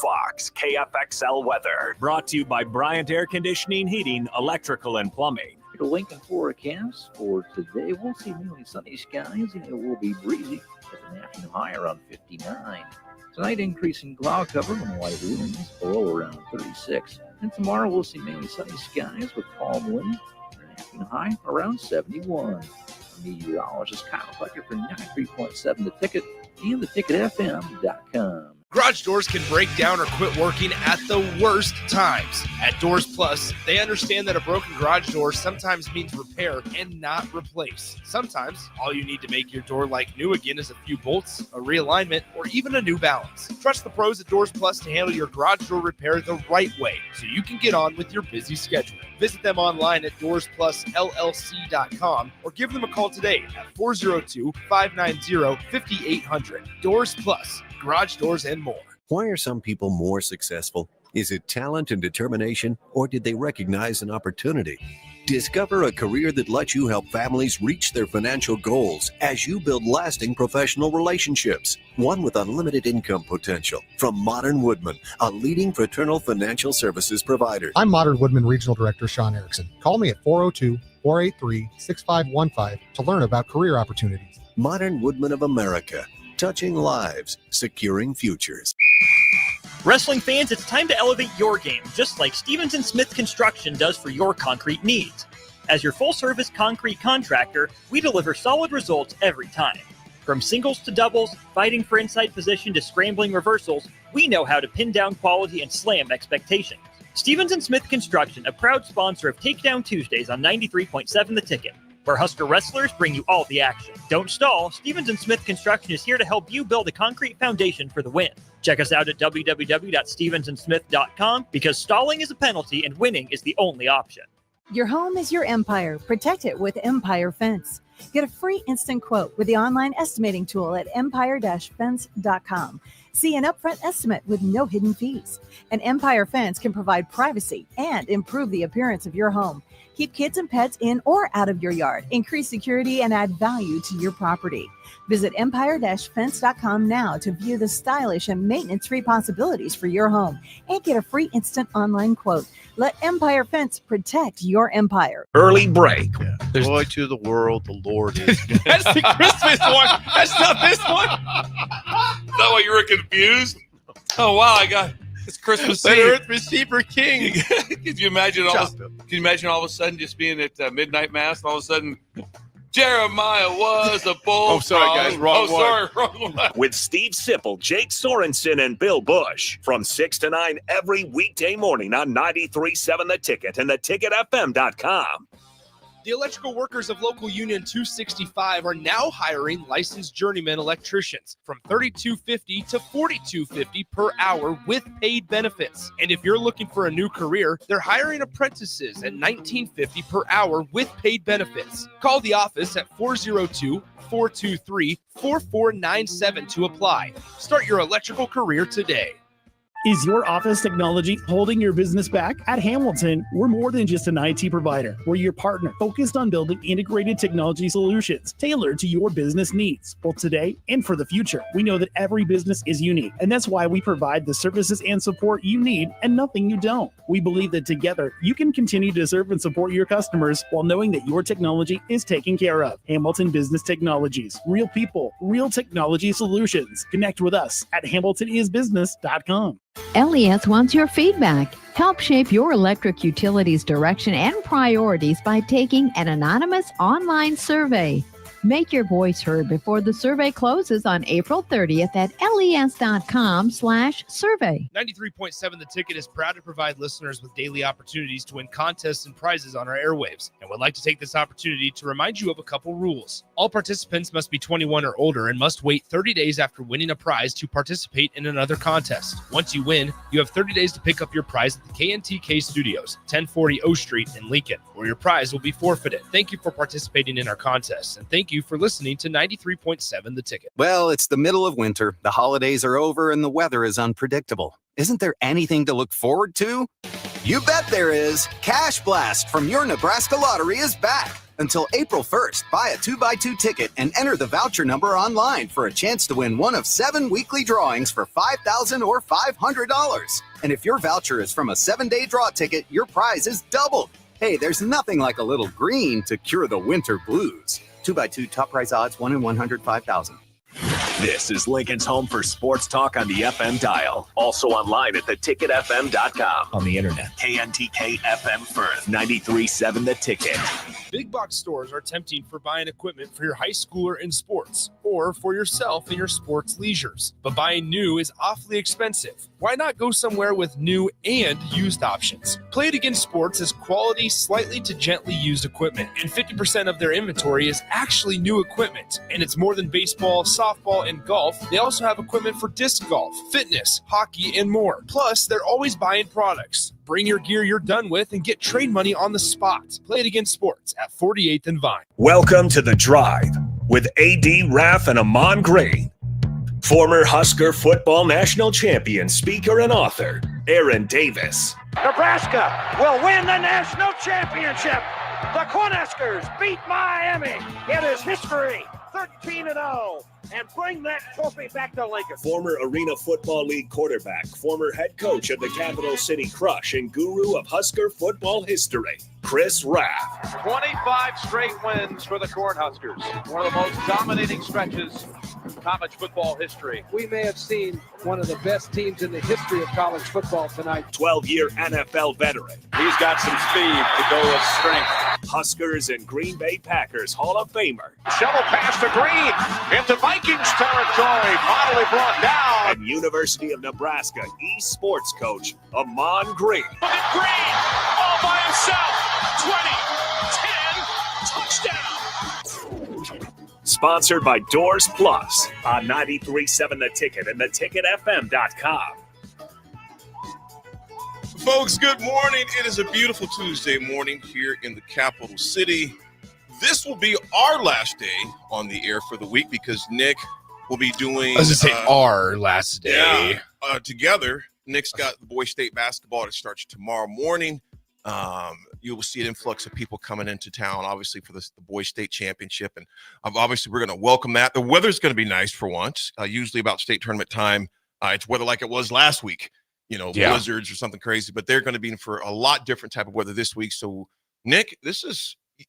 Fox KFXL weather brought to you by Bryant Air Conditioning, Heating, Electrical, and Plumbing. The Lincoln forecast for today, we'll see mainly sunny skies and it will be breezy with an afternoon high around 59. Tonight, increasing cloud cover and light winds below around 36. And tomorrow, we'll see mainly sunny skies with calm winds and an afternoon high around 71. Meteorologist Kyle Tucker for 93.7 The Ticket and theticketfm.com. Garage doors can break down or quit working at the worst times. At Doors Plus, they understand that a broken garage door sometimes means repair and not replace. Sometimes, all you need to make your door like new again is a few bolts, a realignment, or even a new balance. Trust the pros at Doors Plus to handle your garage door repair the right way so you can get on with your busy schedule. Visit them online at DoorsPlusLLC.com or give them a call today at 402-590-5800. Doors Plus. Garage doors and more. Why are some people more successful? Is it talent and determination, or did they recognize an opportunity? Discover a career that lets you help families reach their financial goals as you build lasting professional relationships, one with unlimited income potential. From Modern Woodman, a leading fraternal financial services provider. I'm Modern Woodman Regional Director Sean Erickson. Call me at 402-483-6515 to learn about career opportunities. Modern Woodman of America. Touching lives, securing futures. Wrestling fans, it's time to elevate your game, just like Stevens & Smith Construction does for your concrete needs. As your full-service concrete contractor, we deliver solid results every time. From singles to doubles, fighting for inside position to scrambling reversals, we know how to pin down quality and slam expectations. Stevens & Smith Construction, a proud sponsor of Takedown Tuesdays on 93.7 The Ticket, where Husker wrestlers bring you all the action. Don't stall. Stevens & Smith Construction is here to help you build a concrete foundation for the win. Check us out at www.stevensandsmith.com because stalling is a penalty and winning is the only option. Your home is your empire. Protect it with Empire Fence. Get a free instant quote with the online estimating tool at empire-fence.com. See an upfront estimate with no hidden fees. An Empire Fence can provide privacy and improve the appearance of your home. Keep kids and pets in or out of your yard. Increase security and add value to your property. Visit empire-fence.com now to view the stylish and maintenance-free possibilities for your home and get a free instant online quote. Let Empire Fence protect your empire. Early break. Yeah. Joy to the world, the Lord is. That's the Christmas one. That's not this one. Is that why you were confused? Oh wow, it's Christmas Eve. Let earth receive her King. Can you imagine all of a sudden just being at midnight mass, and all of a sudden Jeremiah was a bull. Oh, sorry, guys. Wrong one. With Steve Sipple, Jake Sorensen, and Bill Bush from 6 to 9 every weekday morning on 93.7 The Ticket and theticketfm.com. The electrical workers of Local Union 265 are now hiring licensed journeyman electricians from $32.50 to $42.50 per hour with paid benefits. And if you're looking for a new career, they're hiring apprentices at $19.50 per hour with paid benefits. Call the office at 402-423-4497 to apply. Start your electrical career today. Is your office technology holding your business back? At Hamilton, we're more than just an IT provider. We're your partner focused on building integrated technology solutions tailored to your business needs, both today and for the future. We know that every business is unique, and that's why we provide the services and support you need and nothing you don't. We believe that together, you can continue to serve and support your customers while knowing that your technology is taken care of. Hamilton Business Technologies. Real people, real technology solutions. Connect with us at hamiltonisbusiness.com. LES wants your feedback. Help shape your electric utility's direction and priorities by taking an anonymous online survey. Make your voice heard before the survey closes on April 30th at les.com/survey. 93.7 The Ticket is proud to provide listeners with daily opportunities to win contests and prizes on our airwaves, and would like to take this opportunity to remind you of a couple rules. All participants must be 21 or older and must wait 30 days after winning a prize to participate in another contest. Once you win, you have 30 days to pick up your prize at the KNTK Studios, 1040 O Street in Lincoln, where your prize will be forfeited. Thank you for participating in our contest, and thank you for listening to 93.7 The Ticket. Well, it's the middle of winter, the holidays are over, and the weather is unpredictable. Isn't there anything to look forward to? You bet there is. Cash Blast from your Nebraska Lottery is back. Until April 1st, buy a 2x2 ticket and enter the voucher number online for a chance to win one of 7 weekly drawings for $5,000 or $500. And if your voucher is from a 7-day draw ticket, your prize is doubled. Hey, there's nothing like a little green to cure the winter blues. 2x2 top prize odds 1 in 105,000. This is Lincoln's home for sports talk on the FM dial. Also online at theticketfm.com. On the internet. KNTK FM Firth, 93.7 The Ticket. Big box stores are tempting for buying equipment for your high schooler in sports or for yourself in your sports leisures. But buying new is awfully expensive. Why not go somewhere with new and used options? Play It Again Sports is quality, slightly to gently used equipment, and 50% of their inventory is actually new equipment. And it's more than baseball, softball, and golf. They also have equipment for disc golf, fitness, hockey, and more. Plus, they're always buying products. Bring your gear you're done with and get trade money on the spot. Play It Again Sports at 48th and Vine. Welcome to The Drive with A.D. Raff and Ahman Green. Former Husker football national champion, speaker, and author, Aaron Davis. Nebraska will win the national championship. The Cornhuskers beat Miami. It is history, 13-0. And bring that trophy back to Lincoln. Former Arena Football League quarterback, former head coach of the Capital City Crush, and guru of Husker football history, Chris Raff. 25 straight wins for the Cornhuskers. One of the most dominating stretches in college football history. We may have seen one of the best teams in the history of college football tonight. 12-year NFL veteran. He's got some speed to go with strength. Huskers and Green Bay Packers Hall of Famer. Shovel pass to Green into Vikings territory. Finally brought down. And University of Nebraska East sports coach, Ahman Green. Look at Green all by himself. 20, 10, touchdown. Sponsored by Doors Plus on 93.7 The Ticket and theticketfm.com. Folks, good morning. It is a beautiful Tuesday morning here in the capital city. This will be our last day on the air for the week because Nick will be doing... I was going to say our last day. Yeah, together. Nick's got the Boys State basketball that starts tomorrow morning. You will see an influx of people coming into town, obviously, for the Boys State Championship. And obviously, we're going to welcome that. The weather's going to be nice for once. Usually about state tournament time, it's weather like it was last week. Blizzards or something crazy. But they're going to be in for a lot different type of weather this week. So, Nick,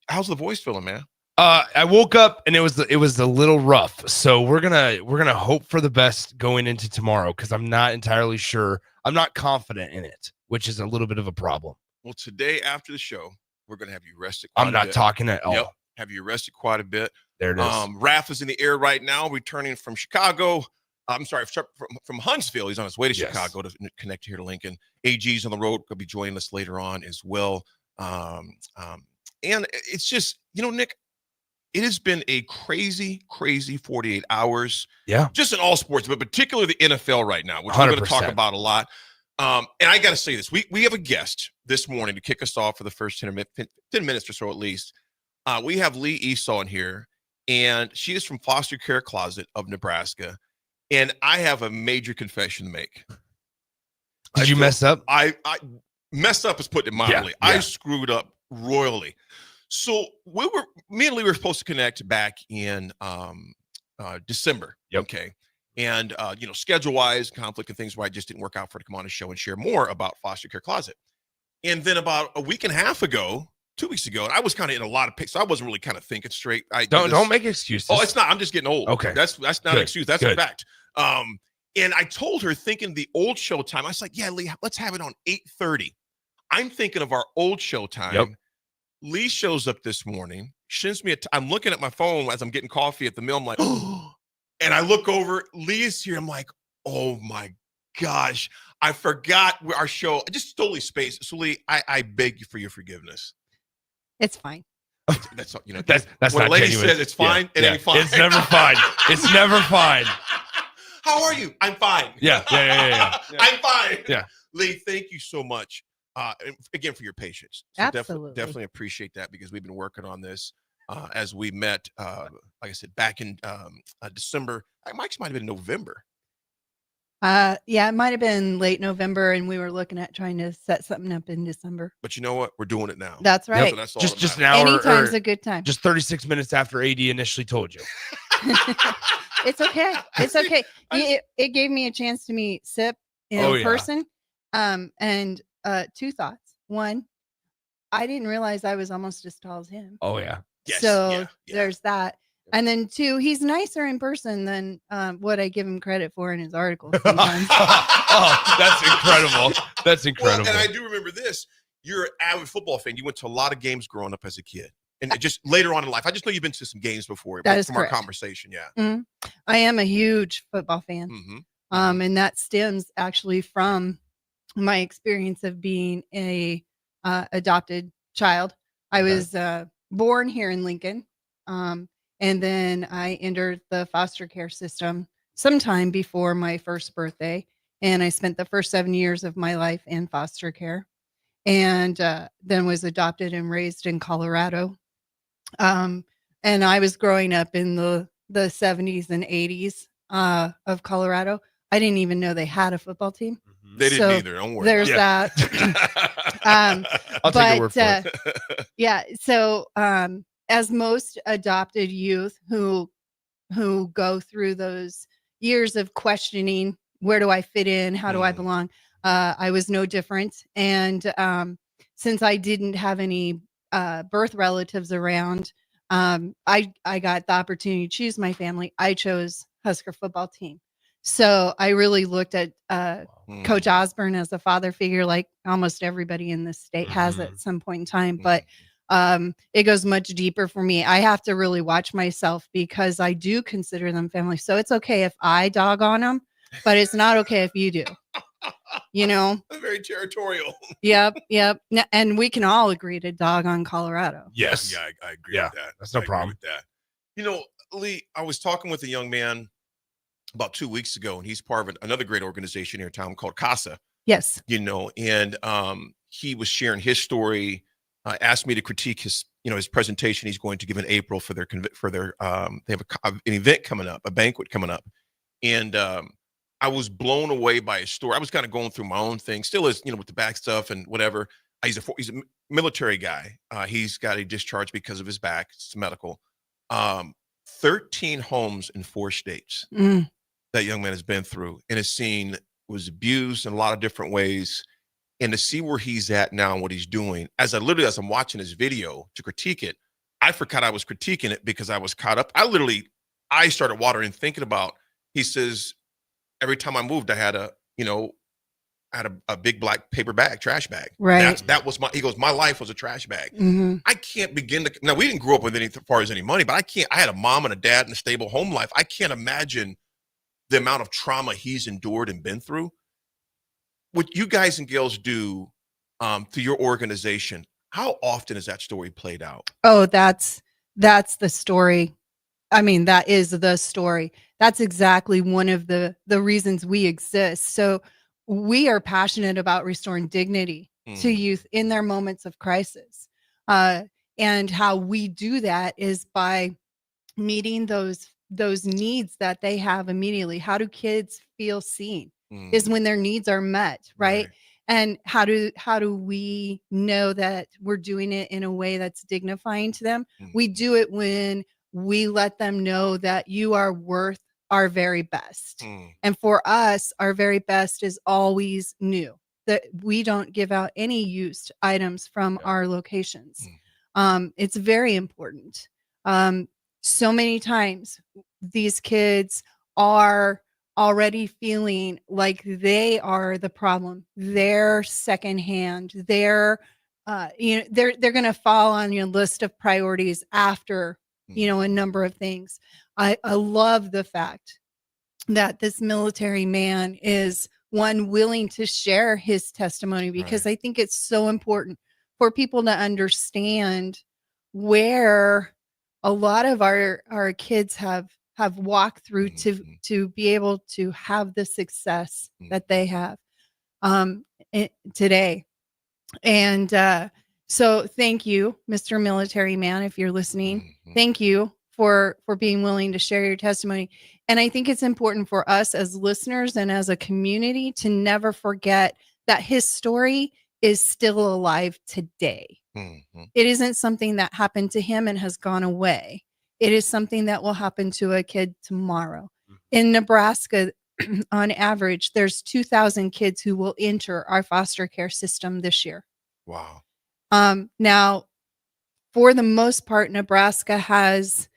how's the voice feeling, man? I woke up and it was a little rough. So we're gonna hope for the best going into tomorrow because I'm not entirely sure. I'm not confident in it, which is a little bit of a problem. Well, today after the show, we're gonna have you rested. I'm not talking at all. Yep, have you rested quite a bit. There it is. Raff is in the air right now, returning from Chicago. I'm sorry, from Huntsville. He's on his way to Chicago to connect here to Lincoln. AG's on the road. Will be joining us later on as well. And it's just, Nick, it has been a crazy 48 hours. Yeah. Just in all sports, but particularly the NFL right now, which 100%. We're going to talk about a lot. And I got to say this. We have a guest this morning to kick us off for the first 10 minutes or so at least. We have Lee Esau in here, and she is from Foster Care Closet of Nebraska. And I have a major confession to make. Did you mess up? I messed up is putting it mildly. Yeah. I screwed up royally. So me and Lee were supposed to connect back in December. Yep. Okay. And, schedule-wise, conflict and things where I just didn't work out for her to come on the show and share more about Foster Care Closet. And then about a week and a half ago, 2 weeks ago, I was kind of in a lot of picks. So I wasn't really kind of thinking straight. Don't make excuses. Oh, it's not. I'm just getting old. Okay. That's not an excuse. That's a fact. And I told her, thinking the old show time, I was like, yeah, Lee, let's have it on 8:30. I'm thinking of our old show time. Yep. Lee shows up this morning, sends me I'm looking at my phone as I'm getting coffee at the mill. I'm like, oh, and I look over, Lee is here. I'm like, oh my gosh, I forgot our show. I just totally spaced. So Lee, I beg you for your forgiveness. It's fine. That's that's when not a lady genuine. says it's fine, it ain't fine. It's never fine. It's never fine. How are you? I'm fine. Yeah. I'm fine. Yeah. Lee, thank you so much. Again, for your patience. So Absolutely. Definitely appreciate that because we've been working on this as we met, like I said, back in December. Mike's might have been November. Yeah, it might have been late November, and we were looking at trying to set something up in December. But you know what? We're doing it now. That's right. So that's all Just that an hour. Anytime's or a good time. Just 36 minutes after AD initially told you. It's okay. It's okay. It gave me a chance to meet Sip in person. And two thoughts. One, I didn't realize I was almost as tall as him. Oh, yeah. Yes, So there's that. And then two, he's nicer in person than what I give him credit for in his articles sometimes. Oh, that's incredible. That's incredible. Well, and I do remember this. You're an avid football fan. You went to a lot of games growing up as a kid. And just later on in life, I just know you've been to some games before. That is from correct. our conversation, yeah. Mhm. I am a huge football fan. And that stems actually from my experience of being a adopted child. I was born here in Lincoln. And then I entered the foster care system sometime before my first birthday. And I spent the first 7 years of my life in foster care, and then was adopted and raised in Colorado. And I was growing up in the 70s and 80s of Colorado. I didn't even know they had a football team. They didn't either. Don't worry. There's that. I'll take your word for it. Yeah. So as most adopted youth who go through those years of questioning, where do I fit in? How do I belong? I was no different. And since I didn't have any birth relatives around, I got the opportunity to choose my family. I chose Husker football team. So I really looked at Coach Osborne as a father figure, like almost everybody in this state has at some point in time. But it goes much deeper for me. I have to really watch myself because I do consider them family. So it's okay if I dog on them, but it's not okay if you do. You know? Very territorial. Yep. And we can all agree to dog on Colorado. Yes. Yeah, I agree with that. That's no problem. With that. You know, Lee, I was talking with a young man about 2 weeks ago, and he's part of another great organization here in town called CASA. Yes. You know, and he was sharing his story, asked me to critique his presentation he's going to give in April for their they have an event coming up, a banquet coming up. And I was blown away by his story. I was kind of going through my own thing, still is, with the back stuff and whatever. He's a military guy. He's got a discharge because of his back. It's medical. 13 homes in 4 states that young man has been through, and has seen, was abused in a lot of different ways. And to see where he's at now and what he's doing, as I'm watching his video to critique it, I forgot I was critiquing it because I was caught up. I started watering thinking about, he says, every time I moved, I had a big black paper bag, trash bag. Right. That was he goes, my life was a trash bag. Mm-hmm. I can't begin to, now we didn't grow up with as far as any money, but I had a mom and a dad and a stable home life. I can't imagine the amount of trauma he's endured and been through. What you guys and gals do through your organization, how often is that story played out? Oh, that's the story. I mean, that is the story. That's exactly one of the reasons we exist. So we are passionate about restoring dignity to youth in their moments of crisis. And how we do that is by meeting those needs that they have immediately. How do kids feel seen? Is when their needs are met, right? And how do we know that we're doing it in a way that's dignifying to them? We do it when we let them know that you are worth our very best. And for us, our very best is always new, that we don't give out any used items from our locations. It's very important. So many times these kids are already feeling like they are the problem. They're secondhand. They're going to fall on your list of priorities after, a number of things. I love the fact that this military man is one willing to share his testimony, because I think it's so important for people to understand where a lot of our kids have walked through to be able to have the success that they have today. And so thank you, Mr. Military Man, if you're listening. Thank you for being willing to share your testimony. And I think it's important for us as listeners and as a community to never forget that his story is still alive today. Mm-hmm. It isn't something that happened to him and has gone away. It is something that will happen to a kid tomorrow. In Nebraska, on average, there's 2,000 kids who will enter our foster care system this year. Wow. Now, for the most part, Nebraska has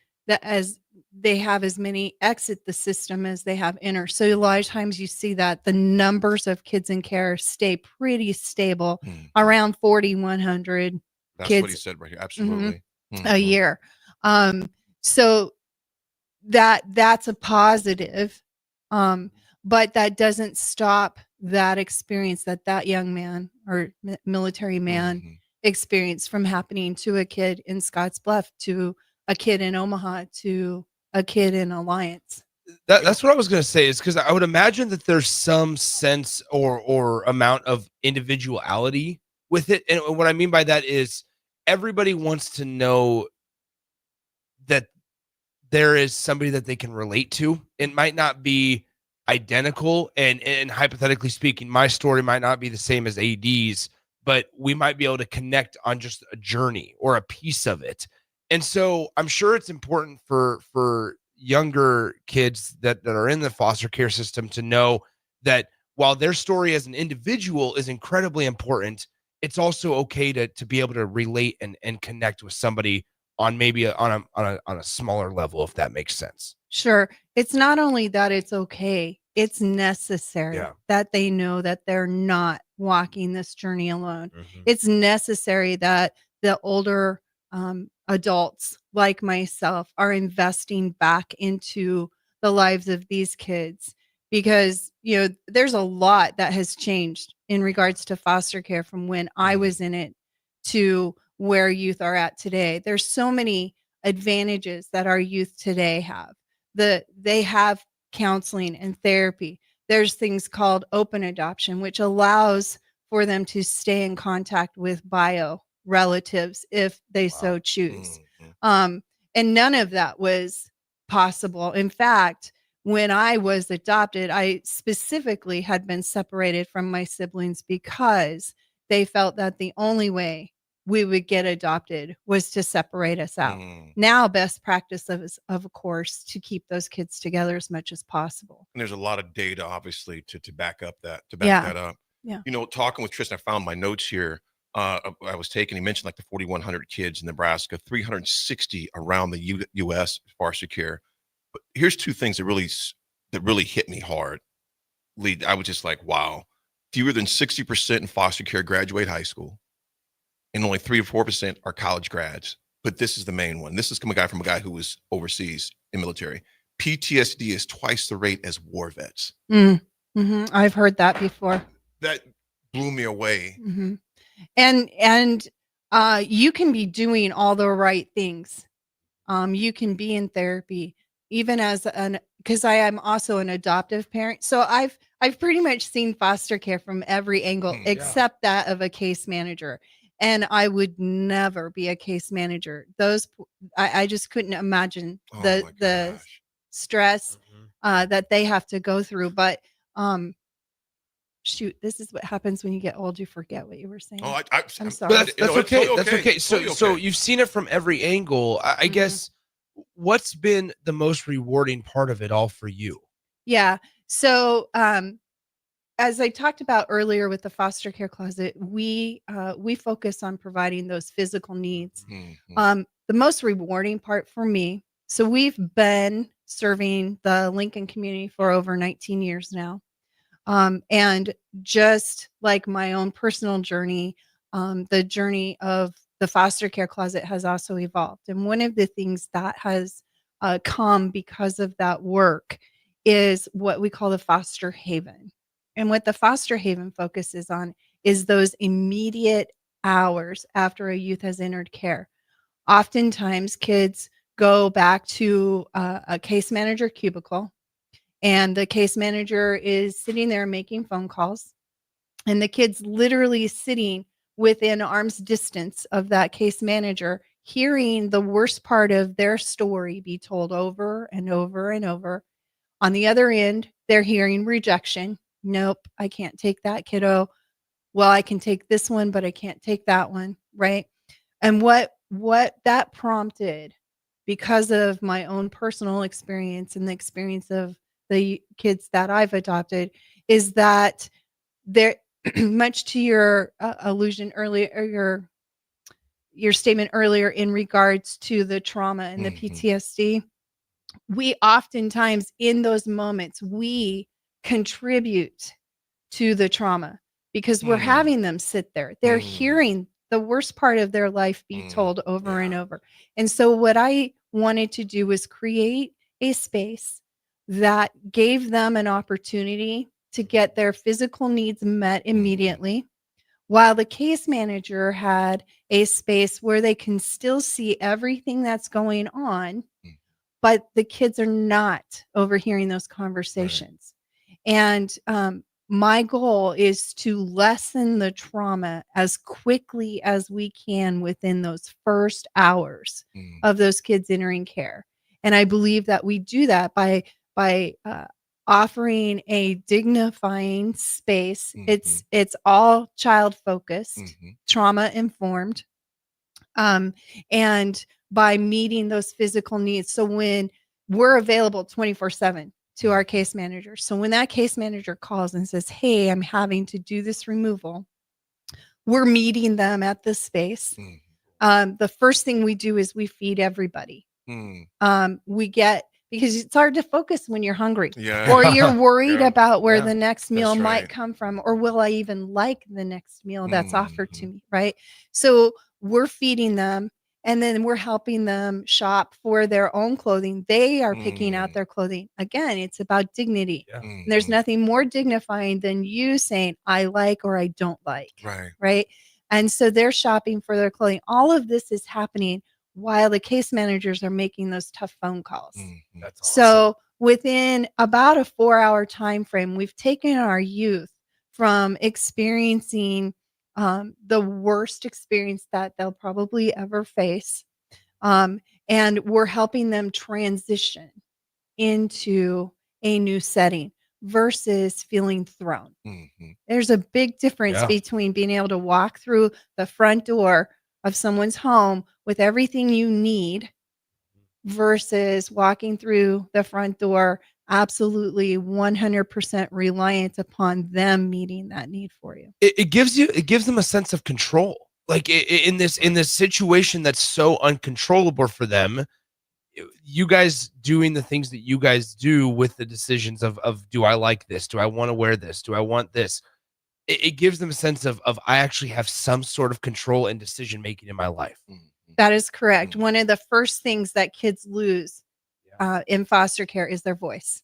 they have as many exit the system as they have enter. So a lot of times you see that the numbers of kids in care stay pretty stable, around 4,100 That's kids. what he said right here. Absolutely. A year. So that's a positive. But that doesn't stop that experience that young man or military man experienced from happening to a kid in Scottsbluff, to a kid in Omaha, to a kid in Alliance. That's what I was going to say, is because I would imagine that there's some sense or amount of individuality with it. And what I mean by that is everybody wants to know that there is somebody that they can relate to. It might not be identical, and hypothetically speaking, my story might not be the same as AD's, but we might be able to connect on just a journey or a piece of it. And so I'm sure it's important for younger kids that are in the foster care system to know that while their story as an individual is incredibly important, it's also okay to be able to relate and connect with somebody on maybe on a smaller level, if that makes sense. Sure. It's not only that it's okay, it's necessary that they know that they're not walking this journey alone. It's necessary that the older adults like myself are investing back into the lives of these kids, because, there's a lot that has changed in regards to foster care from when I was in it to where youth are at today. There's so many advantages that our youth today have. They have counseling and therapy. There's things called open adoption, which allows for them to stay in contact with bio relatives if they so choose. And none of that was possible. In fact, when I was adopted, I specifically had been separated from my siblings because they felt that the only way we would get adopted was to separate us out. Now, best practice of course, to keep those kids together as much as possible. And there's a lot of data, obviously, to back up that, that up. Yeah. Talking with Tristan, I found my notes here. I was taking, he mentioned like the 4,100 kids in Nebraska, 360 around the U.S. foster care. But here's two things that really hit me hard. Lee, I was just like, wow. Fewer than 60% in foster care graduate high school, and only 3 or 4% are college grads. But this is the main one. This is from a guy who was overseas in military. PTSD is twice the rate as war vets. I've heard that before. That blew me away. And you can be doing all the right things. You can be in therapy, even because I am also an adoptive parent. So I've pretty much seen foster care from every angle except that of a case manager. And I would never be a case manager. I just couldn't imagine the stress that they have to go through. But shoot, this is what happens when you get old. You forget what you were saying. I'm sorry. But that's okay. That's okay. So you've seen it from every angle. I guess, what's been the most rewarding part of it all for you? Yeah. So as I talked about earlier with the foster care closet, we focus on providing those physical needs. The most rewarding part for me, so we've been serving the Lincoln community for over 19 years now. And just like my own personal journey, the journey of the foster care closet has also evolved. And one of the things that has come because of that work is what we call the foster haven. And what the foster haven focuses on is those immediate hours after a youth has entered care. Oftentimes, kids go back to a case manager cubicle, and the case manager is sitting there making phone calls, and the kid's literally sitting within arm's distance of that case manager, hearing the worst part of their story be told over and over and over. On the other end, they're hearing rejection. Nope, I can't take that, kiddo. Well, I can take this one, but I can't take that one, right? And what that prompted, because of my own personal experience and the experience of the kids that I've adopted, is that there, much to your allusion earlier, or your statement earlier in regards to the trauma and the PTSD, we oftentimes in those moments, we contribute to the trauma because we're having them sit there. They're hearing the worst part of their life be told over and over. And so what I wanted to do was create a space that gave them an opportunity to get their physical needs met immediately, while the case manager had a space where they can still see everything that's going on, but the kids are not overhearing those conversations. And my goal is to lessen the trauma as quickly as we can within those first hours of those kids entering care. And I believe that we do that by offering a dignifying space. It's all child focused, trauma informed, and by meeting those physical needs. So when we're available 24/7 to our case manager. So when that case manager calls and says, hey, I'm having to do this removal, we're meeting them at this space. The first thing we do is we feed everybody. We get, because it's hard to focus when you're hungry, or you're worried about where the next meal might come from, or will I even like the next meal that's offered to me, right? So we're feeding them, and then we're helping them shop for their own clothing. They are picking out their clothing. Again, it's about dignity. And there's nothing more dignifying than you saying, I like or I don't like, right? And so they're shopping for their clothing. All of this is happening while the case managers are making those tough phone calls. That's awesome. So within about a 4-hour time frame, we've taken our youth from experiencing the worst experience that they'll probably ever face, and we're helping them transition into a new setting versus feeling thrown. There's a big difference between being able to walk through the front door of someone's home with everything you need versus walking through the front door absolutely 100% reliant upon them meeting that need for you. It gives them a sense of control. Like in this situation that's so uncontrollable for them, you guys doing the things that you guys do with the decisions of do I like this? Do I want to wear this? Do I want this? It gives them a sense of I actually have some sort of control and decision making in my life. That is correct. One of the first things that kids lose in foster care is their voice.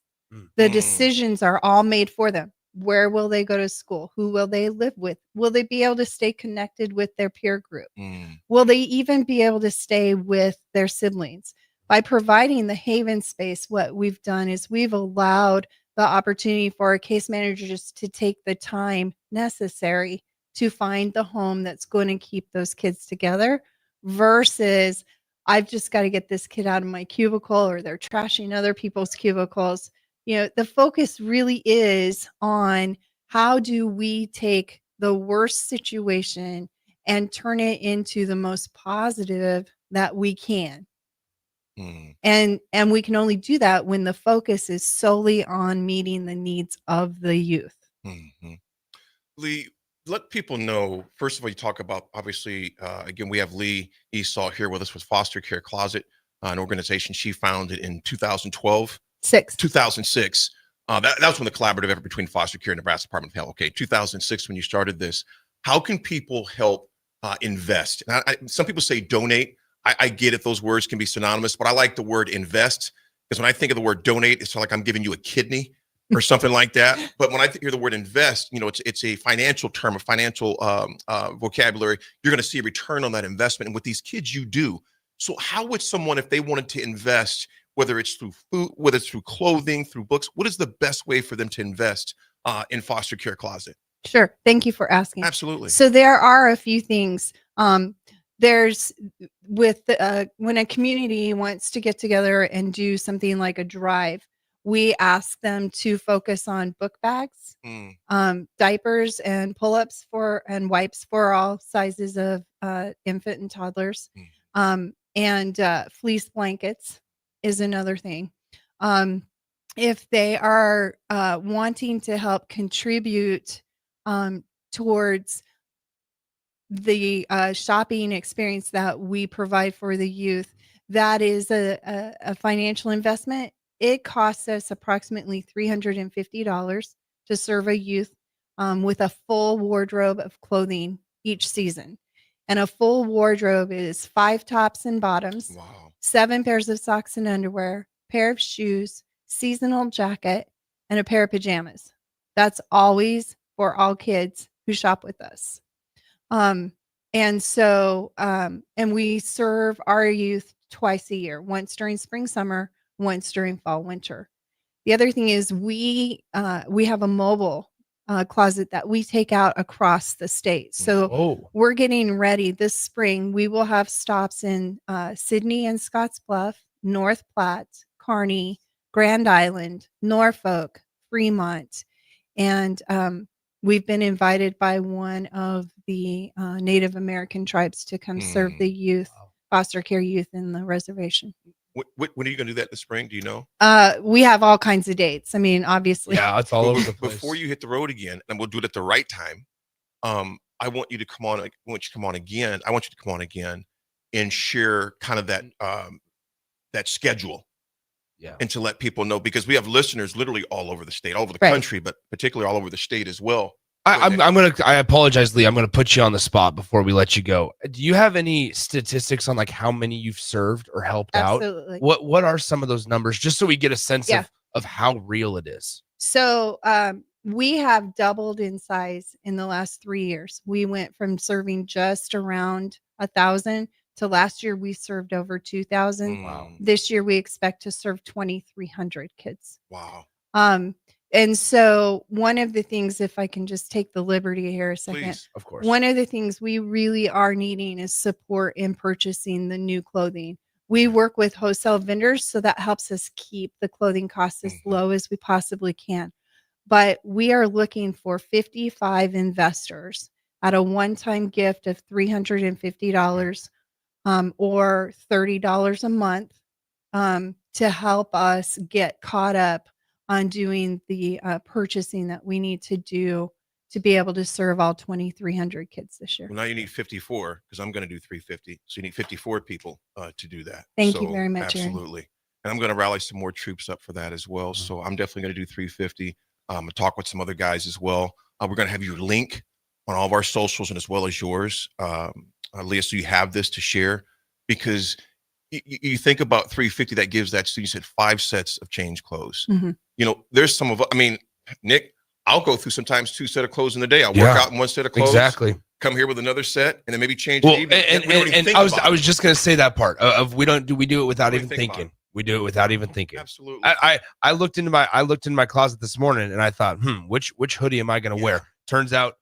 The decisions are all made for them. Where will they go to school? Who will they live with? Will they be able to stay connected with their peer group? Will they even be able to stay with their siblings? By providing the haven space, what we've done is we've allowed the opportunity for our case managers to take the time necessary to find the home that's going to keep those kids together, versus I've just got to get this kid out of my cubicle, or they're trashing other people's cubicles. You know, the focus really is on how do we take the worst situation and turn it into the most positive that we can. And we can only do that when the focus is solely on meeting the needs of the youth. Lee, let people know, first of all, you talk about, obviously, again, we have Lee Esau here with us with Foster Care Closet, an organization she founded in 2012. 2006. That was when the collaborative effort between Foster Care and Nebraska Department of Health. Okay, 2006 when you started this. How can people help invest? And some people say donate. I get it; those words can be synonymous, but I like the word invest, because when I think of the word donate, it's like I'm giving you a kidney or something like that. But when I hear the word invest, you know, it's a financial term, a financial vocabulary. You're going to see a return on that investment, and with these kids, you do. So, how would someone, if they wanted to invest, whether it's through food, whether it's through clothing, through books, what is the best way for them to invest in Foster Care Closet? Sure. Thank you for asking. Absolutely. So there are a few things. there's when a community wants to get together and do something like a drive, we ask them to focus on book bags, diapers and pull-ups and wipes for all sizes of infant and toddlers, and fleece blankets is another thing. If they are wanting to help contribute towards the shopping experience that we provide for the youth, that is a financial investment. It costs us approximately $350 to serve a youth with a full wardrobe of clothing each season. And a full wardrobe is 5 tops and bottoms, 7 pairs of socks and underwear, pair of shoes, seasonal jacket, and a pair of pajamas. That's always for all kids who shop with us. And we serve our youth twice a year, once during spring, summer, once during fall, winter. The other thing is we have a mobile closet that we take out across the state. So we're getting ready this spring. We will have stops in Sydney and Scottsbluff, North Platte, Kearney, Grand Island, Norfolk, Fremont, and we've been invited by one of the Native American tribes to come serve the youth, foster care youth in the reservation. When are you going to do that this spring? Do you know? We have all kinds of dates. I mean, obviously. Yeah, it's all over the place. Before you hit the road again, and we'll do it at the right time, I want you to come on. I want you to come on again and share kind of that schedule. Yeah. And to let people know, because we have listeners literally all over the state, all over the country, but particularly all over the state as well. I apologize, Lee. I'm gonna put you on the spot before we let you go. Do you have any statistics on like how many you've served or helped Absolutely. out? What are some of those numbers, just so we get a sense of how real it is? So we have doubled in size in the last 3 years. We went from serving just around 1,000 to last year we served over 2,000. Wow. This year we expect to serve 2,300 kids. Wow. And so one of the things, if I can just take the liberty here a second, Please, of course. one of the things we really are needing is support in purchasing the new clothing. We work with wholesale vendors, so that helps us keep the clothing costs as low as we possibly can. But we are looking for 55 investors at a one-time gift of $350 or $30 a month to help us get caught up on doing the purchasing that we need to do to be able to serve all 2,300 kids this year. Well, now you need 54 because I'm going to do 350. So you need 54 people to do that. Thank you very much, Aaron. Absolutely. And I'm going to rally some more troops up for that as well. So I'm definitely going to do 350. I'm going to talk with some other guys as well. We're going to have your link on all of our socials and as well as yours, Leah, so you have this to share, because you think about 350, that gives that, so you said 5 sets of change clothes. Mm-hmm. You know, there's some of, I mean, Nick, I'll go through sometimes 2 sets of clothes in a day. I'll work out in 1 set of clothes. Exactly. Come here with another set and then maybe change. Well, and I was just going to say that part of we do it without even thinking. We do it without even thinking. Absolutely. I looked into my closet this morning and I thought, which hoodie am I going to wear? Turns out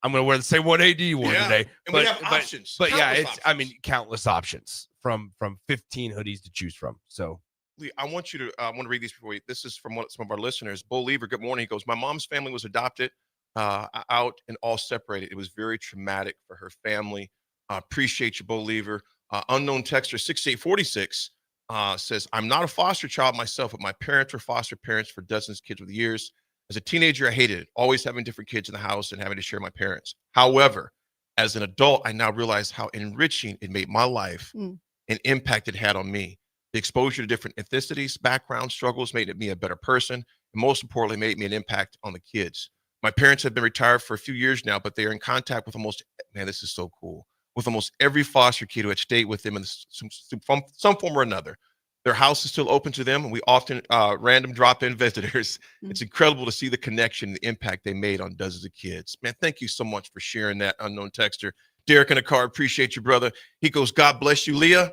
I'm going to wear the same one AD wore today. And we have options. But yeah, it's options. I mean, countless options from 15 hoodies to choose from. So Lee, I want to read these before you. This is from some of our listeners. Bo Lever, good morning. He goes, my mom's family was adopted out and all separated. It was very traumatic for her family. Appreciate you, Bo Lever. Unknown texter 6846 says, I'm not a foster child myself, but my parents were foster parents for dozens of kids over the years. As a teenager, I hated it, always having different kids in the house and having to share my parents. However, as an adult, I now realize how enriching it made my life and impact it had on me. The exposure to different ethnicities, backgrounds, struggles made me a better person, and most importantly, made me an impact on the kids. My parents have been retired for a few years now, but they are in contact with almost, man, this is so cool, with almost every foster kid who had stayed with them in some form or another. Their house is still open to them, and we often random drop-in visitors. It's incredible to see the connection, the impact they made on dozens of kids. Man, thank you so much for sharing that, unknown texter. Derek in the car, appreciate you, brother. He goes, God bless you, Leah.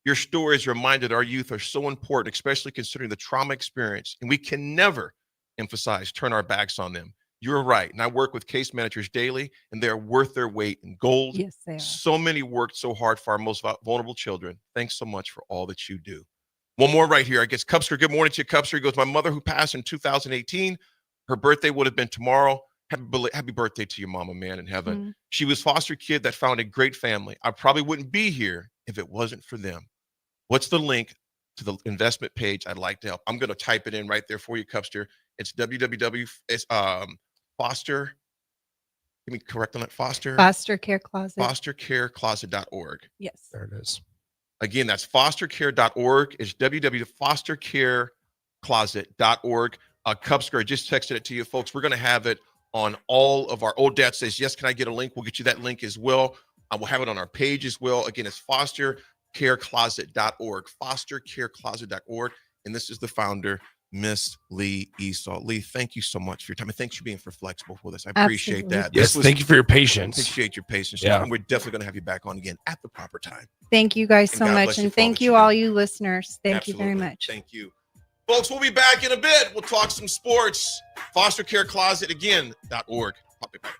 Your story is reminded our youth are so important, especially considering the trauma experience, and we can never emphasize turn our backs on them. You're right. And I work with case managers daily, and they're worth their weight in gold. Yes, they are. So many worked so hard for our most vulnerable children. Thanks so much for all that you do. One more right here. I guess Cupster, good morning to you, Cupster. He goes, my mother who passed in 2018, her birthday would have been tomorrow. Happy birthday to your mama, man, in heaven. Mm-hmm. She was foster kid that found a great family. I probably wouldn't be here if it wasn't for them. What's the link to the investment page? I'd like to help. I'm going to type it in right there for you, Cupster. It's Foster. Give me correct on that. Foster Care Closet. Fostercarecloset.org. Yes. There it is. Again, that's fostercare.org. It's www.fostercarecloset.org. Cupster, I just texted it to you, folks. We're going to have it on all of our old dad says, yes, can I get a link? We'll get you that link as well. We'll have it on our page as well. Again, it's fostercarecloset.org, fostercarecloset.org. And this is the founder, Miss Lee Esau. Lee, thank you so much for your time. And thanks for being flexible with us. I appreciate that. Yes, thank you for your patience. Appreciate your patience. Yeah. And we're definitely going to have you back on again at the proper time. Thank you guys And so God much. bless you And for all thank that you, you all you listeners. Thank you very Absolutely. much. Thank you. Folks, we'll be back in a bit. We'll talk some sports. Fostercareclosetagain.org. Pop it back.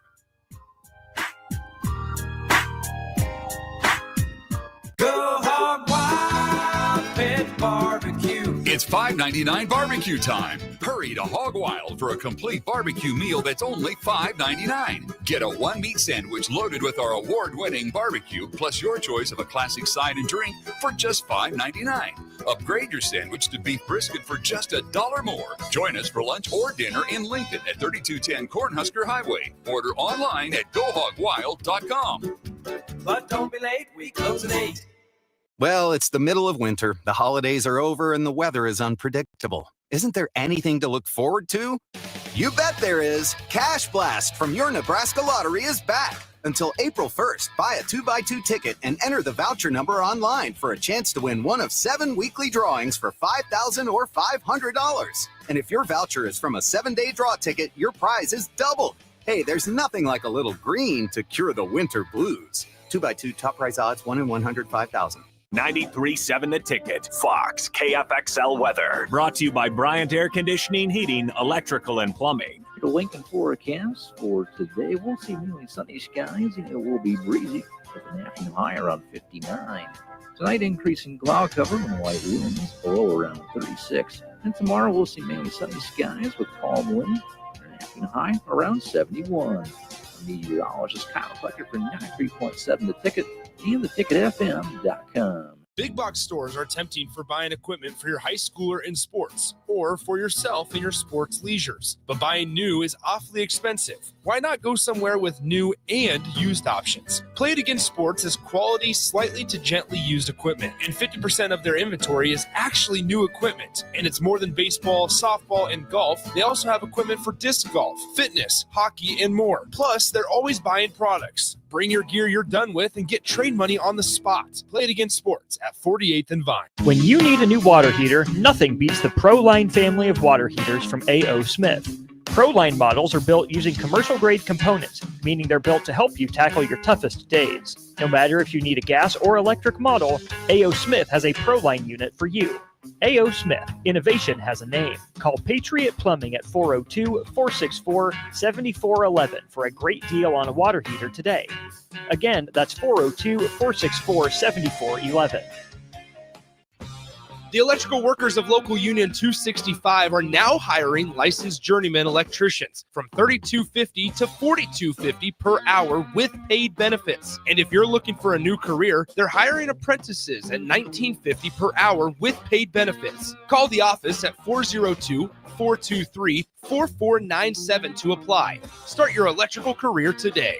Go hog wild, pet barbecue. It's $5.99 barbecue time. Hurry to Hog Wild for a complete barbecue meal that's only $5.99. Get a one-meat sandwich loaded with our award-winning barbecue, plus your choice of a classic side and drink for just $5.99. Upgrade your sandwich to beef brisket for just $1 more. Join us for lunch or dinner in Lincoln at 3210 Cornhusker Highway. Order online at GoHogWild.com. But don't be late, we close at 8. Well, it's the middle of winter, the holidays are over, and the weather is unpredictable. Isn't there anything to look forward to? You bet there is. Cash Blast from your Nebraska Lottery is back. Until April 1st, buy a 2x2 ticket and enter the voucher number online for a chance to win one of 7 weekly drawings for $5,000 or $500. And if your voucher is from a 7-day draw ticket, your prize is doubled. Hey, there's nothing like a little green to cure the winter blues. 2x2 top prize odds 1 in 105,000. 93.7 The Ticket, Fox, KFXL weather. Brought to you by Bryant Air Conditioning, Heating, Electrical, and Plumbing. The Lincoln forecast for today, we'll see mainly sunny skies, and it will be breezy with an afternoon high around 59. Tonight, increasing cloud cover and light winds below around 36. And tomorrow, we'll see mainly sunny skies with calm winds and an afternoon high around 71. Meteorologist Kyle Flecker for 93.7 The Ticket and theticketfm.com. Big box stores are tempting for buying equipment for your high schooler in sports or for yourself in your sports leisures. But buying new is awfully expensive. Why not go somewhere with new and used options? Play It Again Sports is quality, slightly to gently used equipment, and 50% of their inventory is actually new equipment. And it's more than baseball, softball, and golf. They also have equipment for disc golf, fitness, hockey, and more. Plus, they're always buying products. Bring your gear you're done with and get trade money on the spot. Play It Again Sports at 48th and Vine. When you need a new water heater, nothing beats the ProLine family of water heaters from A.O. Smith. ProLine models are built using commercial-grade components, meaning they're built to help you tackle your toughest days. No matter if you need a gas or electric model, A.O. Smith has a ProLine unit for you. A.O. Smith, innovation has a name. Call Patriot Plumbing at 402-464-7411 for a great deal on a water heater today. Again, that's 402-464-7411. The electrical workers of Local Union 265 are now hiring licensed journeyman electricians from $32.50 to $42.50 per hour with paid benefits. And if you're looking for a new career, they're hiring apprentices at $19.50 per hour with paid benefits. Call the office at 402-423-4497 to apply. Start your electrical career today.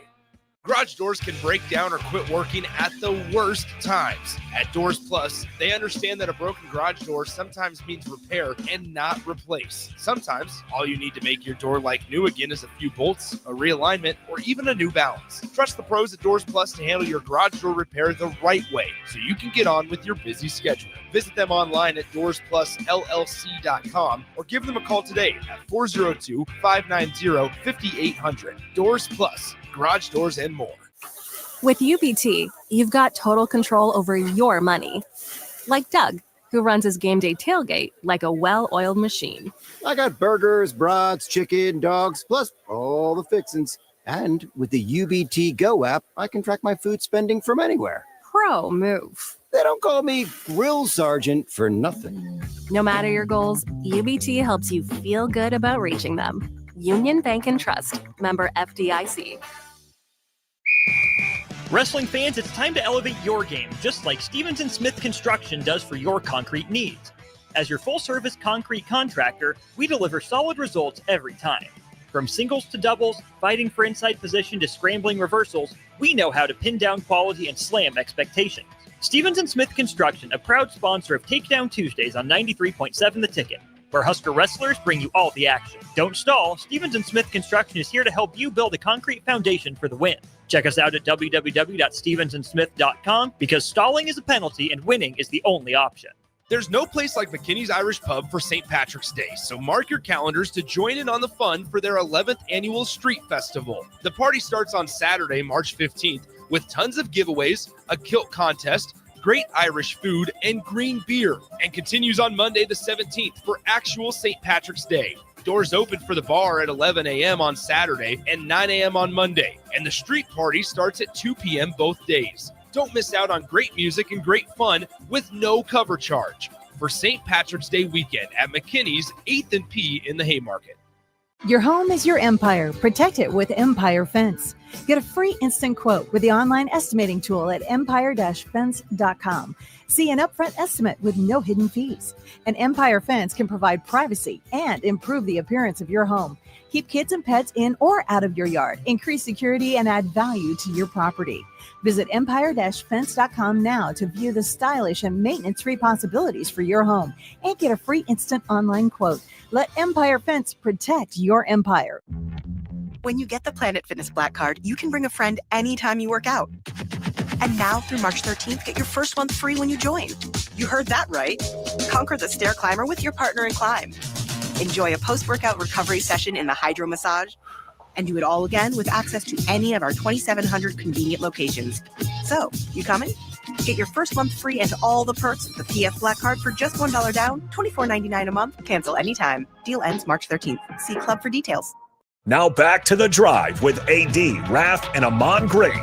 Garage doors can break down or quit working at the worst times. At Doors Plus, they understand that a broken garage door sometimes means repair and not replace. Sometimes, all you need to make your door like new again is a few bolts, a realignment, or even a new balance. Trust the pros at Doors Plus to handle your garage door repair the right way so you can get on with your busy schedule. Visit them online at DoorsPlusLLC.com or give them a call today at 402-590-5800. Doors Plus. Garage doors and more. With UBT, you've got total control over your money. Like Doug, who runs his game day tailgate like a well-oiled machine. I got burgers, brats, chicken, dogs, plus all the fixins. And with the UBT Go app, I can track my food spending from anywhere. Pro move. They don't call me Grill Sergeant for nothing. No matter your goals, UBT helps you feel good about reaching them. Union Bank and Trust. Member FDIC. Wrestling fans, it's time to elevate your game, just like Stevens & Smith Construction does for your concrete needs. As your full-service concrete contractor, we deliver solid results every time. From singles to doubles, fighting for inside position to scrambling reversals, we know how to pin down quality and slam expectations. Stevens & Smith Construction, a proud sponsor of Takedown Tuesdays on 93.7 The Ticket, where Husker wrestlers bring you all the action. Don't stall. Stevens & Smith Construction is here to help you build a concrete foundation for the win. Check us out at www.stevensandsmith.com because stalling is a penalty and winning is the only option. There's no place like McKinney's Irish Pub for St. Patrick's Day, so mark your calendars to join in on the fun for their 11th annual Street Festival. The party starts on Saturday, March 15th, with tons of giveaways, a kilt contest, great Irish food, and green beer, and continues on Monday the 17th for actual St. Patrick's Day. Doors open for the bar at 11 a.m. on Saturday and 9 a.m. on Monday, and the street party starts at 2 p.m. both days. Don't miss out on great music and great fun with no cover charge for St. Patrick's Day weekend at McKinney's 8th and P in the Haymarket. Your home is your empire. Protect it with Empire Fence. Get a free instant quote with the online estimating tool at empire-fence.com. See an upfront estimate with no hidden fees. And Empire Fence can provide privacy and improve the appearance of your home. Keep kids and pets in or out of your yard. Increase security and add value to your property. Visit empire-fence.com now to view the stylish and maintenance-free possibilities for your home and get a free instant online quote. Let Empire Fence protect your empire. When you get the Planet Fitness Black Card, you can bring a friend anytime you work out. And now through March 13th, get your first month free when you join. You heard that right. Conquer the stair climber with your partner in climb. Enjoy a post-workout recovery session in the hydro massage. And do it all again with access to any of our 2,700 convenient locations. So, you coming? Get your first month free and all the perks with the PF Black Card for just $1 down, $24.99 a month. Cancel anytime. Deal ends March 13th. See Club for details. Now back to The Drive with AD, Raff, and Ahman Gray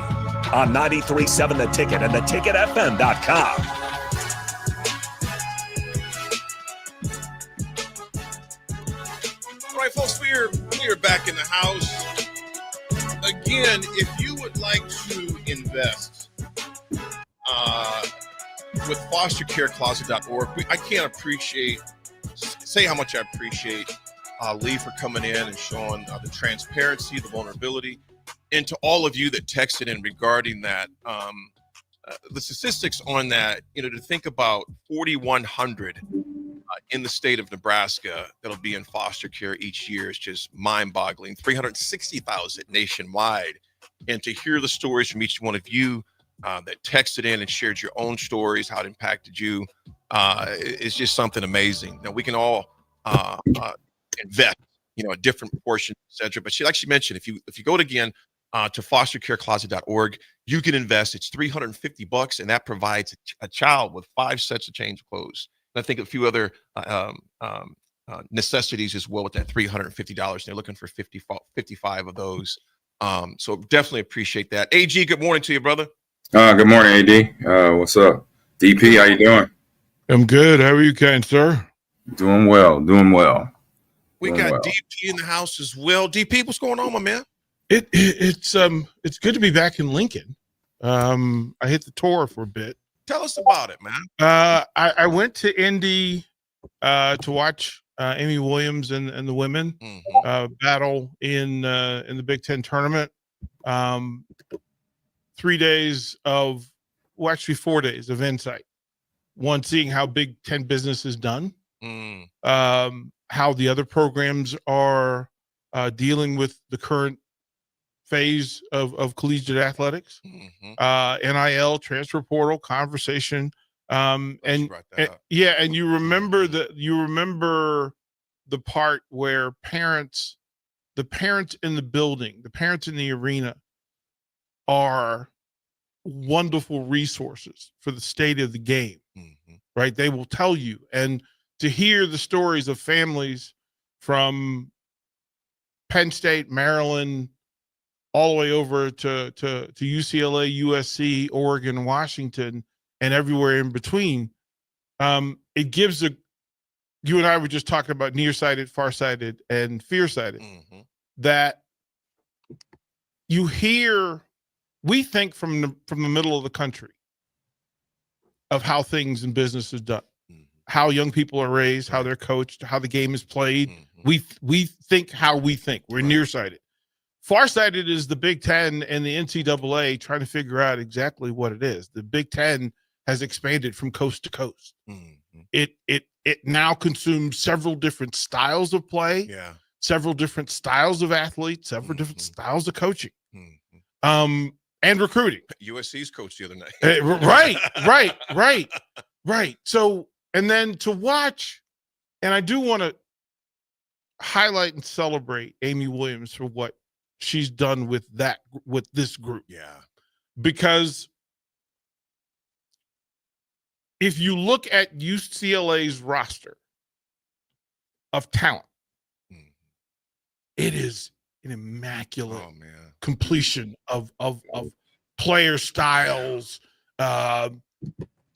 on 93.7 The Ticket and theticketfm.com. All right, folks, we are back in the house. Again, if you would like to invest with fostercarecloset.org, I can't say how much I appreciate Lee for coming in and showing the transparency, the vulnerability, and to all of you that texted in regarding that. The statistics on that, to think about 4,100 in the state of Nebraska that'll be in foster care each year is just mind-boggling. 360,000 nationwide, and to hear the stories from each one of you that texted in and shared your own stories, how it impacted you, is just something amazing. Now we can all invest, a different portion, etc. But like she mentioned, if you go again to fostercarecloset.org, you can invest. It's $350, and that provides a child with 5 sets of change of clothes. And I think a few other necessities as well with that $350. They're looking for 55 of those. So definitely appreciate that. AG, good morning to you, brother. Good morning, AD. What's up? DP, how you doing? I'm good. How are you, kind sir? Doing well. We got DP in the house as well. DP, what's going on, my man? It's good to be back in Lincoln. I hit the tour for a bit. Tell us about it, man. I went to Indy to watch Amy Williams and the women battle in the Big Ten tournament. 3 days of, well, actually 4 days of insight. One, seeing how Big Ten business is done, how the other programs are dealing with the current phase of collegiate athletics, NIL, transfer portal, conversation, and you remember the part where the parents in the building, the parents in the arena are wonderful resources for the state of the game. right? They will tell you. And to hear the stories of families from Penn State, Maryland, all the way over to UCLA, USC, Oregon, Washington, and everywhere in between, it gives you and I were just talking about nearsighted, farsighted, and fearsighted, that you hear, we think from the middle of the country of how things in business is done, how young people are raised, how they're coached, how the game is played. We think how we think. We're nearsighted. Farsighted is the Big Ten and the NCAA trying to figure out exactly what it is. The Big Ten has expanded from coast to coast. It now consumes several different styles of play, several different styles of athletes, several different styles of coaching, and recruiting. USC's coach the other night. Right. So, and then to watch, and I do want to highlight and celebrate Amy Williams for what she's done with this group. Yeah. Because if you look at UCLA's roster of talent, it is an immaculate completion of player styles,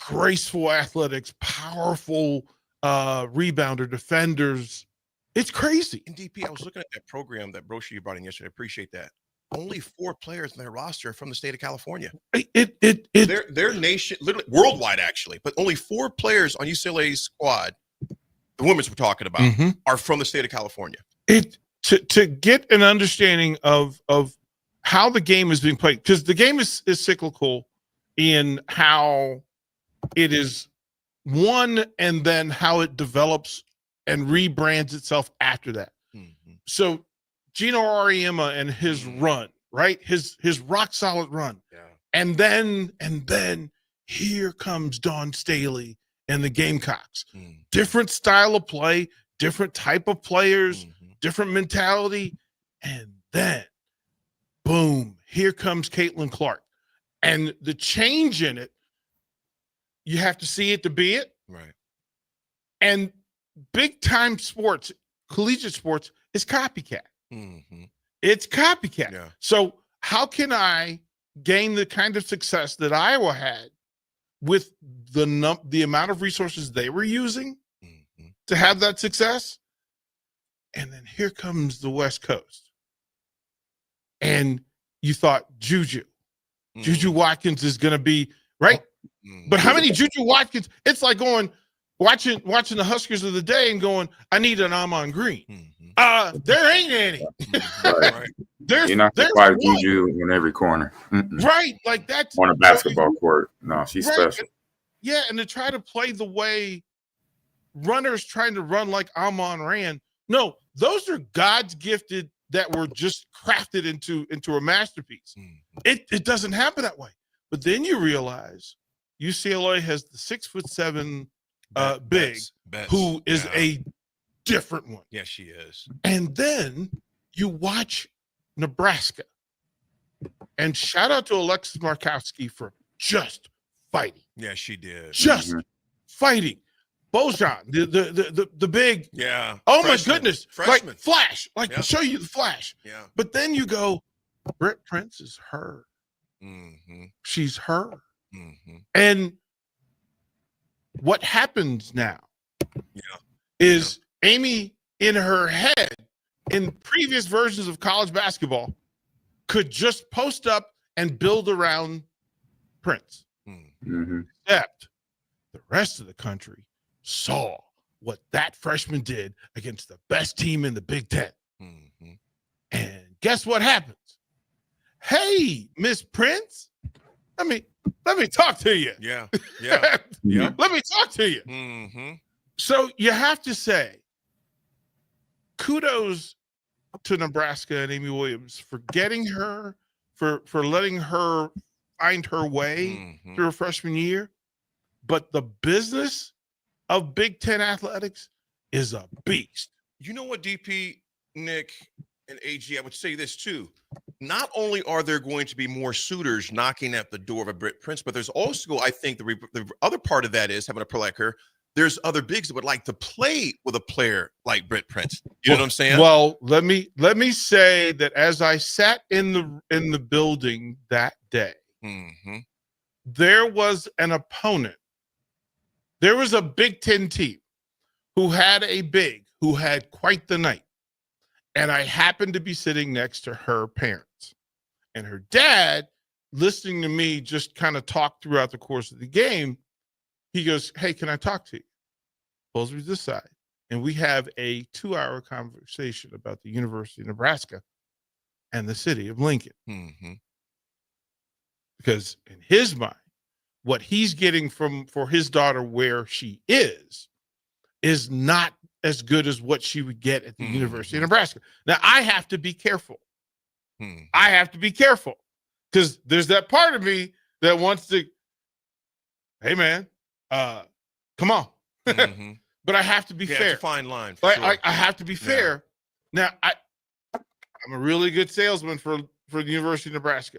graceful athletics, powerful rebounder, defenders. It's crazy. And DP, I was looking at that program, that brochure you brought in yesterday. I appreciate that. Only 4 players in their roster are from the state of California. Their nation, literally worldwide, actually, but only 4 players on UCLA's squad, the women's we're talking about, are from the state of California. To get an understanding of how the game is being played, because the game is cyclical in how it is won and then how it develops and rebrands itself after that. So Gino Auriemma and his run, right? His rock solid run. And then here comes Dawn Staley and the Gamecocks. Different style of play, different type of players, different mentality. And then boom, here comes Caitlin Clark. And the change in it, you have to see it to be it. Right. And big time sports, collegiate sports, is copycat. It's copycat. Yeah. So how can I gain the kind of success that Iowa had with the amount of resources they were using to have that success? And then here comes the West Coast. And you thought Juju Watkins is going to be right. But how many Juju Watkins? It's like watching the Huskers of the day and going, I need an Ahman Green. There ain't any. Right. You're not going to find Juju in every corner. Right. Like that's on a basketball court. No, she's special. And to try to play the way runners trying to run like Ahman ran. No, those are God's gifted that were just crafted into a masterpiece. It doesn't happen that way. But then you realize UCLA has the 6'7" big who is a different one. Yes, she is. And then you watch Nebraska, and shout out to Alexis Markowski for just fighting. Yeah, she did. Just fighting. Bojan, the big, oh freshman. My goodness, Freshman. like flash, like to show you the flash. Yeah. But then you go, Britt Prince is her. She's her. And what happens now is Amy, in her head, in previous versions of college basketball, could just post up and build around Prince. Except the rest of the country saw what that freshman did against the best team in the Big Ten. And guess what happens? Hey, Miss Prince, let me talk to you. Yeah. Let me talk to you. So you have to say, kudos to Nebraska and Amy Williams for getting her, for letting her find her way through her freshman year. But the business of Big Ten athletics is a beast. You know what, DP, Nick? And AG, I would say this too. Not only are there going to be more suitors knocking at the door of a Britt Prince, but there's also, I think, the other part of that is having a player like her. There's other bigs that would like to play with a player like Britt Prince. You know what I'm saying? Well, let me say that as I sat in the building that day, there was an opponent. There was a Big Ten team who had a big who had quite the night. And I happened to be sitting next to her parents. And her dad, listening to me just kind of talk throughout the course of the game, he goes, "Hey, can I talk to you?" Pulls me to the side. And we have a 2-hour conversation about the University of Nebraska and the city of Lincoln. Because in his mind, what he's getting for his daughter where she is not as good as what she would get at the University of Nebraska. Now, I have to be careful. I have to be careful because there's that part of me that wants to, hey, man, come on. But I have to be fair. It's a fine line. I have to be fair. Now, I'm a really good salesman for the University of Nebraska.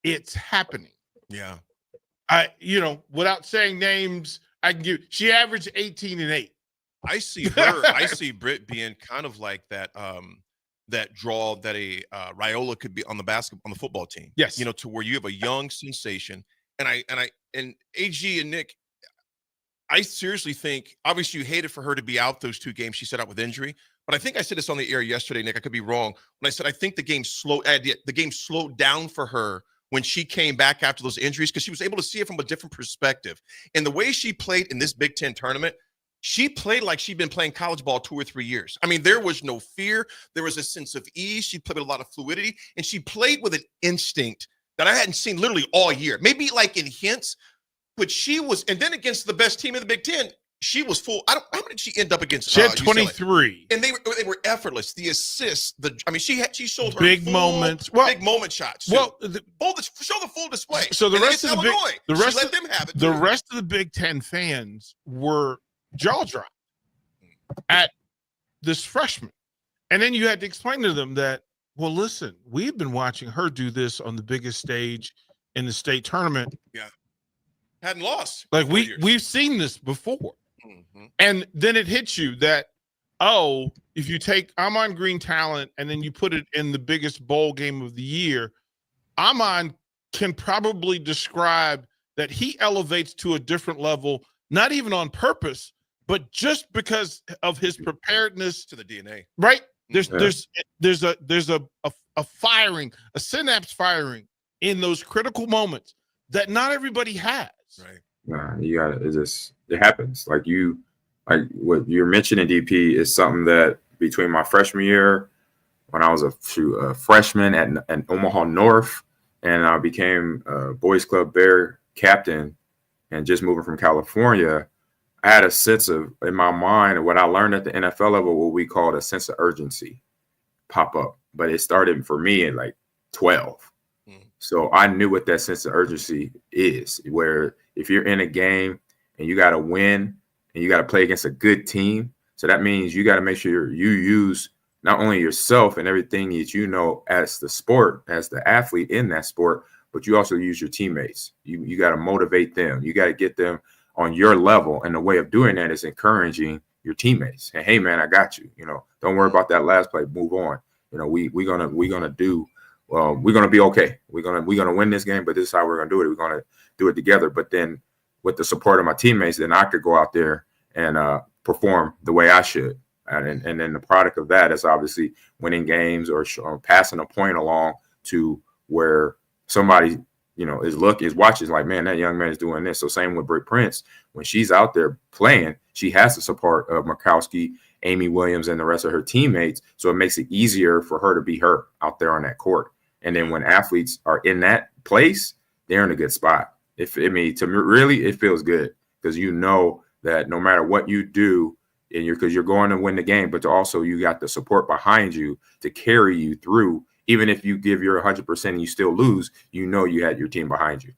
It's happening. Yeah. Without saying names, I can give. She averaged 18 and 8. I see her. I see Britt being kind of like that. That draw that a Raiola could be on the football team. Yes. To where you have a young sensation, and AG and Nick. I seriously think, obviously, you hated for her to be out those 2 games. She set out with injury, but I think I said this on the air yesterday, Nick. I could be wrong when I said I think the game slowed down for her when she came back after those injuries because she was able to see it from a different perspective. And the way she played in this Big Ten tournament, she played like she'd been playing college ball 2 or 3 years. I mean, there was no fear. There was a sense of ease. She played with a lot of fluidity, and she played with an instinct that I hadn't seen literally all year. Maybe like in hints, but she was. And then against the best team in the Big Ten, she was full. How many did she end up against? She had 23, and they were effortless. The assists, she showed her big moments, big moment shots. Well, show the full display. So the rest of the rest of the Big Ten fans were jaw dropped at this freshman, and then you had to explain to them that, well, listen, we've been watching her do this on the biggest stage in the state tournament. Yeah, hadn't lost. Like we've seen this before. And then it hits you that, if you take Ahman Green talent and then you put it in the biggest bowl game of the year, Ahman can probably describe that he elevates to a different level, not even on purpose, but just because of his preparedness to the DNA. Right? There's a firing, a synapse firing in those critical moments that not everybody has. Right. Nah, you got it happens. Like what you're mentioning, DP, is something that between my freshman year, when I was a freshman at Omaha North, and I became a Boys Club Bear captain, and just moving from California, I had a sense of, in my mind, what I learned at the NFL level, what we called a sense of urgency pop up. But it started for me at like 12. So I knew what that sense of urgency is, where if you're in a game and you got to win and you got to play against a good team, so that means you got to make sure you use not only yourself and everything that you know as the sport, as the athlete in that sport, but you also use your teammates. You got to motivate them. You got to get them on your level. And the way of doing that is encouraging your teammates. And hey, man, I got you. Don't worry about that last play. Move on. We're gonna do. Well, we're gonna be okay. We're gonna win this game, but this is how we're gonna do it. We're gonna do it together. But then, with the support of my teammates, then I could go out there and perform the way I should. And then the product of that is obviously winning games or passing a point along to where somebody is watching, like, man, that young man is doing this. So same with Britt Prince, when she's out there playing, she has the support of Murkowski, Amy Williams, and the rest of her teammates. So it makes it easier for her to be her out there on that court. And then when athletes are in that place, they're in a good spot. To me, really, it feels good because you know that no matter what you do, because you're going to win the game, but also you got the support behind you to carry you through. Even if you give your 100% and you still lose, you know you had your team behind you.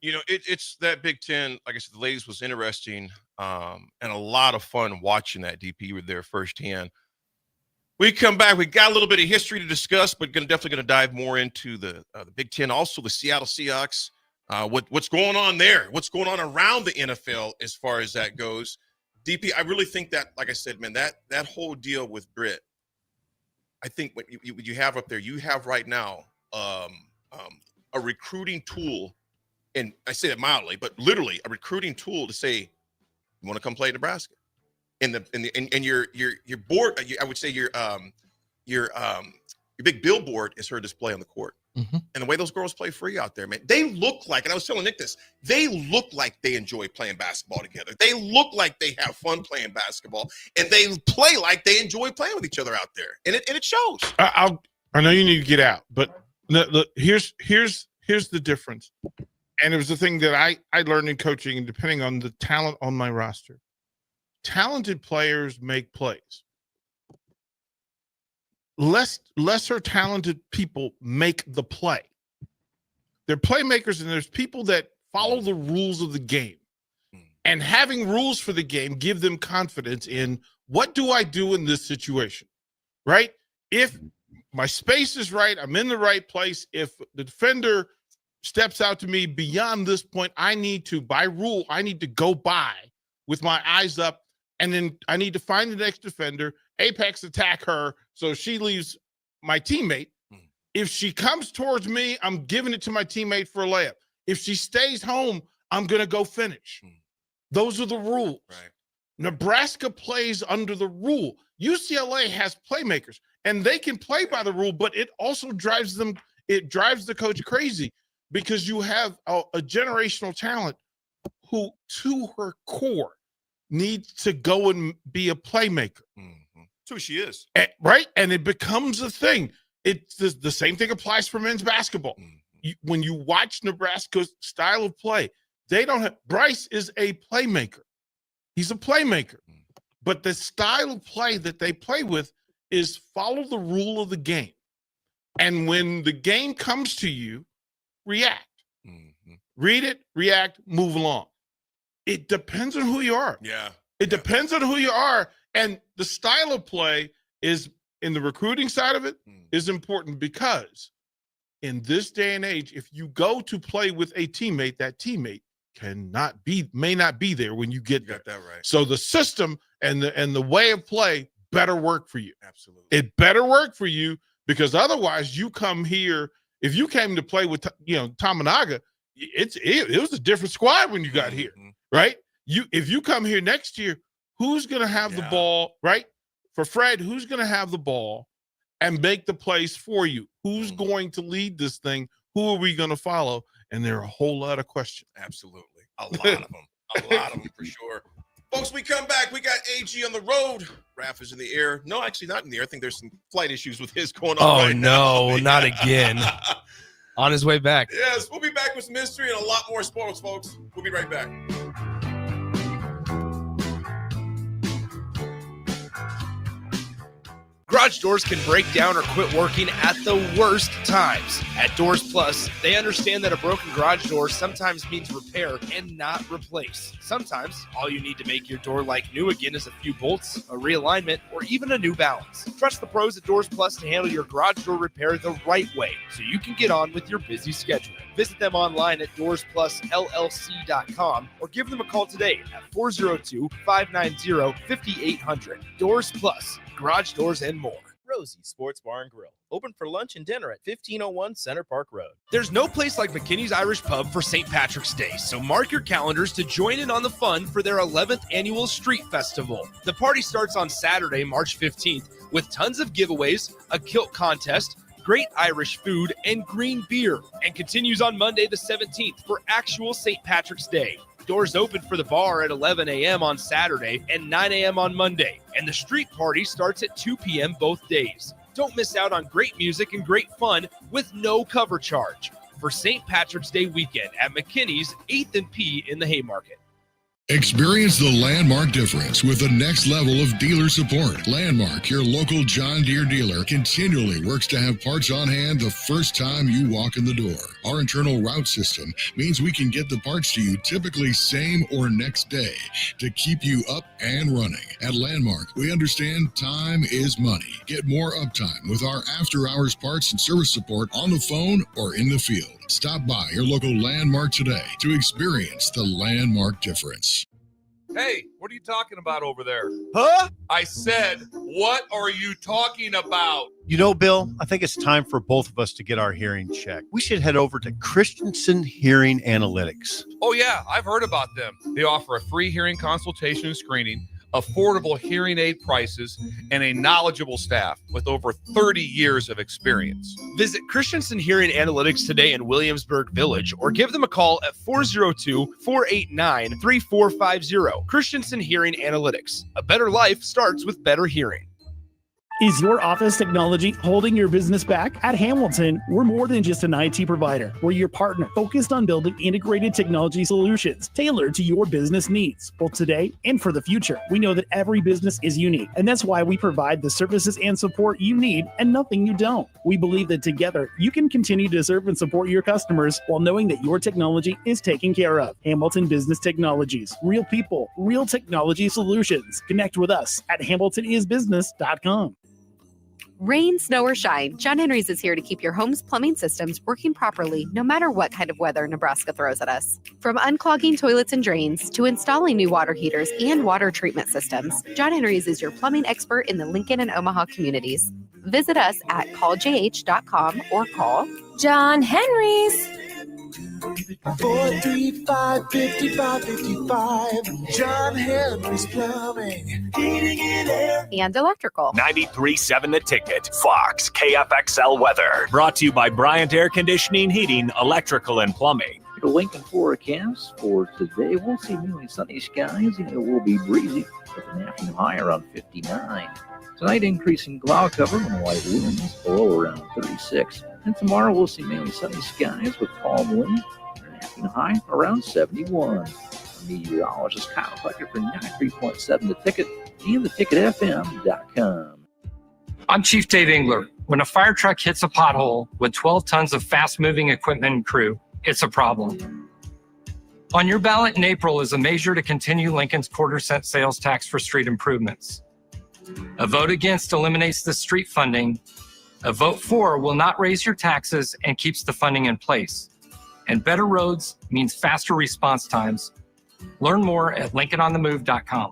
It's that Big Ten. Like I said, the ladies was interesting and a lot of fun watching that. DP, you were there firsthand. We come back. We got a little bit of history to discuss, but definitely going to dive more into the Big Ten, also the Seattle Seahawks. What's going on there? What's going on around the NFL as far as that goes? DP, I really think that, like I said, man, that whole deal with Britt, I think what you have up there, you have right now a recruiting tool, and I say that mildly, but literally a recruiting tool to say, you want to come play in Nebraska? And your board, I would say your big billboard is her display on the court. Mm-hmm. And the way those girls play free out there, man, they look like, and I was telling Nick this, they look like they enjoy playing basketball together. They look like they have fun playing basketball, and they play like they enjoy playing with each other out there. And it shows. I know you need to get out, but look, here's the difference. And it was the thing that I learned in coaching, and depending on the talent on my roster, talented players make plays. Lesser talented people make the play. They're playmakers, and there's people that follow the rules of the game. And having rules for the game give them confidence in, what do I do in this situation, right? If my space is right, I'm in the right place. If the defender steps out to me beyond this point, I need to, by rule, I need to go by with my eyes up, and then I need to find the next defender, apex attack her, so she leaves my teammate. If she comes towards me, I'm giving it to my teammate for a layup. If she stays home, I'm going to go finish. Those are the rules. Right. Nebraska plays under the rule. UCLA has playmakers, and they can play by the rule, but it also drives the coach crazy, because you have a generational talent who, to her core, needs to go and be a playmaker. Mm-hmm. That's who she is. Right? And it becomes a thing. It's the same thing applies for men's basketball. Mm-hmm. When you watch Nebraska's style of play, they don't have – Bryce is a playmaker. He's a playmaker. Mm-hmm. But the style of play that they play with is follow the rule of the game. And when the game comes to you, react. Mm-hmm. Read it, react, move along. It depends on who you are. Yeah. It depends on who you are. And the style of play is, in the recruiting side of it, is important, because in this day and age, if you go to play with a teammate, that teammate may not be there when you get there. Got that right. So the system and the way of play better work for you. Absolutely. It better work for you, because otherwise you come here. If you came to play with Tamanaga, it was a different squad when you got here, right? If you come here next year, who's going to have the ball, right? For Fred, who's going to have the ball and make the plays for you? Who's going to lead this thing? Who are we going to follow? And there are a whole lot of questions. Absolutely. A lot of them. A lot of them for sure. Folks, we come back. We got AG on the road. Raff is in the air. No, actually not in the air. I think there's some flight issues with his going on right now. Oh, no, not again. On his way back. Yes, we'll be back with some history and a lot more sports, folks. We'll be right back. Garage doors can break down or quit working at the worst times. At Doors Plus, they understand that a broken garage door sometimes means repair and not replace. Sometimes, all you need to make your door like new again is a few bolts, a realignment, or even a new balance. Trust the pros at Doors Plus to handle your garage door repair the right way, so you can get on with your busy schedule. Visit them online at DoorsPlusLLC.com or give them a call today at 402-590-5800. Doors Plus, garage doors and more. Rosie's Sports Bar and Grill, open for lunch and dinner at 1501 Center Park Road. There's no place like McKinney's Irish Pub for St. Patrick's Day, so mark your calendars to join in on the fun for their 11th annual Street Festival. The party starts on Saturday, March 15th, with tons of giveaways, a kilt contest, great Irish food, and green beer, and continues on Monday the 17th for actual St. Patrick's Day. Doors open for the bar at 11 a.m. on Saturday and 9 a.m. on Monday, and the street party starts at 2 p.m. both days. Don't miss out on great music and great fun with no cover charge for St. Patrick's Day weekend at McKinney's 8th and P in the Haymarket. Experience the Landmark difference with the next level of dealer support. Landmark, your local John Deere dealer, continually works to have parts on hand the first time you walk in the door. Our internal route system means we can get the parts to you typically same or next day to keep you up and running. At Landmark, we understand time is money. Get more uptime with our after-hours parts and service support on the phone or in the field. Stop by your local Landmark today to experience the Landmark difference. Hey, what are you talking about over there? Huh? I said, what are you talking about? You know, Bill, I think it's time for both of us to get our hearing checked. We should head over to Christensen Hearing Analytics. Oh, yeah, I've heard about them. They offer a free hearing consultation and screening, affordable hearing aid prices, and a knowledgeable staff with over 30 years of experience. Visit Christensen Hearing Analytics today in Williamsburg Village or give them a call at 402-489-3450. Christensen Hearing Analytics. A better life starts with better hearing. Is your office technology holding your business back? At Hamilton, we're more than just an IT provider. We're your partner, focused on building integrated technology solutions tailored to your business needs, both today and for the future. We know that every business is unique, and that's why we provide the services and support you need and nothing you don't. We believe that together, you can continue to serve and support your customers while knowing that your technology is taken care of. Hamilton Business Technologies. Real people, real technology solutions. Connect with us at hamiltonisbusiness.com. Rain, snow, or shine, John Henry's is here to keep your home's plumbing systems working properly no matter what kind of weather Nebraska throws at us. From unclogging toilets and drains to installing new water heaters and water treatment systems, John Henry's is your plumbing expert in the Lincoln and Omaha communities. Visit us at calljh.com or call John Henry's. 435-5555. John Henry's Plumbing, Heating and Air. And electrical. 93.7 The Ticket. Fox KFXL weather. Brought to you by Bryant Air Conditioning, Heating, Electrical, and Plumbing. The Lincoln forecast for today, we'll see mainly sunny skies. It will be breezy with an afternoon high around 59. Tonight, increasing cloud cover and light winds below around 36. And tomorrow, we'll see mainly sunny skies with calm winds and an afternoon high around 71. Meteorologist Kyle Tucker for 93.7 The Ticket and theticketfm.com. I'm Chief Dave Engler. When a fire truck hits a pothole with 12 tons of fast-moving equipment and crew, it's a problem. On your ballot in April is a measure to continue Lincoln's quarter-cent sales tax for street improvements. A vote against eliminates the street funding. A vote for will not raise your taxes and keeps the funding in place. And better roads means faster response times. Learn more at LincolnOnTheMove.com.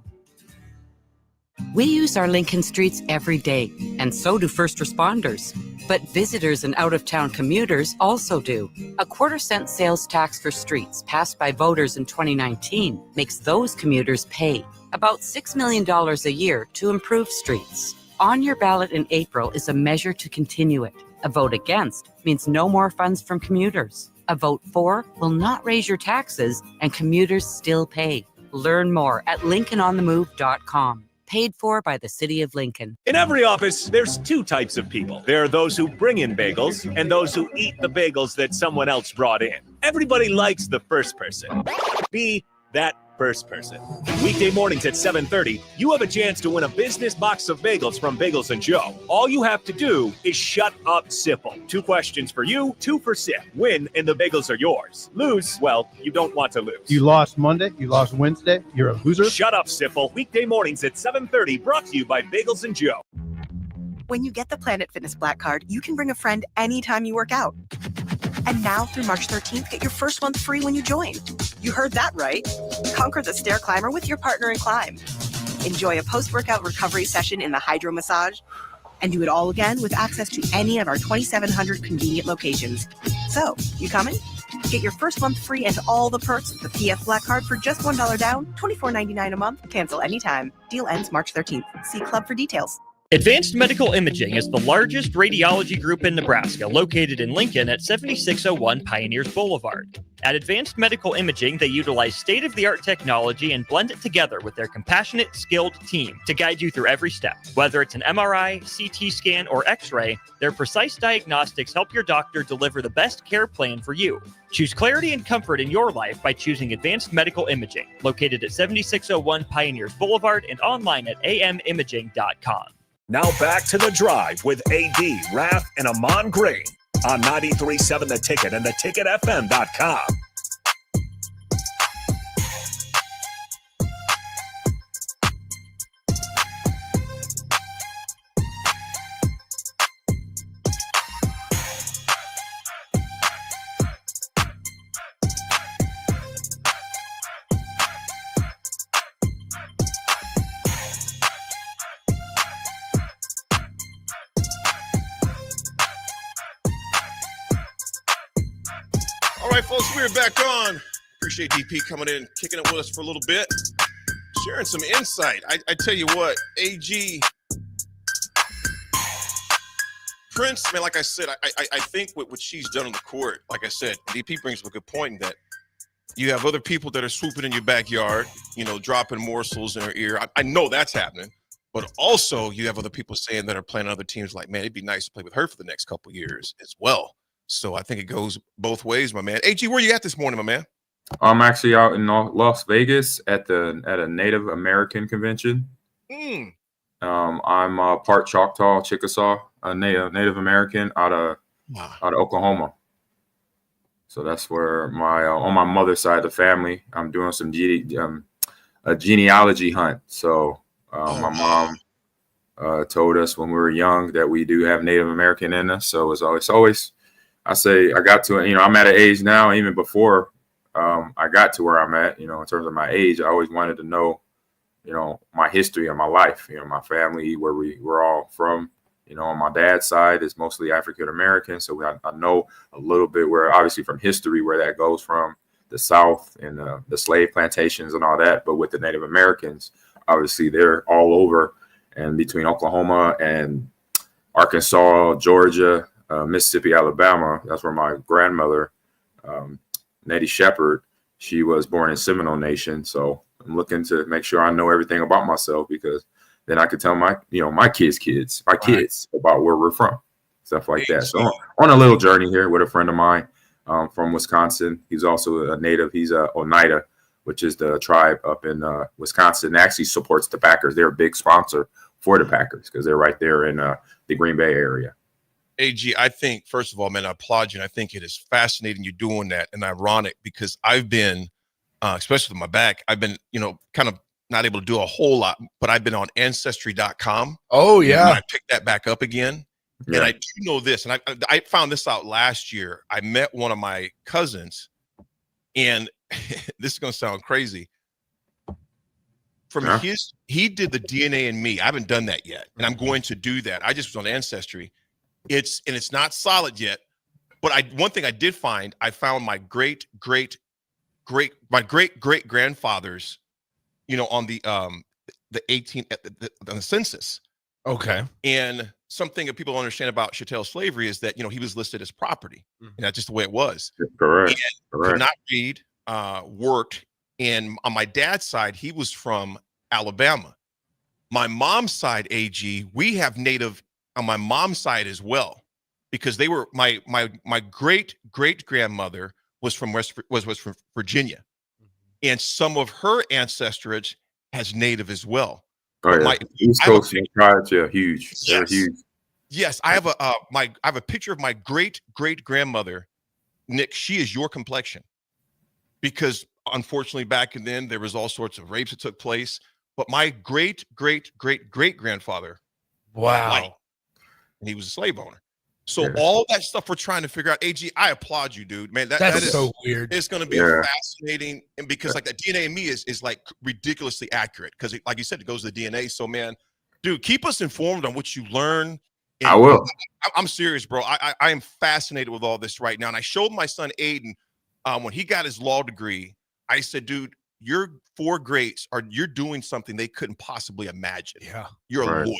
We use our Lincoln streets every day, and so do first responders. But visitors and out-of-town commuters also do. A quarter-cent sales tax for streets passed by voters in 2019 makes those commuters pay about $6 million a year to improve streets. On your ballot in April is a measure to continue it. A vote against means no more funds from commuters. A vote for will not raise your taxes, and commuters still pay. Learn more at LincolnOnTheMove.com. Paid for by the City of Lincoln. In every office, there's two types of people. There are those who bring in bagels and those who eat the bagels that someone else brought in. Everybody likes the first person. Be that first person. Weekday mornings at 7:30, you have a chance to win a business box of bagels from Bagels & Joe. All you have to do is shut up, Sipple. 2 questions for you, 2 for Sip. Win, and the bagels are yours. Lose, well, you don't want to lose. You lost Monday, you lost Wednesday, you're a loser. Shut up, Sipple. Weekday mornings at 7:30, brought to you by Bagels & Joe. When you get the Planet Fitness Black Card, you can bring a friend anytime you work out. And now through March 13th, get your first month free when you join. You heard that right. Conquer the stair climber with your partner in climb. Enjoy a post-workout recovery session in the hydro massage. And do it all again with access to any of our 2,700 convenient locations. So, you coming? Get your first month free and all the perks with the PF Black Card for just $1 down, $24.99 a month. Cancel anytime. Deal ends March 13th. See Club for details. Advanced Medical Imaging is the largest radiology group in Nebraska, located in Lincoln at 7601 Pioneers Boulevard. At Advanced Medical Imaging, they utilize state-of-the-art technology and blend it together with their compassionate, skilled team to guide you through every step. Whether it's an MRI, CT scan, or X-ray, their precise diagnostics help your doctor deliver the best care plan for you. Choose clarity and comfort in your life by choosing Advanced Medical Imaging, located at 7601 Pioneers Boulevard and online at amimaging.com. Now back to The Drive with AD, Raff, and Ahman Green on 93.7 The Ticket and theticketfm.com. All right, folks, we're back on. Appreciate DP coming in, kicking it with us for a little bit, sharing some insight. I tell you what, AG Prince, man, like I said, I think what she's done on the court, like I said, DP brings up a good point in that you have other people that are swooping in your backyard, you know, dropping morsels in her ear. I know that's happening, but also you have other people saying that are playing on other teams like, man, it'd be nice to play with her for the next couple of years as well. So I think it goes both ways, my man. AG, where you at this morning, my man? I'm actually out in Las Vegas at a Native American convention. I'm part Choctaw, Chickasaw, a Native American out of Oklahoma. So that's where my on my mother's side of the family, I'm doing some a genealogy hunt. So my mom told us when we were young that we do have Native American in us. So it's always. I say I got to, I'm at an age now, even before I got to where I'm at, in terms of my age, I always wanted to know, my history of my life, my family, where we're all from, on my dad's side is mostly African-American. So I know a little bit where obviously from history, where that goes from the South and the slave plantations and all that. But with the Native Americans, obviously they're all over and between Oklahoma and Arkansas, Georgia, Mississippi, Alabama. That's where my grandmother, Nettie Shepherd, she was born in Seminole Nation. So I'm looking to make sure I know everything about myself, because then I could tell my kids about where we're from, stuff like that. So on a little journey here with a friend of mine from Wisconsin. He's also a native. He's a Oneida, which is the tribe up in Wisconsin. It actually supports the Packers. They're a big sponsor for the Packers because they're right there in the Green Bay area. AG, I think, first of all, man, I applaud you. And I think it is fascinating you doing that and ironic, because I've been, especially with my back, I've been, kind of not able to do a whole lot, but I've been on Ancestry.com. Oh, yeah. And I picked that back up again. Yeah. And I do know this, and I found this out last year. I met one of my cousins, and this is going to sound crazy. He did the DNA in me. I haven't done that yet, and I'm going to do that. I just was on Ancestry. It's not solid yet, but one thing I did find, I found my great grandfathers, on the 18th on the census. Okay. And something that people don't understand about chattel slavery is that he was listed as property, and that's just the way it was. Correct. Could not read, worked, and on my dad's side, he was from Alabama. My mom's side, AG, we have Native on my mom's side as well, because they were my great grandmother was from from Virginia, and some of her ancestry has Native as well. Oh, yeah. East Coast tribes, huge. Yes. They're huge. Yes, I have a picture of my great grandmother, Nick. She is your complexion, because unfortunately back then there was all sorts of rapes that took place. But my great grandfather, wow, and he was a slave owner. So all that stuff we're trying to figure out. AG, I applaud you, dude. Man, that is so weird. It's going to be fascinating, and because like the DNA in me is like ridiculously accurate, because like you said, it goes to the DNA. So man, dude, keep us informed on what you learn. And I will. I'm serious, bro. I am fascinated with all this right now, and I showed my son Aiden when he got his law degree. I said, dude, your four greats you're doing something they couldn't possibly imagine. Yeah, you're a lawyer.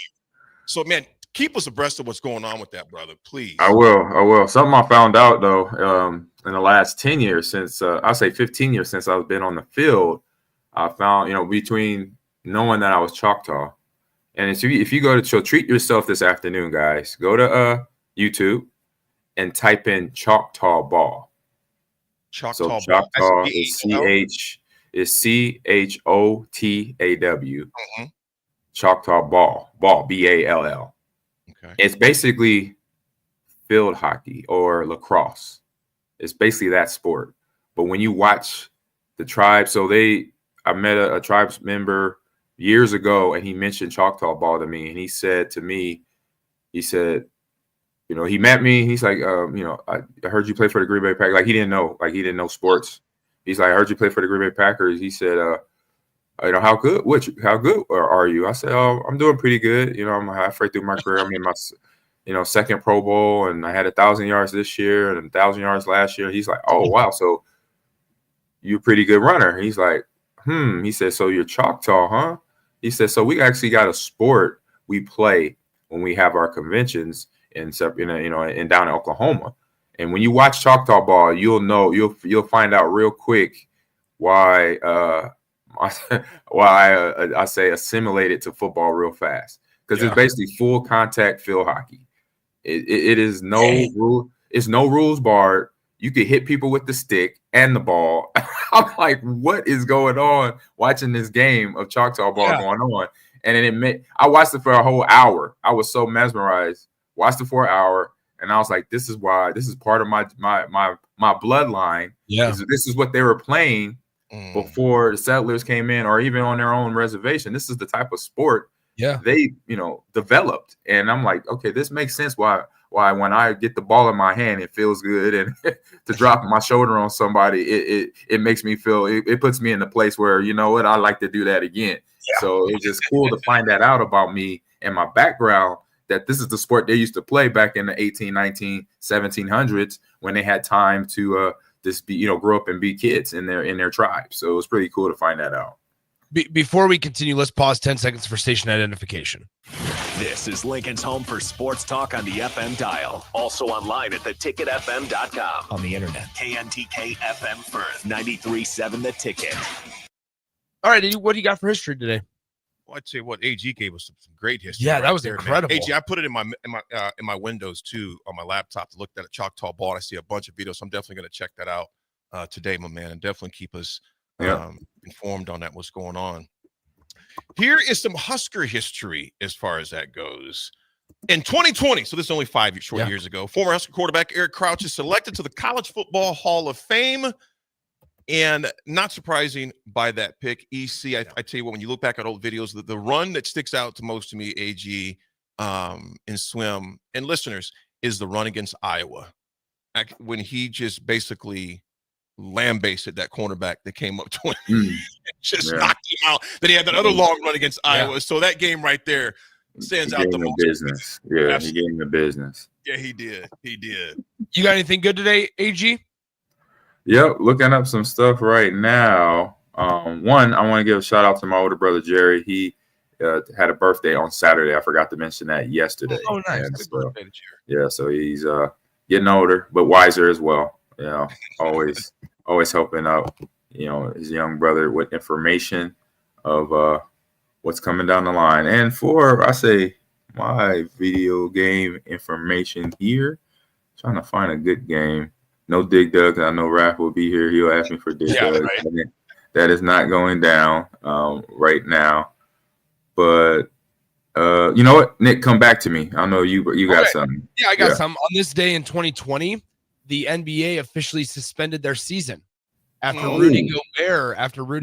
So man, keep us abreast of what's going on with that, brother, please. I will. Something I found out though, in the last 10 years since I'll say 15 years since I've been on the field, I found, between knowing that I was Choctaw, and if you go to, so treat yourself this afternoon, guys, go to YouTube and type in Choctaw Ball. Choctaw So Ball. Choctaw is CHOTAW. Mm-hmm. Choctaw Ball, BALL. Okay. It's basically field hockey or lacrosse. It's basically that sport. But when you watch the tribe, I met a tribes member years ago, and he mentioned Choctaw Ball to me, and he said to me, he met me. He's like, I heard you play for the Green Bay Packers. Like he didn't know sports. He's like, I heard you play for the Green Bay Packers. He said, how good are you? I said, oh, I'm doing pretty good. I'm halfway through my career. I'm in my, second Pro Bowl, and I had 1,000 yards this year and 1,000 yards last year. He's like, oh wow, so you're a pretty good runner. He's like, He said, so you're Choctaw, huh? He said, so we actually got a sport we play when we have our conventions and down in Oklahoma. And when you watch Choctaw Ball, you'll find out real quick why I say assimilate it to football real fast, because it's basically full contact field hockey. It is no rule. It's no rules barred. You could hit people with the stick and the ball. I'm like, what is going on? Watching this game of Choctaw Ball going on, and then I watched it for a whole hour. I was so mesmerized. Watched it for an hour, and I was like, this is part of my bloodline. Yeah, this is what they were playing before the settlers came in, or even on their own reservation. This is the type of sport they developed, and I'm like, okay, this makes sense why when I get the ball in my hand it feels good, and to drop my shoulder on somebody it makes me feel, it puts me in a place where, you know what, I like to do that again. So it's just cool to find that out about me and my background, that this is the sport they used to play back in the 18, 19, 1700s when they had time to just be, grow up and be kids in their tribe. So it was pretty cool to find that out. Before we continue, let's pause 10 seconds for station identification. This is Lincoln's home for sports talk on the FM dial. Also online at theticketfm.com. On the internet. KNTK FM Firth, 93.7 The Ticket. All right, what do you got for history today? Well, I'd say what AG gave us some great history. Yeah, that was there, incredible. Man. AG, I put it in my windows too on my laptop to look at a Choctaw Ball. And I see a bunch of videos. So I'm definitely going to check that out today, my man, and definitely keep us informed on that, what's going on. Here is some Husker history as far as that goes. In 2020, so this is only 5 short years ago, former Husker quarterback Eric Crouch is selected to the College Football Hall of Fame. And not surprising by that pick, EC, I tell you what, when you look back at old videos, the run that sticks out to most to me, AG, in swim, and listeners, is the run against Iowa. When he just basically lambasted that cornerback that came up to him, just knocked him out. Then he had that other long run against Iowa. So that game right there stands out the most. Business. Yeah, he gave him the business. Yeah, he did. He did. You got anything good today, AG? Yep, looking up some stuff right now. One, I want to give a shout out to my older brother Jerry. He had a birthday on Saturday. I forgot to mention that yesterday. Oh, nice. And Good birthday to Jerry. Yeah, so he's getting older, but wiser as well. Always helping out, his young brother with information of what's coming down the line. And for, I say, my video game information here, trying to find a good game. No Dig Dug. I know Raff will be here. He'll ask me for Dig Dug. Right. That is not going down right now. But you know what, Nick, come back to me. I know you got something. Yeah, I got some. On this day in 2020, the NBA officially suspended their season after Rudy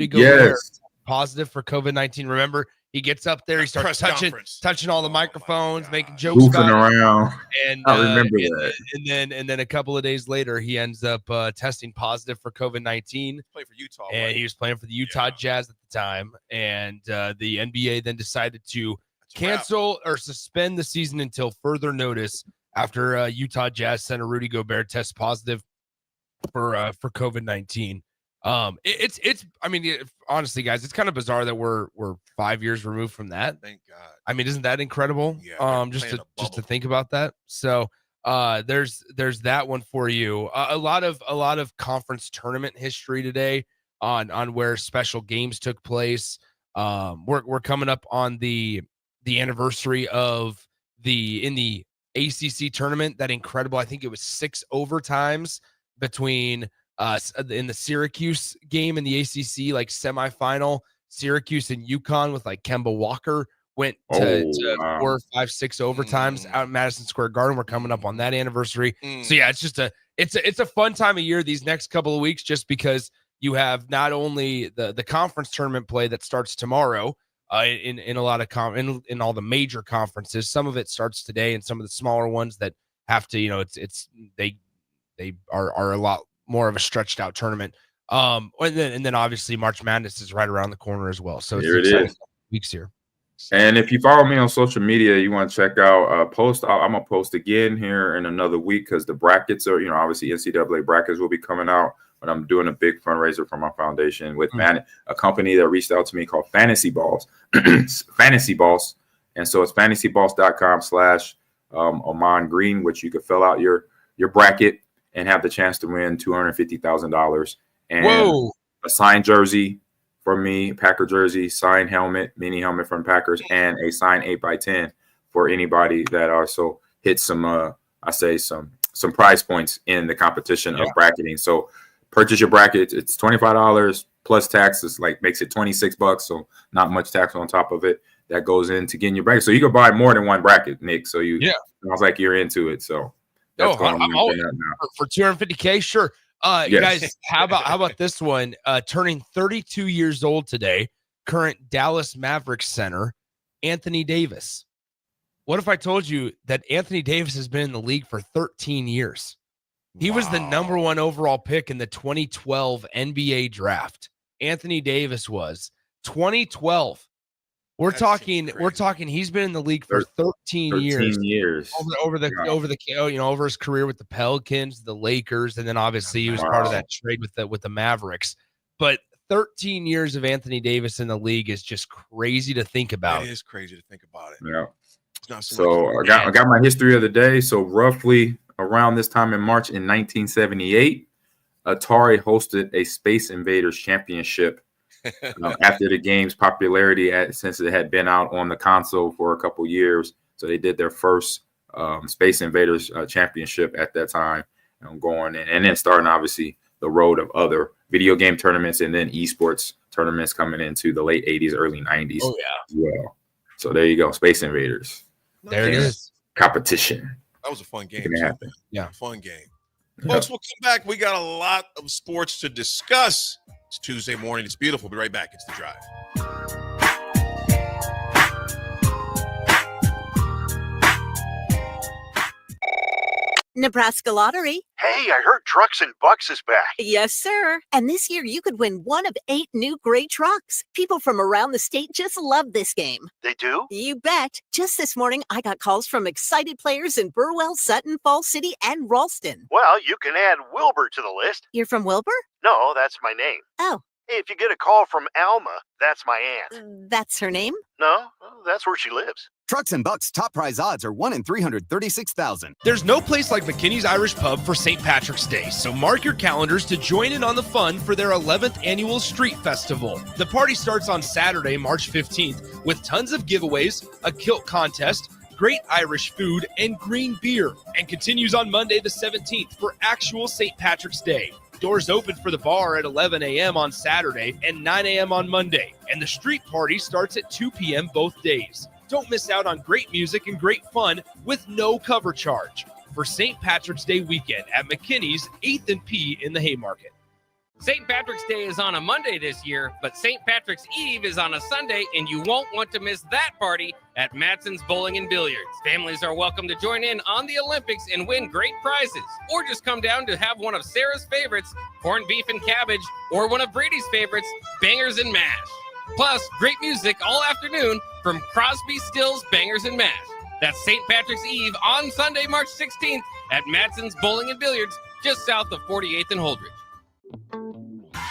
Gobert positive for COVID-19. Remember, he gets up there, he starts touching all the microphones, making jokes, goofing around. And I remember that. And then a couple of days later, he ends up testing positive for COVID-19. Play for Utah, and he was playing for the Utah Jazz at the time. And the NBA then decided to cancel or suspend the season until further notice after Utah Jazz center Rudy Gobert tests positive for COVID-19. Honestly, guys, it's kind of bizarre that we're 5 years removed from that. Thank God. I mean, isn't that incredible? Yeah, just to think about that. So there's that one for you. A lot of conference tournament history today on where special games took place. We're coming up on the anniversary of in the ACC tournament, that incredible, I think it was 6 overtimes between in the Syracuse game in the ACC, like semifinal, Syracuse and UConn with like Kemba Walker went to 4, 5, 6 overtimes out in Madison Square Garden. We're coming up on that anniversary. So yeah, it's just it's a fun time of year these next couple of weeks, just because you have not only the conference tournament play that starts tomorrow in a lot of in all the major conferences. Some of it starts today, and some of the smaller ones that have to, they are a lot more of a stretched out tournament. And then obviously March Madness is right around the corner as well. So here it's it exciting is. Weeks here. And if you follow me on social media, you want to check out a post. I'm going to post again here in another week, because the brackets are, obviously NCAA brackets will be coming out. But I'm doing a big fundraiser for my foundation with a company that reached out to me called Fantasy Balls. Fantasy Balls. And so it's fantasyballs.com/Ahman Green, which you can fill out your bracket and have the chance to win $250,000 and a signed jersey for me, Packer jersey, signed helmet, mini helmet from Packers, and a signed 8x10 for anybody that also hits some prize points in the competition of bracketing. So purchase your bracket. It's $25 plus taxes, makes it $26. So not much tax on top of it that goes into getting your bracket. So you can buy more than one bracket, Nick. So sounds like you're into it. So that's I'm all for $250K. Sure. You guys, how about this one? Turning 32 years old today, current Dallas Mavericks center, Anthony Davis. What if I told you that Anthony Davis has been in the league for 13 years? He was the number 1 overall pick in the 2012 NBA draft. Anthony Davis was 2012. We're talking he's been in the league for 13 years. Over his career with the Pelicans, the Lakers, and then obviously he was part of that trade with the Mavericks. But 13 years of Anthony Davis in the league is just crazy to think about. It is crazy to think about it. Yeah. It's not So I got my history of the day. So roughly around this time in March in 1978, Atari hosted a Space Invaders Championship. After the game's popularity, since it had been out on the console for a couple years, so they did their first Space Invaders Championship at that time, going in, and then starting obviously the road of other video game tournaments, and then esports tournaments coming into the late 80s, early 90s. Oh yeah. As well. So there you go, Space Invaders. There it is. Competition. That was a fun game. It happen. Yeah, fun game. Folks, we'll come back. We got a lot of sports to discuss. It's Tuesday morning. It's beautiful. We'll be right back. It's The Drive. Nebraska Lottery. Hey, I heard Trucks and Bucks is back. Yes, sir. And this year you could win one of 8 new great trucks. People from around the state just love this game. They do? You bet. Just this morning, I got calls from excited players in Burwell, Sutton, Fall City, and Ralston. Well, you can add Wilbur to the list. You're from Wilbur? No, that's my name. Oh. If you get a call from Alma, that's my aunt. That's her name? No, that's where she lives. Trucks and Bucks top prize odds are 1 in 336,000. There's no place like McKinney's Irish Pub for St. Patrick's Day, so mark your calendars to join in on the fun for their 11th annual Street Festival. The party starts on Saturday, March 15th, with tons of giveaways, a kilt contest, great Irish food, and green beer, and continues on Monday the 17th for actual St. Patrick's Day. Doors open for the bar at 11 a.m. on Saturday and 9 a.m. on Monday, and the street party starts at 2 p.m. both days. Don't miss out on great music and great fun with no cover charge for St. Patrick's Day weekend at McKinney's 8th and P in the Haymarket. St. Patrick's Day is on a Monday this year, but St. Patrick's Eve is on a Sunday, and you won't want to miss that party at Matson's Bowling and Billiards. Families are welcome to join in on the Olympics and win great prizes, or just come down to have one of Sarah's favorites, corned beef and cabbage, or one of Brady's favorites, bangers and mash. Plus, great music all afternoon from Crosby, Stills, Bangers and Mash. That's St. Patrick's Eve on Sunday, March 16th at Matson's Bowling and Billiards, just south of 48th and Holdridge.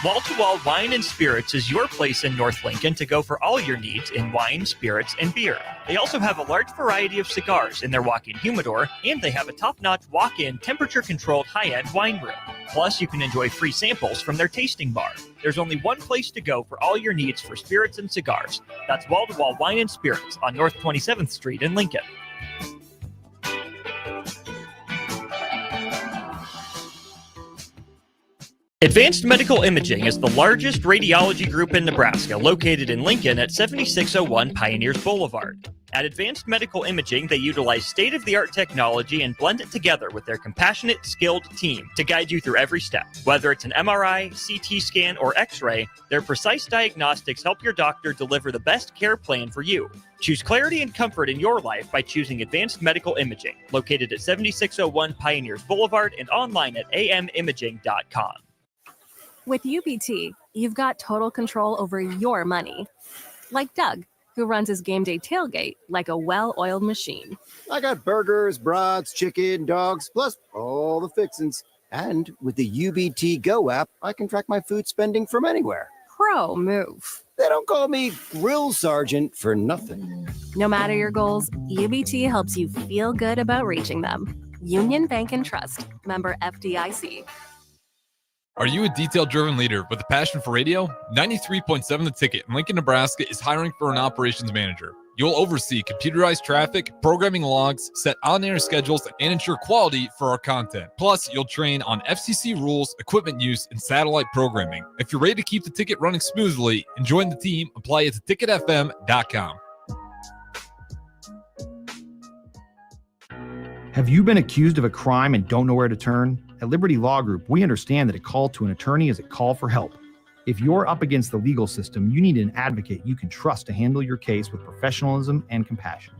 Wall to Wall Wine and Spirits is your place in North Lincoln to go for all your needs in wine, spirits, and beer. They also have a large variety of cigars in their walk-in humidor, and they have a top-notch walk-in temperature-controlled high-end wine room. Plus, you can enjoy free samples from their tasting bar. There's only one place to go for all your needs for spirits and cigars. That's Wall to Wall Wine and Spirits on North 27th Street in Lincoln. Advanced Medical Imaging is the largest radiology group in Nebraska, located in Lincoln at 7601 Pioneers Boulevard. At Advanced Medical Imaging, they utilize state-of-the-art technology and blend it together with their compassionate, skilled team to guide you through every step. Whether it's an MRI, CT scan, or X-ray, their precise diagnostics help your doctor deliver the best care plan for you. Choose clarity and comfort in your life by choosing Advanced Medical Imaging, located at 7601 Pioneers Boulevard and online at amimaging.com. With UBT, you've got total control over your money. Like Doug, who runs his game day tailgate like a well-oiled machine. I got burgers, brats, chicken, dogs, plus all the fixins. And with the UBT Go app, I can track my food spending from anywhere. Pro move. They don't call me Grill Sergeant for nothing. No matter your goals, UBT helps you feel good about reaching them. Union Bank and Trust. Member FDIC. Are you a detail-driven leader with a passion for radio? 93.7 The Ticket in Lincoln, Nebraska is hiring for an operations manager. You'll oversee computerized traffic, programming logs, set on-air schedules, and ensure quality for our content. Plus, you'll train on FCC rules, equipment use, and satellite programming. If you're ready to keep the ticket running smoothly and join the team, apply at theticketfm.com. Have you been accused of a crime and don't know where to turn? At Liberty Law Group, we understand that a call to an attorney is a call for help. If you're up against the legal system, you need an advocate you can trust to handle your case with professionalism and compassion.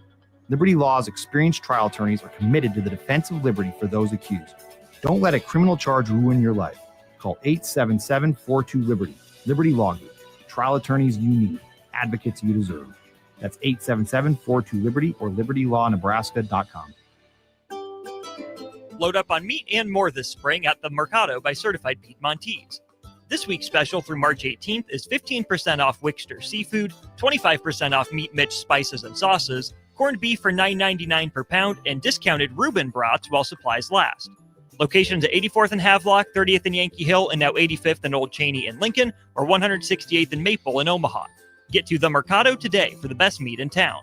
Liberty Law's experienced trial attorneys are committed to the defense of liberty for those accused. Don't let a criminal charge ruin your life. Call 877-42-LIBERTY. Liberty Law Group. Trial attorneys you need. Advocates you deserve. That's 877-42-LIBERTY or libertylawnebraska.com. Load up on meat and more this spring at the Mercado by Certified Piedmontese. This week's special through March 18th is 15% off Wickster seafood, 25% off Meat Mitch spices and sauces, corned beef for $9.99 per pound, and discounted Reuben brats while supplies last. Locations at 84th and Havelock, 30th and Yankee Hill, and now 85th and Old Cheney in Lincoln, or 168th and Maple in Omaha. Get to the Mercado today for the best meat in town.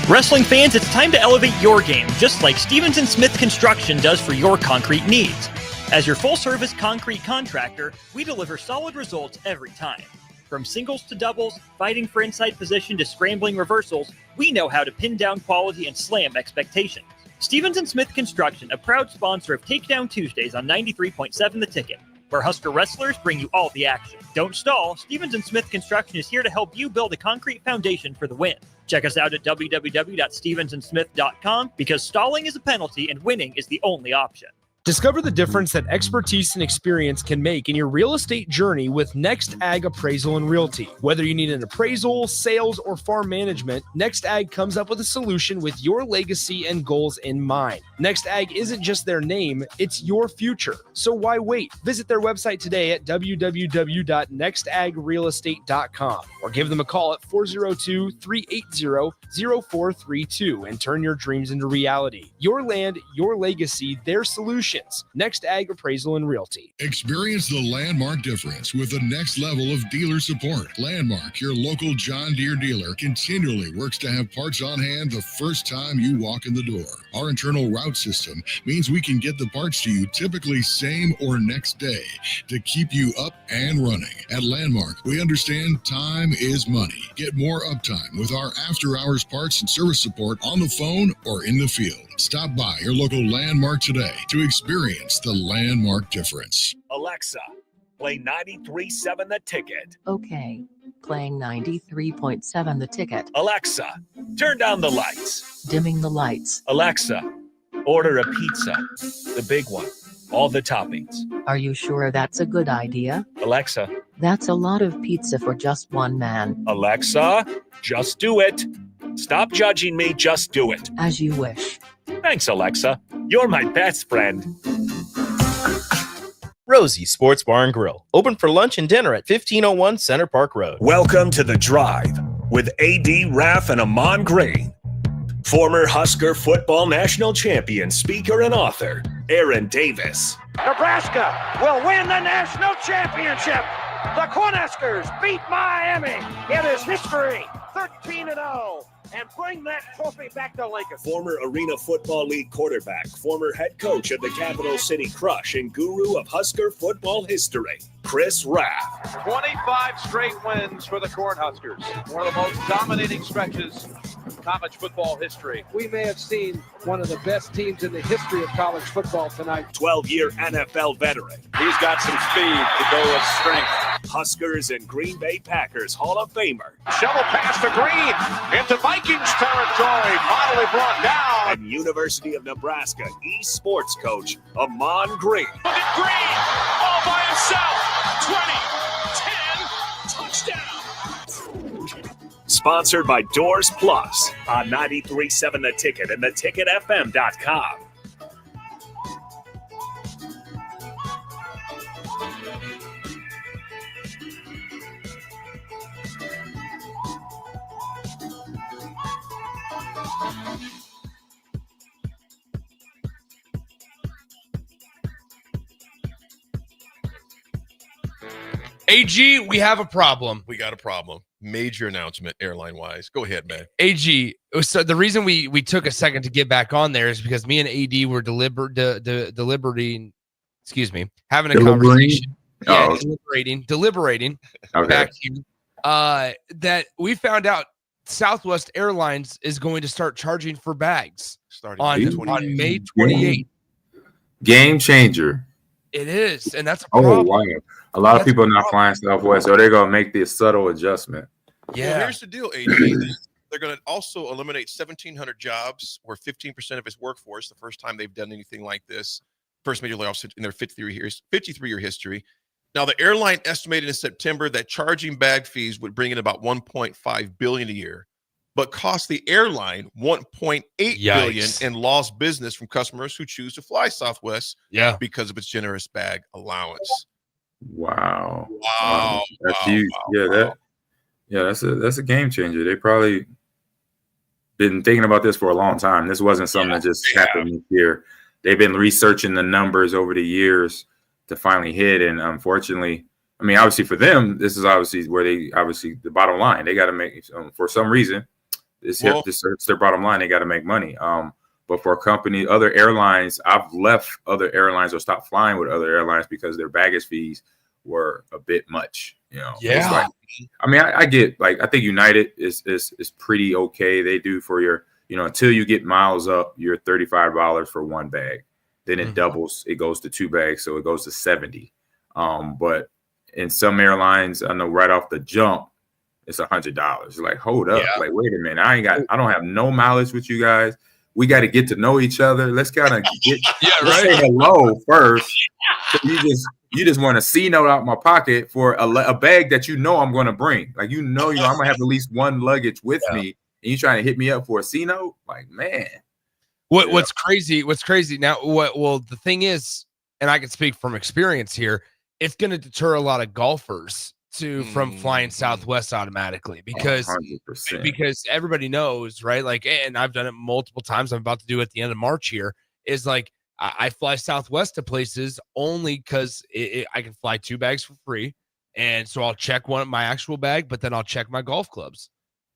Wrestling fans, it's time to elevate your game, just like Stevens & Smith Construction does for your concrete needs. As your full-service concrete contractor, we deliver solid results every time. From singles to doubles, fighting for inside position to scrambling reversals, we know how to pin down quality and slam expectations. Stevens & Smith Construction, a proud sponsor of Takedown Tuesdays on 93.7 The Ticket, where Husker wrestlers bring you all the action. Don't stall, Stevens & Smith Construction is here to help you build a concrete foundation for the win. Check us out at www.stevensandsmith.com because stalling is a penalty and winning is the only option. Discover the difference that expertise and experience can make in your real estate journey with Next Ag Appraisal and Realty. Whether you need an appraisal, sales, or farm management, Next Ag comes up with a solution with your legacy and goals in mind. Next Ag isn't just their name, it's your future. So why wait? Visit their website today at www.nextagrealestate.com or give them a call at 402-380-0432 and turn your dreams into reality. Your land, your legacy, their solution. Next Ag Appraisal and Realty. Experience the Landmark difference with the next level of dealer support. Landmark, your local John Deere dealer, continually works to have parts on hand the first time you walk in the door. Our internal route system means we can get the parts to you typically same or next day to keep you up and running. At Landmark, we understand time is money. Get more uptime with our after-hours parts and service support on the phone or in the field. Stop by your local Landmark today to experience the Landmark difference. Alexa, play 93.7 The Ticket. Okay, playing 93.7 The Ticket. Alexa, turn down the lights. Dimming the lights. Alexa, order a pizza. The big one. All the toppings. Are you sure that's a good idea? Alexa. That's a lot of pizza for just one man. Alexa, just do it. Stop judging me, just do it. As you wish. Thanks, Alexa. You're my best friend. Rosie Sports Bar and Grill, open for lunch and dinner at 1501 Center Park Road. Welcome to The Drive with AD Raff and Ahman Green. Former Husker football national champion, speaker, and author, Aaron Davis. Nebraska will win the national championship. The Cornhuskers beat Miami. It is history, 13-0, and bring that trophy back to Lincoln. Former Arena Football League quarterback, former head coach of the Capital City Crush, and guru of Husker football history, Chris Raff. 25 straight wins for the Cornhuskers. One of the most dominating stretches in college football history. We may have seen one of the best teams in the history of college football tonight. 12-year NFL veteran. He's got some speed to go with strength. Huskers and Green Bay Packers Hall of Famer. Shovel pass to Green into Vikings territory. Finally brought down. And University of Nebraska eSports coach, Ahman Green. Look at Green all by himself. 20, 10, touchdown. Sponsored by Doors Plus on 93.7 The Ticket and theticketfm.com. AG, we have a problem. We got a problem. Major announcement, airline-wise. Go ahead, man. AG, so the reason we took a second to get back on there is because me and AD were deliberating, having a conversation. Oh. Yeah, deliberating Okay. back here. That we found out Southwest Airlines is going to start charging for bags starting on May 28th. Game changer. It is, and that's a Oh, problem. wow. A lot of people are not flying Southwest, so they're going to make this subtle adjustment. Well, here's the deal, AD. They're going to also eliminate 1,700 jobs or 15% of its workforce, the first time they've done anything like this. First major layoffs in their 53-year history. Now, the airline estimated in September that charging bag fees would bring in about $1.5 billion a year, but cost the airline $1.8 billion in lost business from customers who choose to fly Southwest because of its generous bag allowance. Wow. Wow. That's huge. That's a game changer. They probably been thinking about this for a long time. This wasn't something that just happened this year. They've been researching the numbers over the years to finally hit. And unfortunately, I mean, obviously for them, this is obviously where the bottom line. They got to make, for some reason, this hurts their bottom line. They got to make money. But for a company, other airlines, I've left other airlines or stopped flying with other airlines because their baggage fees were a bit much. It's like, I mean, I get, like, I think United is pretty okay. They do for your, until you get miles up, you're $35 for one bag. Then it doubles. It goes to two bags, so it goes to $70. But in some airlines, I know right off the jump, it's $100. Like, hold up, like, wait a minute, I don't have no mileage with you guys. We got to get to know each other. Let's kind of say hello first. So you just want a C note out my pocket for a bag that I'm going to bring. Like, I'm going to have at least one luggage with me, and you trying to hit me up for a C note? Like, man. What's crazy now, the thing is, and I can speak from experience here, it's going to deter a lot of golfers from flying Southwest automatically because 100%. Because everybody knows, right? Like, and I've done it multiple times. I'm about to do it at the end of March here. Is like I fly Southwest to places only because I can fly two bags for free, and so I'll check my actual bag, but then I'll check my golf clubs,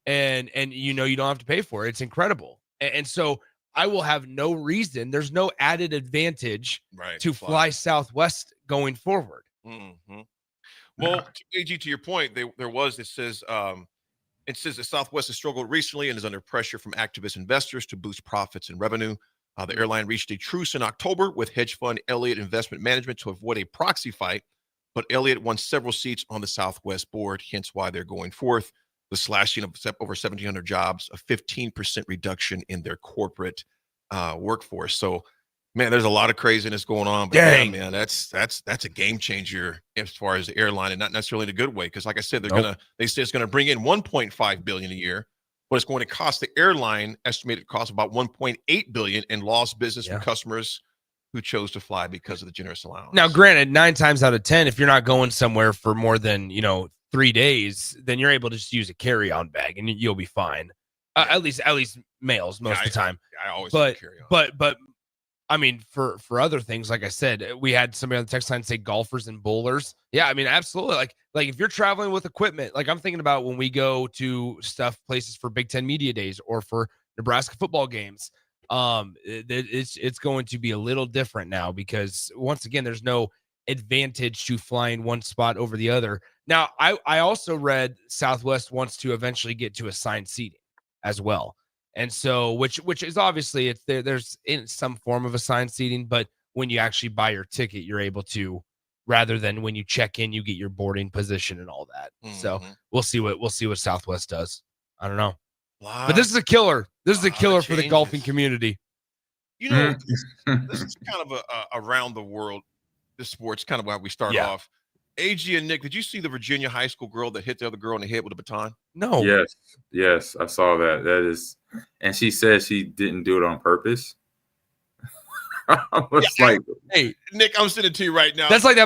and you don't have to pay for it. It's incredible, and so I will have no reason. There's no added advantage to fly Southwest going forward. Mm-hmm. Well, AG, to your point, it says that Southwest has struggled recently and is under pressure from activist investors to boost profits and revenue. The airline reached a truce in October with hedge fund Elliott Investment Management to avoid a proxy fight, but Elliott won several seats on the Southwest board, hence why they're going forth. The slashing of over 1,700 jobs, a 15% reduction in their corporate workforce. So, man, there's a lot of craziness going on. But man, that's a game changer as far as the airline, and not necessarily in a good way. Because, like I said, they say it's gonna bring in $1.5 billion a year, but it's going to cost the airline estimated cost about $1.8 billion in lost business from customers who chose to fly because of the generous allowance. Now, granted, 9 times out of 10, if you're not going somewhere for more than 3 days, then you're able to just use a carry-on bag and you'll be fine. At least males most of the time. I always carry on. But I mean, for other things, like I said, we had somebody on the text line say golfers and bowlers. Yeah, I mean, absolutely. Like if you're traveling with equipment, like I'm thinking about when we go to places for Big Ten Media Days or for Nebraska football games. It's going to be a little different now because once again, there's no advantage to flying one spot over the other. Now, I also read Southwest wants to eventually get to assigned seating as well. And so, which is obviously there's in some form of assigned seating, but when you actually buy your ticket, you're able to, rather than when you check in, you get your boarding position and all that. So we'll see what Southwest does. I don't know. But this is a killer. This is a killer for the golfing community. This is kind of a around the world. This sport's kind of why we start off. AG and Nick, did you see the Virginia high school girl that hit the other girl in the head with a baton? No. Yes, I saw that. That is, and she said she didn't do it on purpose. I was like, hey, Nick, I'm sending it to you right now. That's like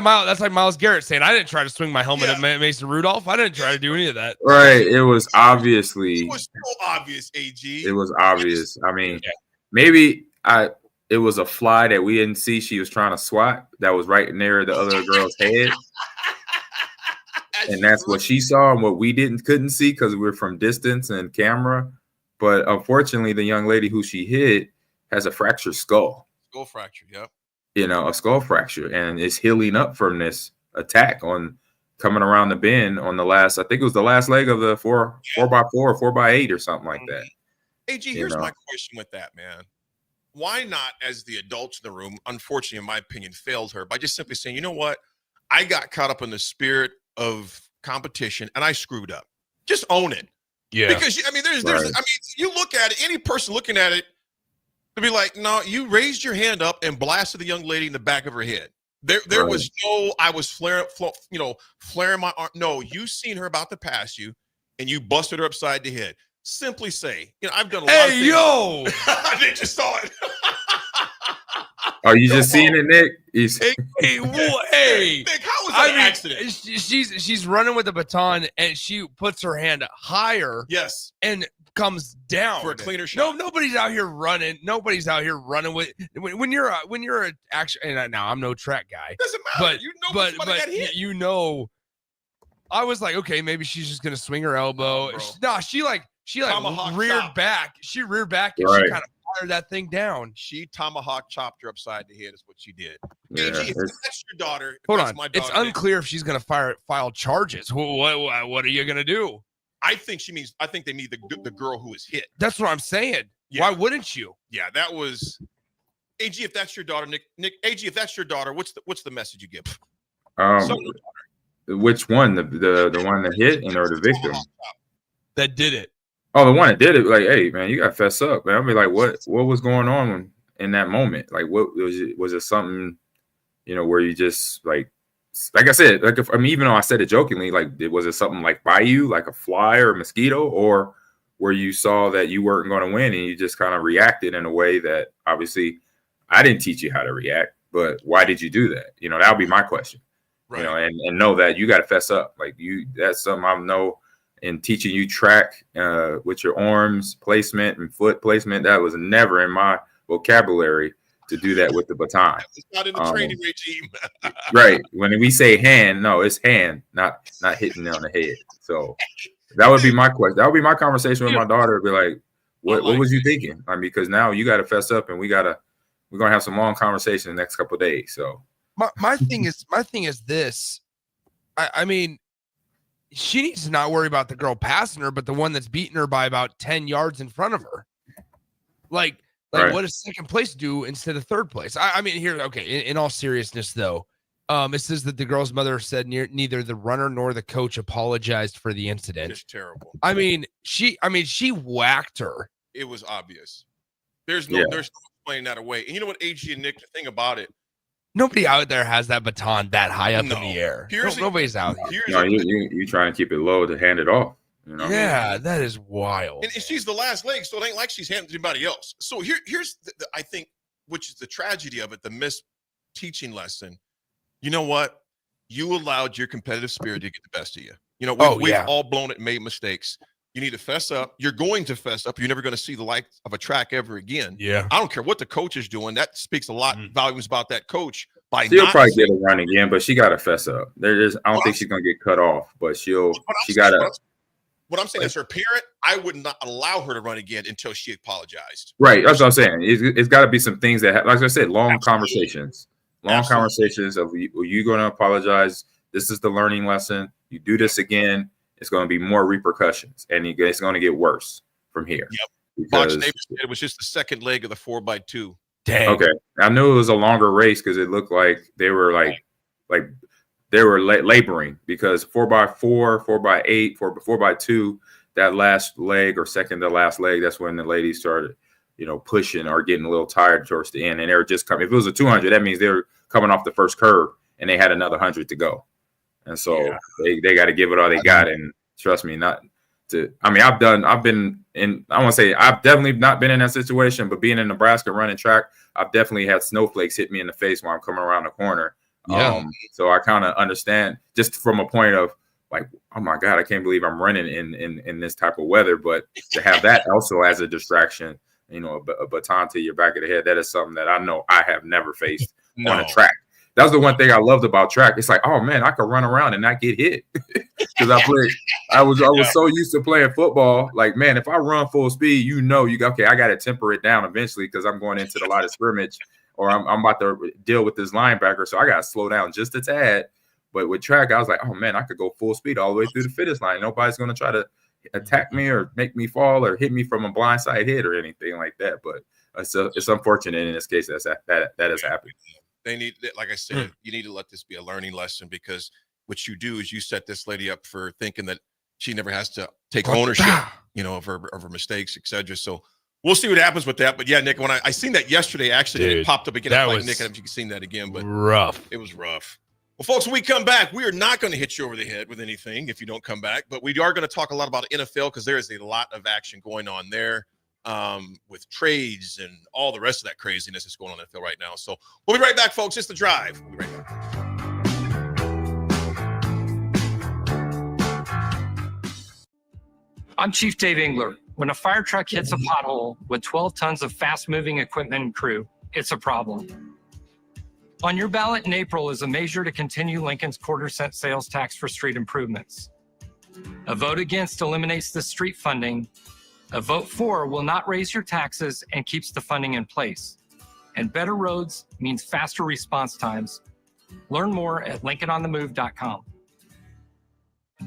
Myles Garrett saying, I didn't try to swing my helmet at Mason Rudolph. I didn't try to do any of that. Right. It was obviously. It was so obvious, AG. It was obvious. I mean, maybe it was a fly that we didn't see. She was trying to swat that was right near the other girl's head. And that's what she saw and what we couldn't see because we're from distance and camera. But unfortunately, the young lady who she hit has a fractured skull. Skull fracture, yep. A skull fracture, and it's healing up from this attack on coming around the bend on the last, I think it was the last leg of the 4x4 or 4x8 or something like that. AG, here's my question with that, man. Why not, as the adults in the room, unfortunately, in my opinion, failed her by just simply saying, you know what? I got caught up in the spirit of competition and I screwed up. Just own it. Yeah. Because you look at it, any person looking at it, to be like, no, you raised your hand up and blasted the young lady in the back of her head. There was no, I was flaring my arm. No, you seen her about to pass you, and you busted her upside the head. Simply say, I've done a lot of things. Yo! I just saw it. Are you just seeing it, Nick? Hey, Nick, how was that an accident? She's running with the baton, and she puts her hand higher. Yes. And comes down for a cleaner shot. No, nobody's out here running. Nobody's out here running with when you're actually. And now I'm no track guy. Doesn't matter. But I was like, okay, maybe she's just gonna swing her elbow. She reared back. She reared back and she kind of fired that thing down. She tomahawk chopped her upside the head. Is what she did. Yeah, AG, if that's your daughter. Hold on. It's unclear if she's gonna file charges. What are you gonna do? I think they need the girl who was hit. That's what I'm saying. Yeah. Why wouldn't you? Yeah, that was AG. If that's your daughter, Nick. AG, if that's your daughter, what's the message you give? Which one? The one that hit or the victim that did it? Oh, the one that did it. Like, hey, man, you got to fess up, man. I mean, like, what was going on in that moment? Like, what was it something, where you just like I said, even though I said it jokingly, like, was it something like by you, like a fly or a mosquito, or where you saw that you weren't going to win and you just kind of reacted in a way that obviously I didn't teach you how to react, but why did you do that? That would be my question, right. And know that you got to fess up. Like that's something I know in teaching you track with your arms placement and foot placement. That was never in my vocabulary to do that with the baton. It's not in the training regime. Right. When we say hand, no, it's hand, not hitting on the head. So that would be my question. That would be my conversation with my daughter. Be like, what was you thinking? I mean, because now you got to fess up, and we're gonna have some long conversations the next couple of days. So my thing is this. I mean, she needs to not worry about the girl passing her, but the one that's beating her by about 10 yards in front of her. Like right. What does second place do instead of third place? I mean, here, okay, in all seriousness, though, it says that the girl's mother said neither the runner nor the coach apologized for the incident. It's terrible. I mean, she whacked her. It was obvious. There's no explaining that away. And you know what, AG and Nick, the thing about it, nobody out there has that baton that high up in the air. Nobody's out here. No, you trying to keep it low to hand it off. Yeah, that is wild. And she's the last leg, so it ain't like she's handing to anybody else. So here's I think which is the tragedy of it, the missed teaching lesson. You know what? You allowed your competitive spirit to get the best of you. You know, we've all blown it and made mistakes. You need to fess up. You're going to fess up. You're never going to see the light of a track ever again. Yeah. I don't care what the coach is doing. That speaks a lot volumes about that coach. She'll probably get a run again, but she got to fess up. I don't think she's going to get cut off, but she got to. What I'm saying as her parent, I would not allow her to run again until she apologized. Right. That's what I'm saying. It's got to be some things that, like I said, long conversations. Conversations of you going to apologize. This is the learning lesson. You do this again, it's going to be more repercussions, and it's going to get worse from here. Yep. Fox Neighbors said it was just the second leg of the 4x2. Dang. Okay. I knew it was a longer race because it looked like they were they were laboring, because 4x4, 4x8, 4x2, that last leg or second to last leg, that's when the ladies started, pushing or getting a little tired towards the end. And they were just coming. If it was a 200, that means they were coming off the first curve and they had another 100 to go. And so they got to give it all they got. And trust me, I've definitely not been in that situation, but being in Nebraska running track, I've definitely had snowflakes hit me in the face while I'm coming around the corner. Yeah. So I kind of understand, just from a point of like, oh my God, I can't believe I'm running in this type of weather. But to have that also as a distraction, a baton to your back of the head, that is something that I know I have never faced on a track. That was the one thing I loved about track. It's like, oh man, I could run around and not get hit, because I was so used to playing football. Like, man, if I run full speed, okay, I got to temper it down eventually because I'm going into the line of scrimmage, or I'm about to deal with this linebacker, so I got to slow down just a tad. But with track, I was like, oh man, I could go full speed all the way through the finish line. Nobody's going to try to attack me or make me fall or hit me from a blindside hit or anything like that. But it's unfortunate in this case that has happened. They need, like I said, you need to let this be a learning lesson, because what you do is you set this lady up for thinking that she never has to take ownership, of her mistakes, etc. So we'll see what happens with that. But yeah, Nick, when I seen that yesterday, actually, it popped up again. I'm like, Nick, I don't know if you can see that again, but rough. It was rough. Well, folks, when we come back, we are not going to hit you over the head with anything if you don't come back, but we are going to talk a lot about NFL, because there is a lot of action going on there. With trades and all the rest of that craziness that's going on in the NFL right now. So we'll be right back, folks. It's The Drive. We'll be right back. I'm Chief Dave Engler. When a fire truck hits a pothole with 12 tons of fast-moving equipment and crew, it's a problem. On your ballot in April is a measure to continue Lincoln's quarter-cent sales tax for street improvements. A vote against eliminates the street funding. A vote for will not raise your taxes and keeps the funding in place. And better roads means faster response times. Learn more at LincolnOnTheMove.com.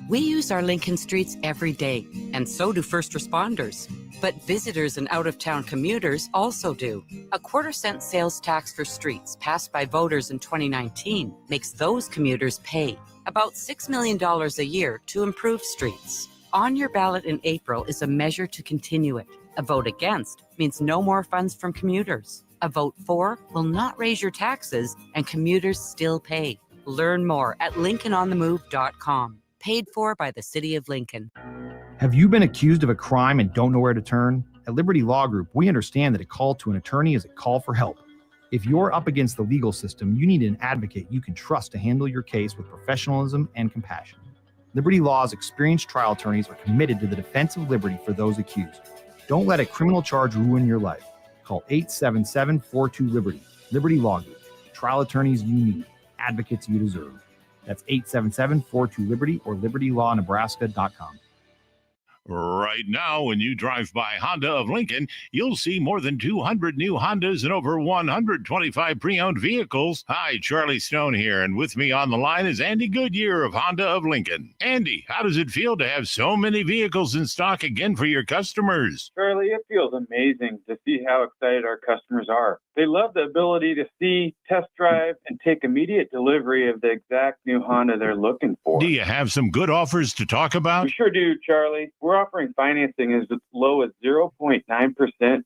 We use our Lincoln streets every day, and so do first responders. But visitors and out-of-town commuters also do. A quarter-cent sales tax for streets passed by voters in 2019 makes those commuters pay about $6 million a year to improve streets. On your ballot in April is a measure to continue it. A vote against means no more funds from commuters. A vote for will not raise your taxes, and commuters still pay. Learn more at LincolnOnTheMove.com. Paid for by the City of Lincoln. Have you been accused of a crime and don't know where to turn? At Liberty Law Group, we understand that a call to an attorney is a call for help. If you're up against the legal system, you need an advocate you can trust to handle your case with professionalism and compassion. Liberty Law's experienced trial attorneys are committed to the defense of liberty for those accused. Don't let a criminal charge ruin your life. Call 877-42-LIBERTY. Liberty Law Group. Trial attorneys you need. Advocates you deserve. That's 877-42-LIBERTY or libertylawnebraska.com. Right now, when you drive by Honda of Lincoln, you'll see more than 200 new Hondas and over 125 pre-owned vehicles. Hi, Charlie Stone here, and with me on the line is Andy Goodyear of Honda of Lincoln. Andy, how does it feel to have so many vehicles in stock again for your customers? Charlie, it feels amazing to see how excited our customers are. They love the ability to see, test drive, and take immediate delivery of the exact new Honda they're looking for. Do you have some good offers to talk about? We sure do, Charlie. We're offering financing as low as 0.9%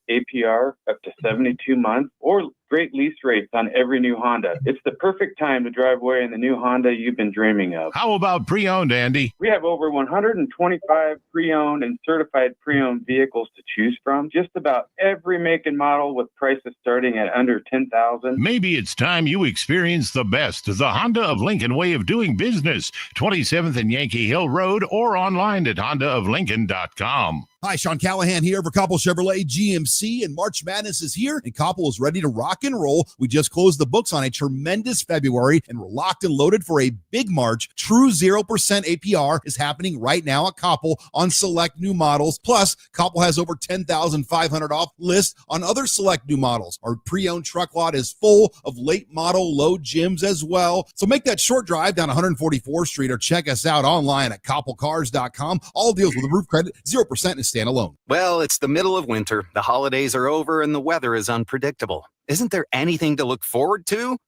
APR up to 72 months, or great lease rates on every new Honda. It's the perfect time to drive away in the new Honda you've been dreaming of. How about pre-owned, Andy? We have over 125 pre-owned and certified pre-owned vehicles to choose from. Just about every make and model with prices starting at under $10,000. Maybe it's time you experience the best, the Honda of Lincoln way of doing business. 27th and Yankee Hill Road or online at hondaoflincoln.com. Hi, Sean Callahan here for Koppel Chevrolet GMC, and March Madness is here, and Koppel is ready to rock and roll. We just closed the books on a tremendous February, and we're locked and loaded for a big March. True 0% APR is happening right now at Koppel on select new models. Plus, Koppel has over $10,500 off list on other select new models. Our pre-owned truck lot is full of late model low gyms as well. So make that short drive down 144th Street or check us out online at koppelcars.com. All deals with a roof credit, 0% and stand alone. Well, it's the middle of winter, the holidays are over, and the weather is unpredictable. Isn't there anything to look forward to?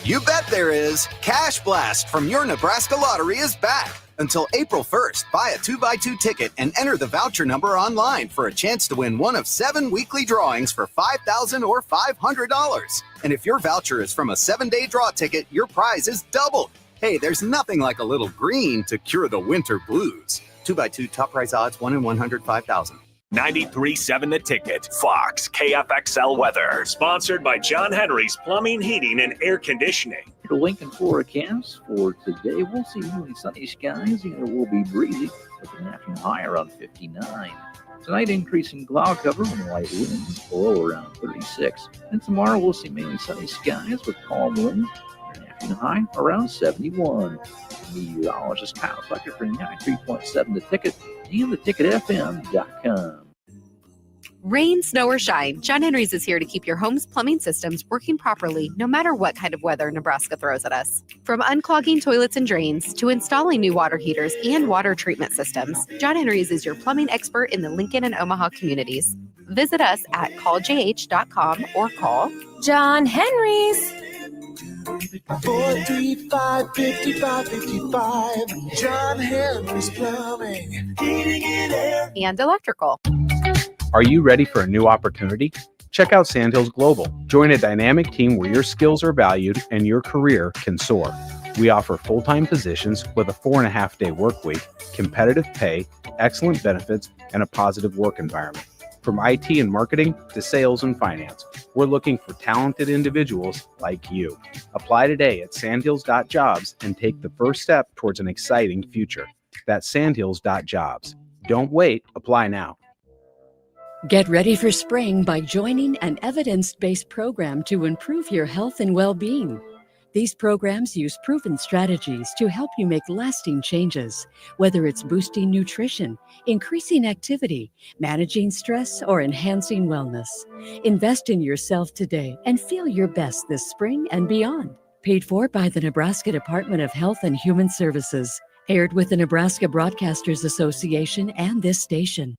You bet there is. Cash Blast from your Nebraska Lottery is back. Until April 1st, buy a 2x2 ticket and enter the voucher number online for a chance to win one of 7 weekly drawings for $5,000 or $500. And if your voucher is from a 7-day draw ticket, your prize is doubled. Hey, there's nothing like a little green to cure the winter blues. 2x2 top prize odds 1 in 105,000. 93.7 The Ticket, Fox, KFXL weather. Sponsored by John Henry's Plumbing, Heating, and Air Conditioning. The Lincoln forecast for today, we'll see mainly sunny skies. It will be breezy with an afternoon high around 59. Tonight, increasing cloud cover and light winds below around 36. And tomorrow, we'll see mainly sunny skies with calm winds and an afternoon high around 71. Meteorologist Kyle Flecker for 93.7 The Ticket and theticketfm.com. Rain, snow, or shine, John Henry's is here to keep your home's plumbing systems working properly no matter what kind of weather Nebraska throws at us. From unclogging toilets and drains to installing new water heaters and water treatment systems, John Henry's is your plumbing expert in the Lincoln and Omaha communities. Visit us at calljh.com or call John Henry's. 435-5555. John Henry's Plumbing, Heating and Air. And electrical. Are you ready for a new opportunity? Check out Sandhills Global. Join a dynamic team where your skills are valued and your career can soar. We offer full-time positions with a 4.5-day work week, competitive pay, excellent benefits, and a positive work environment. From IT and marketing to sales and finance, we're looking for talented individuals like you. Apply today at sandhills.jobs and take the first step towards an exciting future. That's sandhills.jobs. Don't wait, apply now. Get ready for spring by joining an evidence-based program to improve your health and well-being. These programs use proven strategies to help you make lasting changes, whether it's boosting nutrition, increasing activity, managing stress, or enhancing wellness. Invest in yourself today and feel your best this spring and beyond. Paid for by the Nebraska Department of Health and Human Services. Aired with the Nebraska Broadcasters Association and this station.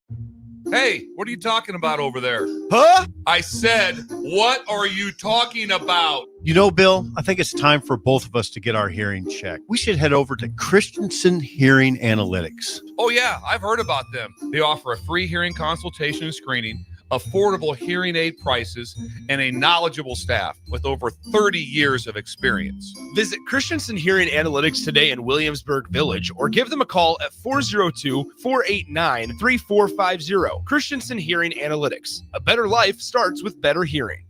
Hey, what are you talking about over there? Huh? I said, what are you talking about? You know, Bill, I think it's time for both of us to get our hearing checked. We should head over to Christensen Hearing Analytics. Oh, yeah, I've heard about them. They offer a free hearing consultation and screening, affordable hearing aid prices, and a knowledgeable staff with over 30 years of experience. Visit Christensen Hearing Analytics today in Williamsburg Village or give them a call at 402-489-3450. Christensen Hearing Analytics. A better life starts with better hearing.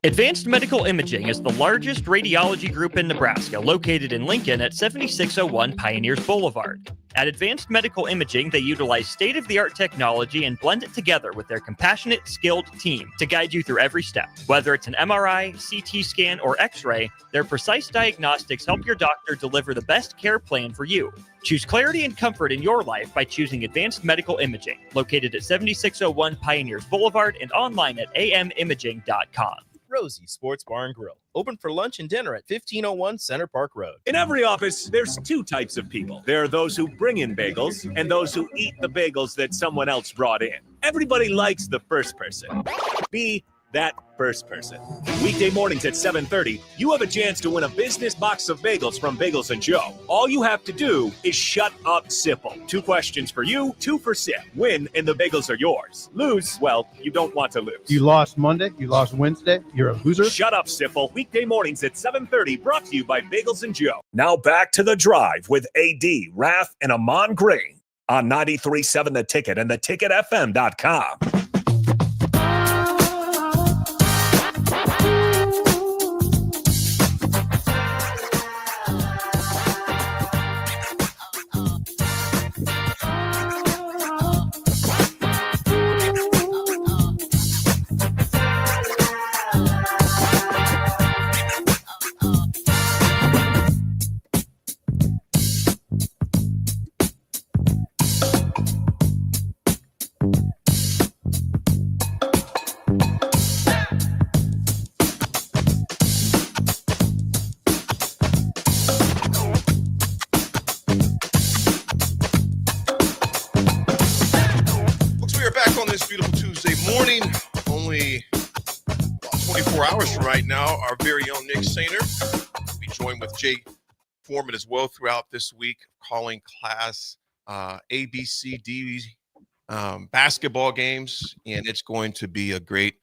Advanced Medical Imaging is the largest radiology group in Nebraska, located in Lincoln at 7601 Pioneers Boulevard. At Advanced Medical Imaging, they utilize state-of-the-art technology and blend it together with their compassionate, skilled team to guide you through every step. Whether it's an MRI, CT scan, or X-ray, their precise diagnostics help your doctor deliver the best care plan for you. Choose clarity and comfort in your life by choosing Advanced Medical Imaging, located at 7601 Pioneers Boulevard and online at amimaging.com. Rosie Sports Bar and Grill. Open for lunch and dinner at 1501 Center Park Road. In every office, there's 2 types of people. There are those who bring in bagels and those who eat the bagels that someone else brought in. Everybody likes the first person. Be that first person. Weekday mornings at 7:30, you have a chance to win a business box of bagels from Bagels & Joe. All you have to do is shut up, Sipple. 2 questions for you, 2 for Sip. Win, and the bagels are yours. Lose, well, you don't want to lose. You lost Monday. You lost Wednesday. You're a loser. Shut up, Sipple. Weekday mornings at 7:30, brought to you by Bagels & Joe. Now back to The Drive with AD, Raff, and Ahman Green on 93.7 The Ticket and theticketfm.com. Right now, our very own Nick Sainer will be joined with Jay Foreman as well throughout this week, calling class A, B, C, D basketball games, and it's going to be a great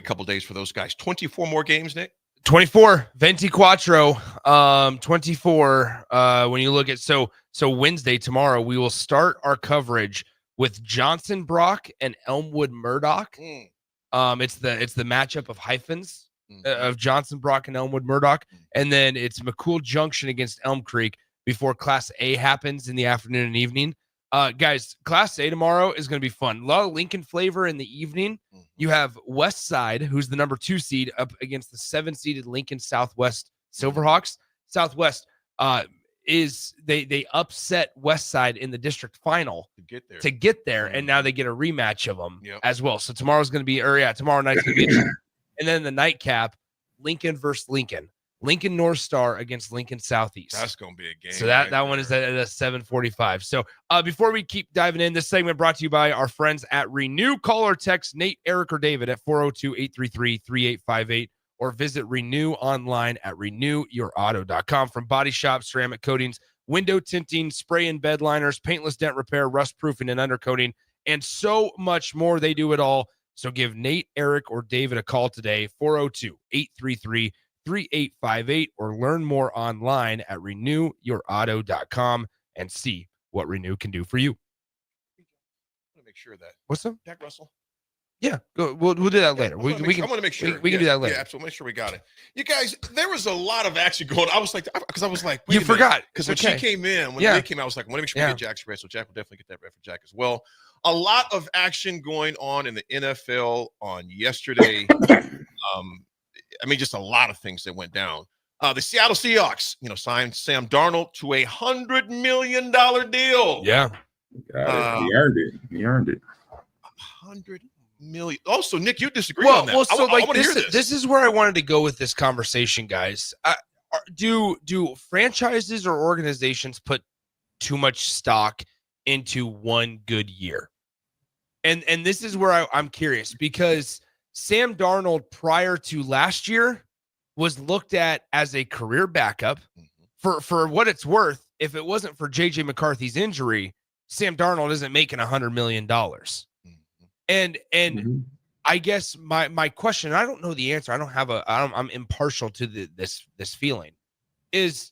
couple days for those guys. 24 more games, Nick. 24, 24. 24. When you look at so Wednesday, tomorrow, we will start our coverage with Johnson Brock and Elmwood Murdoch. It's the matchup of hyphens. Of Johnson Brock and Elmwood Murdoch, and then it's McCool Junction against Elm Creek before Class A happens in the afternoon and evening. Guys, Class A tomorrow is going to be fun. A lot of Lincoln flavor in the evening. You have West Side, who's the number 2 seed, up against the 7-seeded Lincoln Southwest Silverhawks. Southwest is they upset West Side in the district final to get there, and now they get a rematch of them as well. So tomorrow's going to be, tomorrow night's going to be. And then the nightcap, Lincoln versus Lincoln. Lincoln North Star against Lincoln Southeast. That's going to be a game. So that one is at 7:45. So before we keep diving in, this segment brought to you by our friends at Renew. Call or text Nate, Eric, or David at 402-833-3858 or visit Renew online at renewyourauto.com. From body shop, ceramic coatings, window tinting, spray and bed liners, paintless dent repair, rust proofing and undercoating, and so much more. They do it all. So give Nate, Eric, or David a call today, 402-833-3858, or learn more online at renewyourauto.com and see what Renew can do for you. I want to make sure that. What's up? Jack Russell. Yeah, we'll do that later. I want to make sure. We can do that later. Yeah, absolutely. Make sure we got it. You guys, there was a lot of action going. I was like, you forgot. Because when she came in, when they came out, I was like, I want to make sure we get Jack's read. So Jack will definitely get that read for Jack as well. A lot of action going on in the NFL on yesterday. Just a lot of things that went down. The Seattle Seahawks, signed Sam Darnold to a $100 million deal. Yeah. He earned it. $100 million. Also, Nick, you disagree on that. Well, so this is where I wanted to go with this conversation, guys. Do franchises or organizations put too much stock into one good year? And this is where I'm curious, because Sam Darnold prior to last year was looked at as a career backup. For what it's worth, if it wasn't for J.J. McCarthy's injury, Sam Darnold isn't making $100 million. And I guess my question, I don't know the answer. I'm impartial to this feeling, is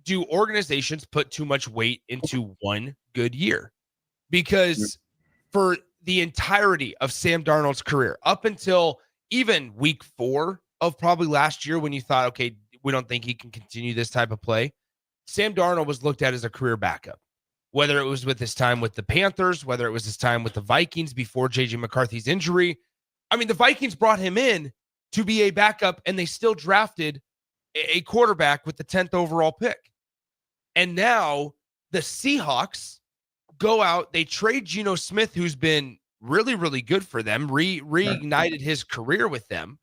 do organizations put too much weight into one good year? Because for the entirety of Sam Darnold's career, up until even week 4 of probably last year, when you thought, okay, we don't think he can continue this type of play, Sam Darnold was looked at as a career backup. Whether it was with his time with the Panthers, whether it was his time with the Vikings before J.J. McCarthy's injury. I mean, the Vikings brought him in to be a backup, and they still drafted a quarterback with the 10th overall pick. And now the Seahawks go out, they trade Geno Smith, who's been really, really good for them, reignited his career with them,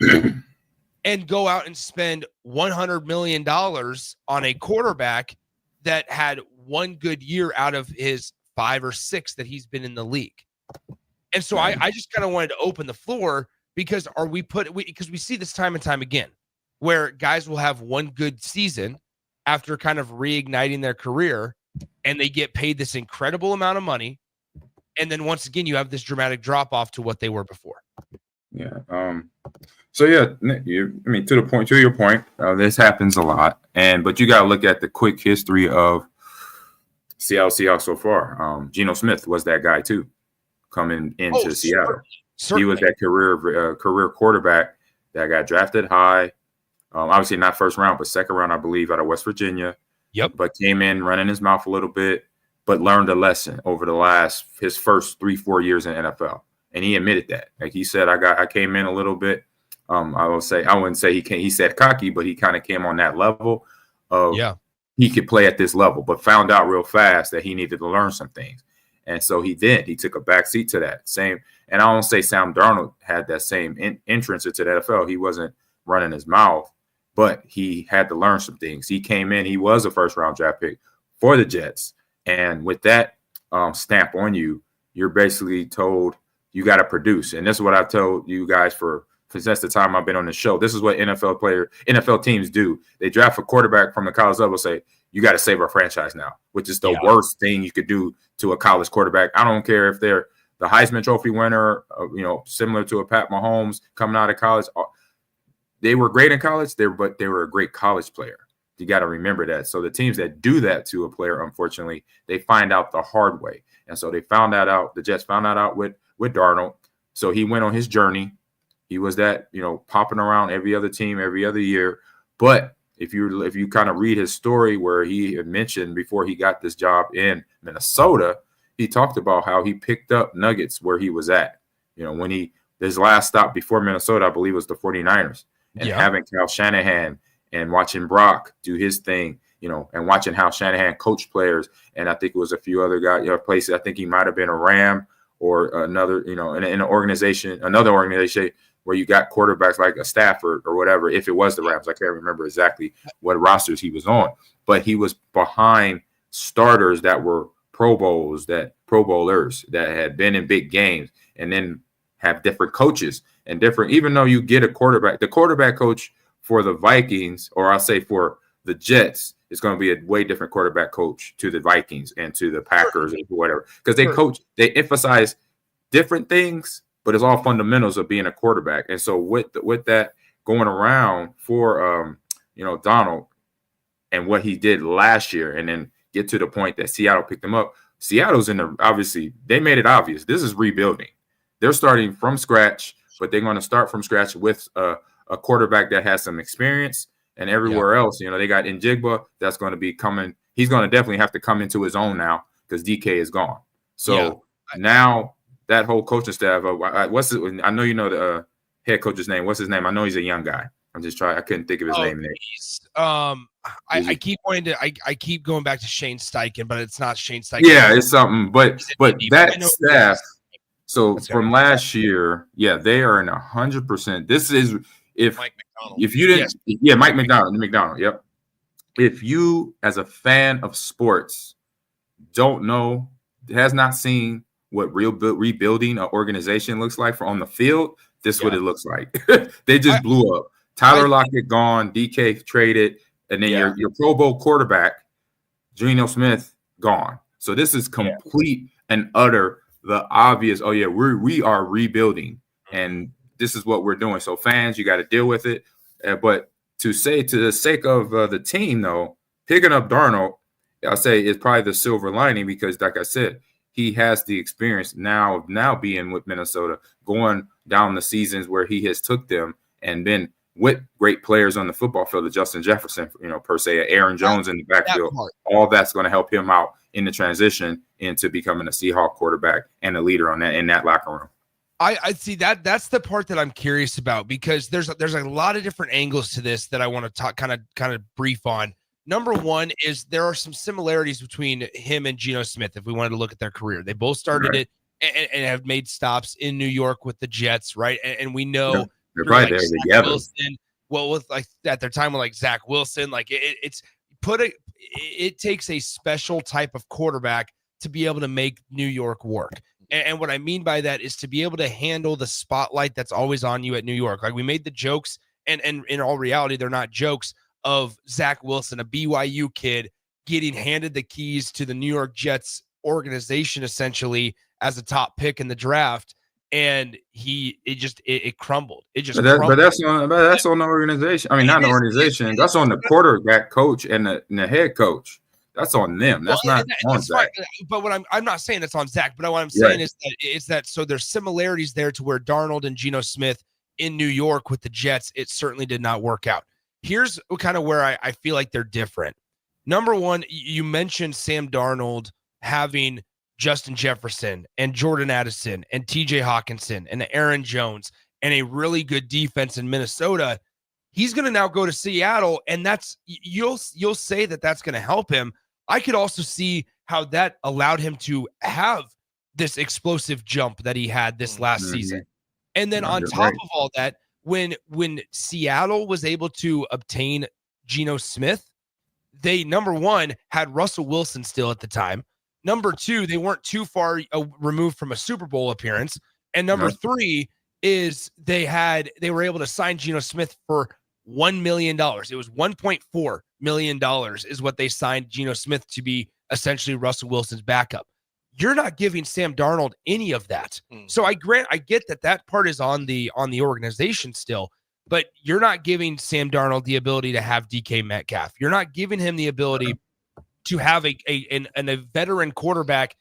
and go out and spend $100 million on a quarterback that had one good year out of his 5 or 6 that he's been in the league. And so I just kind of wanted to open the floor, Because because we see this time and time again, where guys will have one good season after kind of reigniting their career, and they get paid this incredible amount of money, and then once again you have this dramatic drop off to what they were before. Yeah. So yeah, to your point, this happens a lot, but you got to look at the quick history of Seattle Seahawks so far. Geno Smith was that guy too, coming into Seattle. Certainly. He was that career quarterback that got drafted high. Obviously not first round, but second round, I believe, out of West Virginia. Yep. But came in running his mouth a little bit, but learned a lesson over his first 3-4 years in NFL. And he admitted that. Like he said, I came in a little bit. I wouldn't say he said cocky, but he kind of came on that level of he could play at this level, but found out real fast that he needed to learn some things. And so he did. He took a backseat to that same. And I don't say Sam Darnold had that same entrance into the NFL. He wasn't running his mouth, but he had to learn some things. He came in. He was a first-round draft pick for the Jets. And with that stamp on you, you're basically told you got to produce. And this is what I've told you guys since the time I've been on the show. This is what NFL teams do. They draft a quarterback from the college level, say, you got to save our franchise now, which is the worst thing you could do to a college quarterback. I don't care if they're the Heisman Trophy winner, similar to a Pat Mahomes coming out of college. They were great in college, but they were a great college player. You got to remember that. So the teams that do that to a player, unfortunately, they find out the hard way. And so they found that out. The Jets found that out with Darnold. So he went on his journey. He was that, popping around every other team every other year. But if you kind of read his story where he had mentioned before he got this job in Minnesota, he talked about how he picked up nuggets where he was at. When his last stop before Minnesota, I believe, was the 49ers. And having Kyle Shanahan and watching Brock do his thing, and watching how Shanahan coached players. And I think it was a few other guys, places. I think he might have been a Ram or another, in another organization where you got quarterbacks like a Stafford or whatever. If it was the Rams, I can't remember exactly what rosters he was on, but he was behind starters that were Pro Bowlers that had been in big games, and then have different coaches and different, even though you get the quarterback coach for the Vikings, or I'll say for the Jets, is going to be a way different quarterback coach to the Vikings and to the Packers and whatever, because they emphasize different things, but it's all fundamentals of being a quarterback. And so with that going around for Donald and what he did last year, and then get to the point that Seattle picked him up. Seattle's obviously they made it obvious. This is rebuilding. They're starting from scratch, but they're going to start from scratch with a quarterback that has some experience. And everywhere else, they got Njigba that's going to be coming. He's going to definitely have to come into his own now because DK is gone. So now that whole coaching staff, I know you know the head coach's name. What's his name? I know he's a young guy. I'm just trying. I couldn't think of his name. I keep going back to Shane Steichen, but it's not Shane Steichen. Yeah, it's something. But that staff. So from last year, they are in 100%. This is Mike McDonald. Yep. If you, as a fan of sports, don't know, has not seen what rebuilding an organization looks like on the field, this is what it looks like. They just blew up. Tyler Lockett gone, DK traded, and then your Pro Bowl quarterback, Geno Smith, gone. So this is complete and utter the obvious. Oh yeah, we are rebuilding, and this is what we're doing. So fans, you got to deal with it. But to the sake of the team, though, picking up Darnold, I'll say is probably the silver lining because, like I said, he has the experience now being with Minnesota, going down the seasons where he has took them and been with great players on the football field, the Justin Jefferson, per se, Aaron Jones in the backfield. All that's going to help him out in the transition into becoming a Seahawk quarterback and a leader in that locker room. I see that's the part that I'm curious about, because there's a lot of different angles to this that I want to talk kind of brief on. Number one is there are some similarities between him and Geno Smith. If we wanted to look at their career, they both started it and have made stops in New York with the Jets, right? And we know they're probably there together. With like at their time with like Zach Wilson, like it takes a special type of quarterback to be able to make New York work. And what I mean by that is to be able to handle the spotlight that's always on you at New York. Like we made the jokes, and in all reality, they're not jokes, of Zach Wilson, a BYU kid, getting handed the keys to the New York Jets organization essentially as a top pick in the draft. And it crumbled. It just crumbled. But that's on the organization. I mean, not the organization. That's on the quarterback coach and the head coach. That's on them. That's not on Zach. But what I'm not saying that's on Zach, but what I'm saying is that so there's similarities there to where Darnold and Geno Smith in New York with the Jets, it certainly did not work out. Here's kind of where I feel like they're different. Number one, you mentioned Sam Darnold having Justin Jefferson and Jordan Addison and TJ Hawkinson and Aaron Jones and a really good defense in Minnesota. He's going to now go to Seattle, and that's you'll say that that's going to help him. I could also see how that allowed him to have this explosive jump that he had this last season. And then on top of all that, when Seattle was able to obtain Geno Smith, they, number one, had Russell Wilson still at the time. Number two, they weren't too far removed from a Super Bowl appearance. And number three is they were able to sign Geno Smith for $1 million. It was $1.4 million is what they signed Geno Smith to be essentially Russell Wilson's backup. You're not giving Sam Darnold any of that. So I get that part is on the organization still, but you're not giving Sam Darnold the ability to have DK Metcalf. You're not giving him the ability to have a veteran quarterback,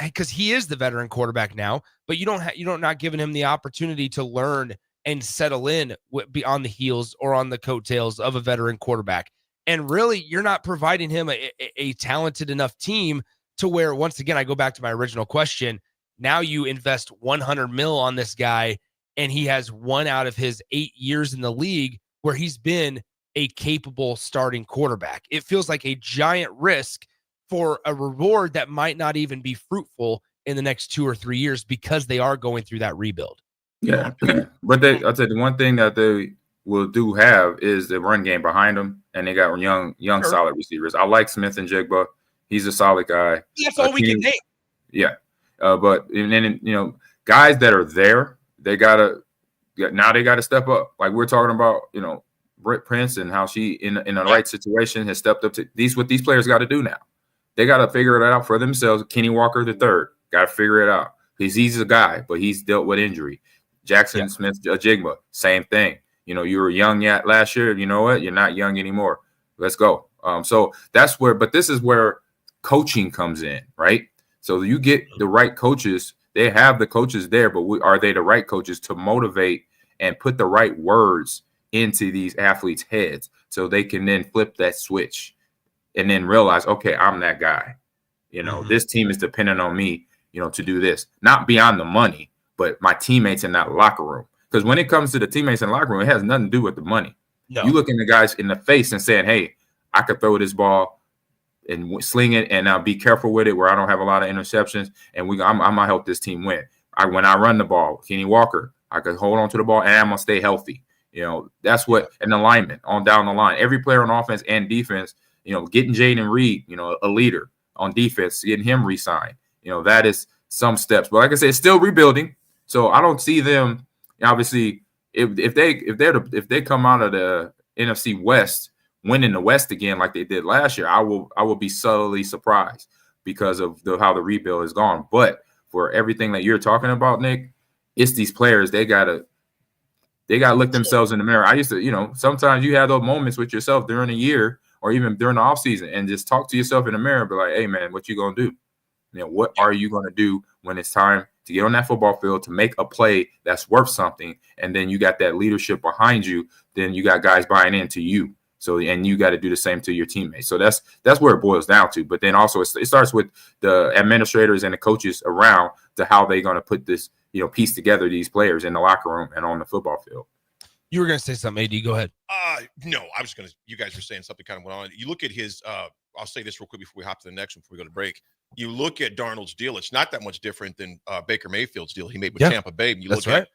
because he is the veteran quarterback now, but you don't not giving him the opportunity to learn and settle in on the heels or on the coattails of a veteran quarterback. And really, you're not providing him a talented enough team to where, once again, I go back to my original question. Now you invest $100 million on this guy, and he has 1 out of his 8 years in the league where he's been a capable starting quarterback. It feels like a giant risk for a reward that might not even be fruitful in the next 2 or 3 years because they are going through that rebuild. Yeah. But I'll tell you, the one thing that they will have is the run game behind them, and they got young solid receivers. I like Smith and Jigba. He's a solid guy. That's all we can name. Yeah. But and then, guys that are there, they gotta step up. Like we're talking about, Britt Prince and how she in the right situation has stepped up to what these players got to do now. They got to figure it out for themselves. Kenny Walker III got to figure it out. He's a guy, but he's dealt with injury. Jackson Smith Jigba, same thing. You were young last year. You know what? You're not young anymore. Let's go. So that's where, but this is where coaching comes in, right? So you get the right coaches. They have the coaches there, but are they the right coaches to motivate and put the right words into these athletes' heads so they can then flip that switch and then realize, okay, I'm that guy. This team is dependent on me, to do this. Not beyond the money, but my teammates in that locker room. Because when it comes to the teammates in the locker room, it has nothing to do with the money. No. You looking the guys in the face and saying, hey, I could throw this ball and sling it, and I'll be careful with it where I don't have a lot of interceptions, and I'm going to help this team win. When I run the ball, Kenny Walker, I could hold on to the ball, and I'm going to stay healthy. That's what an alignment on down the line. Every player on offense and defense, getting Jaden Reed, a leader on defense, getting him re-signed. That is some steps. But like I said, it's still rebuilding. So I don't see them, obviously, if they come out of the NFC West winning the West again like they did last year, I will be subtly surprised because of how the rebuild has gone. But for everything that you're talking about, Nick, it's these players, they gotta look themselves in the mirror. I used to, sometimes you have those moments with yourself during the year or even during the offseason and just talk to yourself in the mirror and be like, hey, man, what you going to do? What are you going to do when it's time to get on that football field to make a play that's worth something? And then you got that leadership behind you. Then you got guys buying into you. So, and you got to do the same to your teammates. So that's where it boils down to. But then also it starts with the administrators and the coaches around to how they're going to put this, piece together these players in the locker room and on the football field. You were going to say something, AD. Go ahead. No, I was going to. You guys were saying something kind of went on. You look at his. I'll say this real quick before we hop to the next one before we go to break. You look at Darnold's deal. It's not that much different than Baker Mayfield's deal he made with Tampa Bay. You look at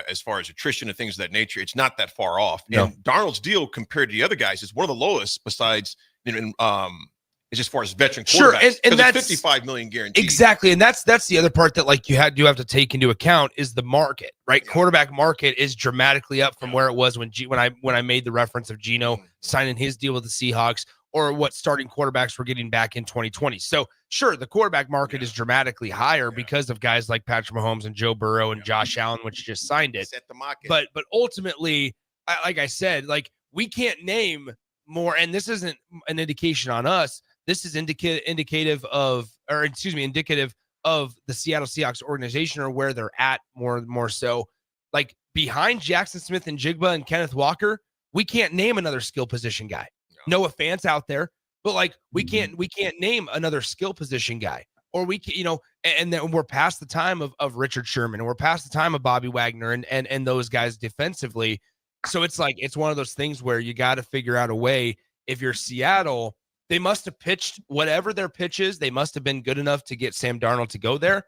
as far as attrition and things of that nature, it's not that far off. No. And Darnold's deal compared to the other guys is one of the lowest besides in is as far as veteran quarterbacks. Sure, and that's $55 million guaranteed. Exactly, and that's the other part that like you have to take into account is the market, right? Quarterback market is dramatically up from where it was when I made the reference of Geno signing his deal with the Seahawks, or what starting quarterbacks were getting back in 2020. So sure, the quarterback market is dramatically higher because of guys like Patrick Mahomes and Joe Burrow and Josh Allen, which just signed it. Set the market. But ultimately, like I said, like we can't name more, and this isn't an indication on us. This is indicative of the Seattle Seahawks organization or where they're at more so. Like behind Jackson Smith and Jigba and Kenneth Walker, we can't name another skill position guy. Noah Fant's out there, but like we can't name another skill position guy. Or we can, and then we're past the time of Richard Sherman, and we're past the time of Bobby Wagner and those guys defensively. So it's like it's one of those things where you got to figure out a way. If you're Seattle, they must have pitched whatever their pitch is. They must have been good enough to get Sam Darnold to go there.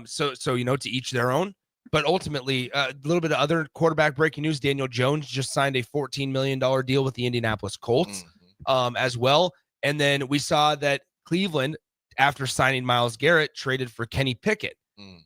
So to each their own. But ultimately, a little bit of other quarterback breaking news. Daniel Jones just signed a $14 million deal with the Indianapolis Colts as well. And then we saw that Cleveland, after signing Myles Garrett, traded for Kenny Pickett.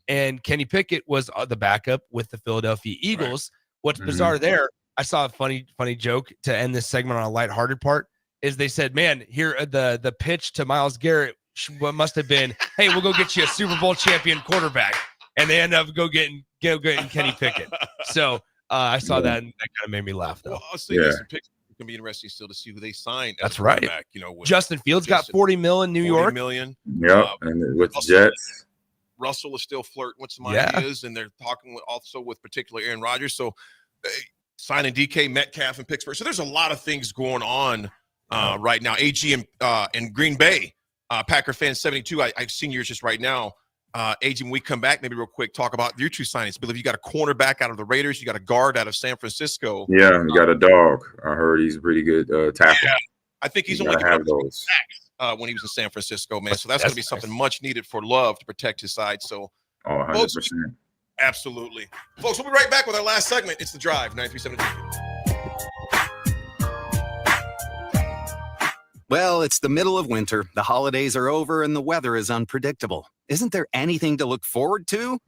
And Kenny Pickett was the backup with the Philadelphia Eagles. What's bizarre there, I saw a funny joke to end this segment on a lighthearted part, is they said, man, here the pitch to Myles Garrett must have been, hey, we'll go get you a Super Bowl champion quarterback. And they end up getting Kenny Pickett. So I saw that, and that kind of made me laugh, though. Well, I'll say this: it's going to be interesting still to see who they signed. That's right. Justin Fields got $40 million in New York. $40 million. Yep, and with the Jets. Russell is still flirting with some ideas, and they're talking also with particularly Aaron Rodgers. So signing DK Metcalf in Pittsburgh. So there's a lot of things going on right now. AG in Green Bay, Packer fan 72. I've seen yours just right now. AG, when we come back, maybe real quick, talk about your two signings. I believe you got a cornerback out of the Raiders. You got a guard out of San Francisco. Yeah, you got a dog. I heard he's a pretty good tackle. Yeah, I think he's only have those when he was in San Francisco, man. So that's going to be something much needed for Love to protect his side. So, 100%. Folks, absolutely. Folks, we'll be right back with our last segment. It's The Drive, 93.7. Well, it's the middle of winter, the holidays are over, and the weather is unpredictable. Isn't there anything to look forward to?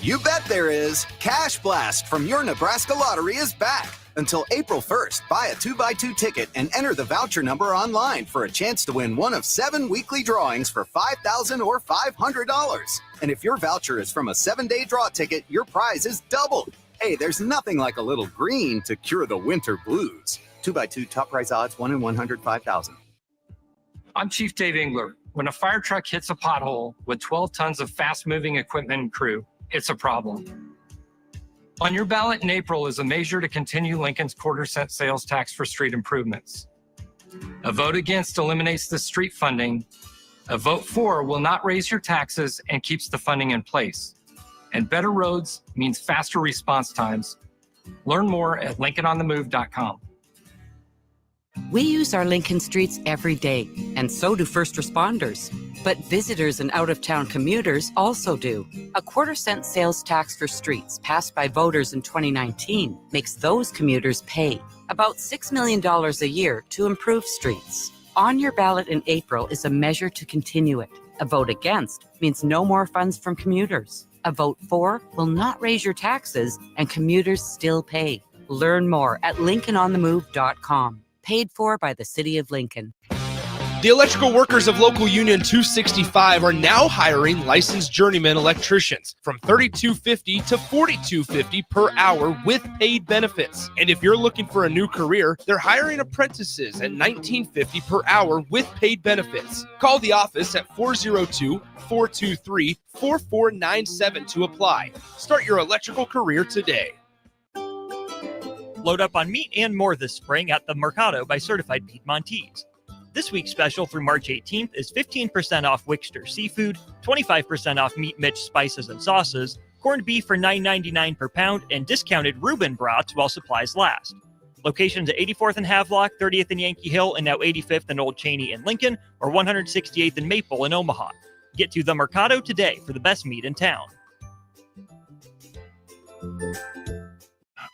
You bet there is. Cash Blast from your Nebraska Lottery is back. Until April 1st, buy a 2x2 ticket and enter the voucher number online for a chance to win one of 7 weekly drawings for $5,000 or $500. And if your voucher is from a 7-day draw ticket, your prize is doubled. Hey, there's nothing like a little green to cure the winter blues. 2x2 top prize odds, 1 in 105,000. I'm Chief Dave Engler. When a fire truck hits a pothole with 12 tons of fast-moving equipment and crew, it's a problem. On your ballot in April is a measure to continue Lincoln's quarter-cent sales tax for street improvements. A vote against eliminates the street funding. A vote for will not raise your taxes and keeps the funding in place. And better roads means faster response times. Learn more at LincolnOnTheMove.com. We use our Lincoln streets every day, and so do first responders. But visitors and out-of-town commuters also do. A quarter-cent sales tax for streets passed by voters in 2019 makes those commuters pay about $6 million a year to improve streets. On your ballot in April is a measure to continue it. A vote against means no more funds from commuters. A vote for will not raise your taxes, and commuters still pay. Learn more at LincolnOnTheMove.com. Paid for by the City of Lincoln. The electrical workers of Local Union 265 are now hiring licensed journeyman electricians from $32.50 to $42.50 per hour with paid benefits. And if you're looking for a new career, they're hiring apprentices at $19.50 per hour with paid benefits. Call the office at 402-423-4497 to apply. Start your electrical career today. Load up on meat and more this spring at the Mercado by Certified Piedmontese. This week's special through March 18th is 15% off Wickster seafood, 25% off Meat Mitch spices and sauces, corned beef for $9.99 per pound, and discounted Reuben brats while supplies last. Locations at 84th and Havelock, 30th and Yankee Hill, and now 85th and Old Cheney in Lincoln, or 168th and Maple in Omaha. Get to the Mercado today for the best meat in town.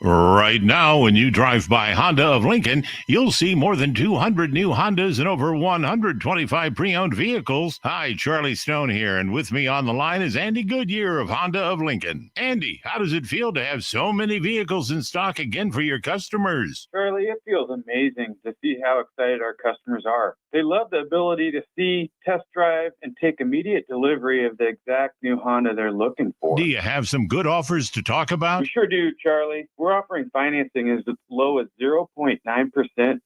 Right now, when you drive by Honda of Lincoln, you'll see more than 200 new Hondas and over 125 pre-owned vehicles. Hi, Charlie Stone here, and with me on the line is Andy Goodyear of Honda of Lincoln. Andy, how does it feel to have so many vehicles in stock again for your customers? Charlie, it feels amazing to see how excited our customers are. They love the ability to see, test drive, and take immediate delivery of the exact new Honda they're looking for. Do you have some good offers to talk about? We sure do, Charlie. We're offering financing as low as 0.9%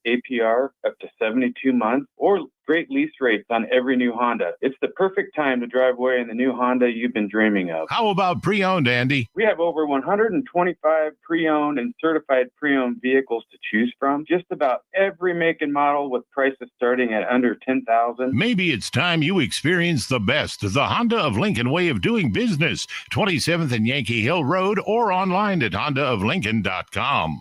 APR up to 72 months, or great lease rates on every new Honda. It's the perfect time to drive away in the new Honda you've been dreaming of. How about pre-owned, Andy? We have over 125 pre-owned and certified pre-owned vehicles to choose from. Just about every make and model with prices starting at under $10,000. Maybe it's time you experience the best, the Honda of Lincoln way of doing business. 27th and Yankee Hill Road, or online at hondaoflincoln.com.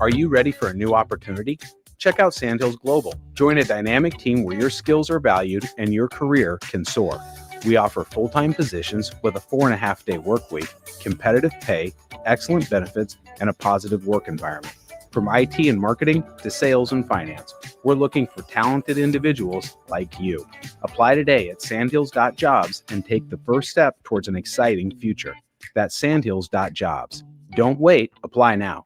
Are you ready for a new opportunity? Check out Sandhills Global. Join a dynamic team where your skills are valued and your career can soar. We offer full-time positions with a 4.5-day work week, competitive pay, excellent benefits, and a positive work environment. From IT and marketing to sales and finance, we're looking for talented individuals like you. Apply today at sandhills.jobs and take the first step towards an exciting future. That's sandhills.jobs. Don't wait. Apply now.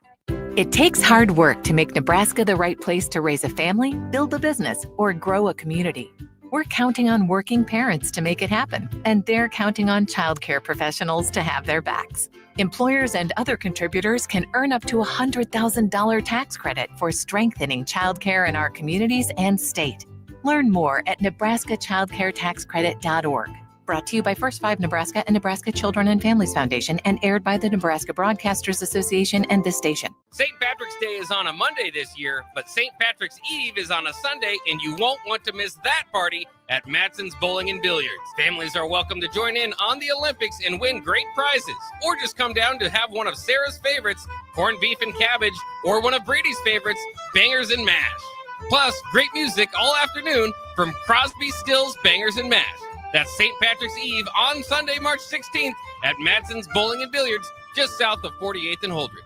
It takes hard work to make Nebraska the right place to raise a family, build a business, or grow a community. We're counting on working parents to make it happen, and they're counting on childcare professionals to have their backs. Employers and other contributors can earn up to a $100,000 tax credit for strengthening childcare in our communities and state. Learn more at nebraskachildcaretaxcredit.org. Brought to you by First 5 Nebraska and Nebraska Children and Families Foundation, and aired by the Nebraska Broadcasters Association and this station. St. Patrick's Day is on a Monday this year, but St. Patrick's Eve is on a Sunday, and you won't want to miss that party at Matson's Bowling and Billiards. Families are welcome to join in on the Olympics and win great prizes, or just come down to have one of Sarah's favorites, corned beef and cabbage, or one of Brady's favorites, bangers and mash. Plus, great music all afternoon from Crosby, Stills, Bangers and Mash. That's St. Patrick's Eve on Sunday, March 16th at Matson's Bowling and Billiards, just south of 48th and Holdridge.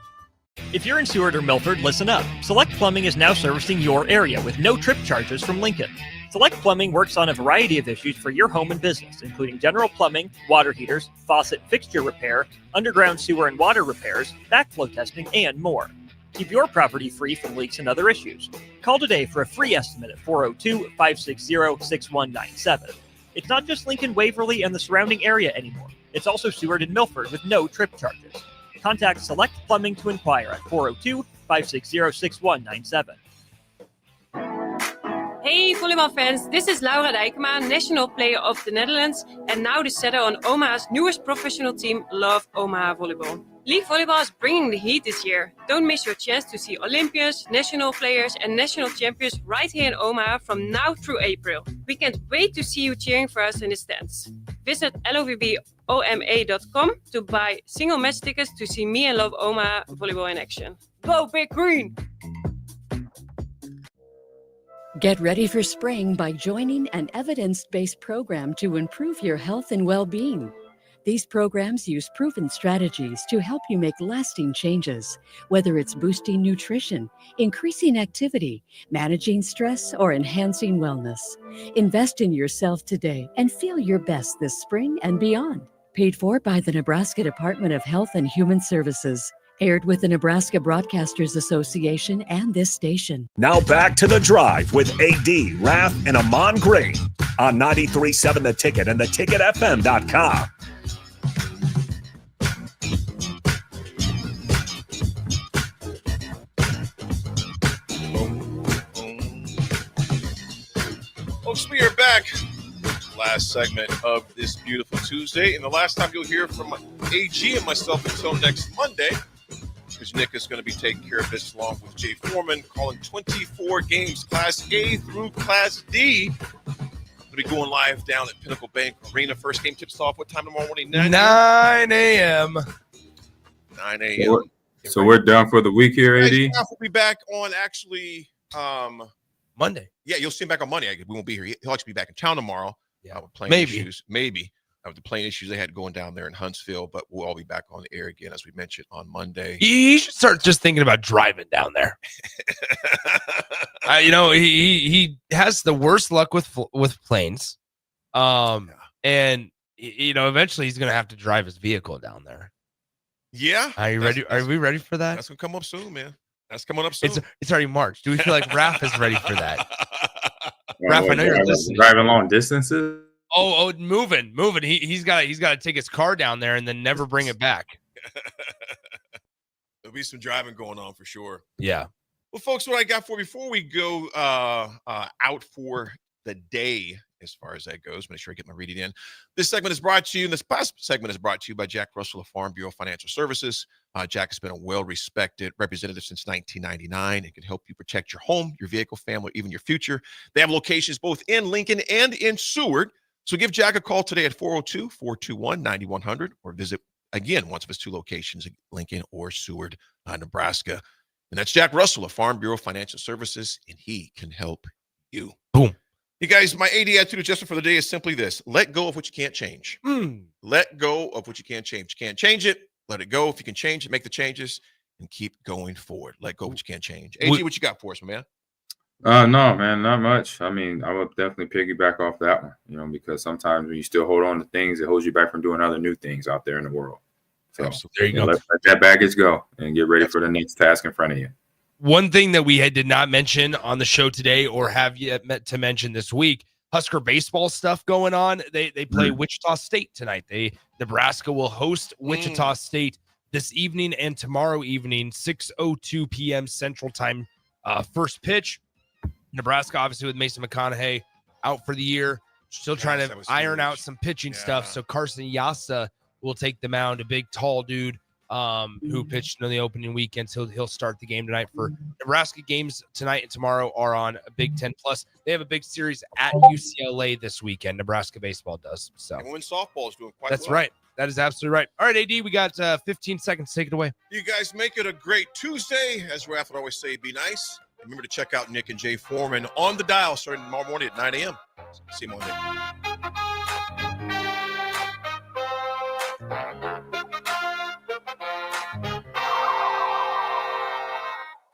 If you're in Seward or Milford, listen up. Select Plumbing is now servicing your area with no trip charges from Lincoln. Select Plumbing works on a variety of issues for your home and business, including general plumbing, water heaters, faucet fixture repair, underground sewer and water repairs, backflow testing, and more. Keep your property free from leaks and other issues. Call today for a free estimate at 402-560-6197. It's not just Lincoln, Waverly, and the surrounding area anymore. It's also Seward and Milford with no trip charges. Contact Select Plumbing to inquire at 402-560-6197. Hey volleybalfans, this is Laura Dijkema, national player of the Netherlands, and now the setter on Omaha's newest professional team, Love Omaha Volleyball. League volleyball is bringing the heat this year. Don't miss your chance to see Olympians, national players, and national champions right here in Omaha from now through April. We can't wait to see you cheering for us in the stands. Visit lovboma.com to buy single match tickets to see me and Love Omaha volleyball in action. Go Big Green! Get ready for spring by joining an evidence-based program to improve your health and well-being. These programs use proven strategies to help you make lasting changes, whether it's boosting nutrition, increasing activity, managing stress, or enhancing wellness. Invest in yourself today and feel your best this spring and beyond. Paid for by the Nebraska Department of Health and Human Services. Aired with the Nebraska Broadcasters Association and this station. Now back to The Drive with AD, Raff, and Ahman Green on 93.7 The Ticket and theticketfm.com. Folks, we are back. Last segment of this beautiful Tuesday, and the last time you'll hear from AG and myself until next Monday, because Nick is going to be taking care of this along with Jay Foreman, calling 24 games, Class A through Class D. We'll be going live down at Pinnacle Bank Arena. First game tips off what time tomorrow morning? 9 a.m. 9 a.m. So we're done for the week here, AD? We'll be back on actually Monday. Yeah, you'll see him back on Monday. We won't be here. He'll actually be back in town tomorrow. Yeah, with playing maybe. issues. Maybe. of the plane issues they had going down there in Huntsville, but we'll all be back on the air again, as we mentioned, on Monday. He should start just thinking about driving down there. He has the worst luck with planes. And eventually he's going to have to drive his vehicle down there. Yeah. Are you ready? Are we ready for that? That's going to come up soon, man. That's coming up soon. It's already March. Do we feel like Raff is ready for that? Raff, I know you're listening. Driving long distances. Oh, moving. He's got to take his car down there and then never bring it back. There'll be some driving going on for sure. Yeah. Well, folks, what I got for before we go out for the day, as far as that goes, make sure I get my reading in. This segment is brought to you, and this past segment is brought to you by Jack Russell of Farm Bureau Financial Services. Jack has been a well-respected representative since 1999 and can help you protect your home, your vehicle, family, or even your future. They have locations both in Lincoln and in Seward. So give Jack a call today at 402-421-9100 or visit, again, one of his two locations, Lincoln or Seward, Nebraska. And that's Jack Russell of Farm Bureau Financial Services, and he can help you. Boom. You guys, my AD attitude adjustment for the day is simply this. Let go of what you can't change. Let go of what you can't change. You can't change it. Let it go. If you can change it, make the changes and keep going forward. Let go of what you can't change. AG, what you got for us, my man? No, man, not much. I mean, I would definitely piggyback off that one, because sometimes when you still hold on to things, it holds you back from doing other new things out there in the world. So there you go. Let that baggage go and get ready for the next task in front of you. One thing that we did not mention on the show today or have yet meant to mention this week, Husker baseball stuff going on. They play Wichita State tonight. Nebraska will host Wichita State this evening and tomorrow evening, 6:02 p.m. Central Time. First pitch. Nebraska, obviously, with Mason McConaughey out for the year, still trying to iron out some pitching stuff. So Carson Yassa will take the mound, a big, tall dude who pitched in the opening weekend. So he'll start the game tonight. For Nebraska, games tonight and tomorrow are on Big Ten Plus. They have a big series at UCLA this weekend. Nebraska baseball does. So Women's softball is doing quite that's well. right. That is absolutely right. All right, AD, we got 15 seconds. Take it away. You guys make it a great Tuesday. As Raff would always say, be nice. Remember to check out Nick and Jay Foreman on the dial starting tomorrow morning at 9 a.m. See you Monday.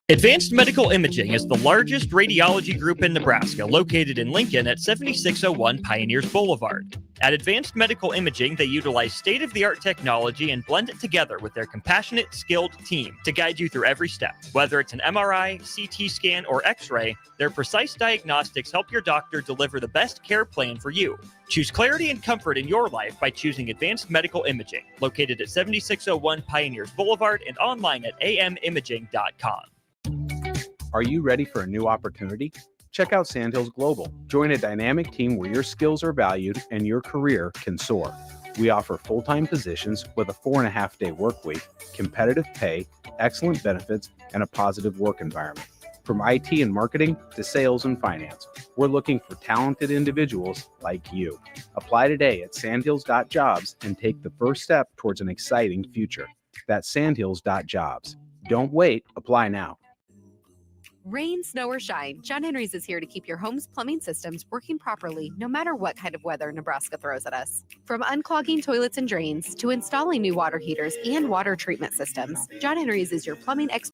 Advanced Medical Imaging is the largest radiology group in Nebraska, located in Lincoln at 7601 Pioneers Boulevard. At Advanced Medical Imaging, they utilize state-of-the-art technology and blend it together with their compassionate, skilled team to guide you through every step. Whether it's an MRI, CT scan, or X-ray, their precise diagnostics help your doctor deliver the best care plan for you. Choose clarity and comfort in your life by choosing Advanced Medical Imaging, located at 7601 Pioneers Boulevard and online at amimaging.com. Are you ready for a new opportunity? Check out Sandhills Global. Join a dynamic team where your skills are valued and your career can soar. We offer full-time positions with a 4.5-day work week, competitive pay, excellent benefits, and a positive work environment. From IT and marketing to sales and finance, we're looking for talented individuals like you. Apply today at sandhills.jobs and take the first step towards an exciting future. That's sandhills.jobs. Don't wait. Apply now. Rain, snow, or shine, John Henry's is here to keep your home's plumbing systems working properly no matter what kind of weather Nebraska throws at us. From unclogging toilets and drains to installing new water heaters and water treatment systems, John Henry's is your plumbing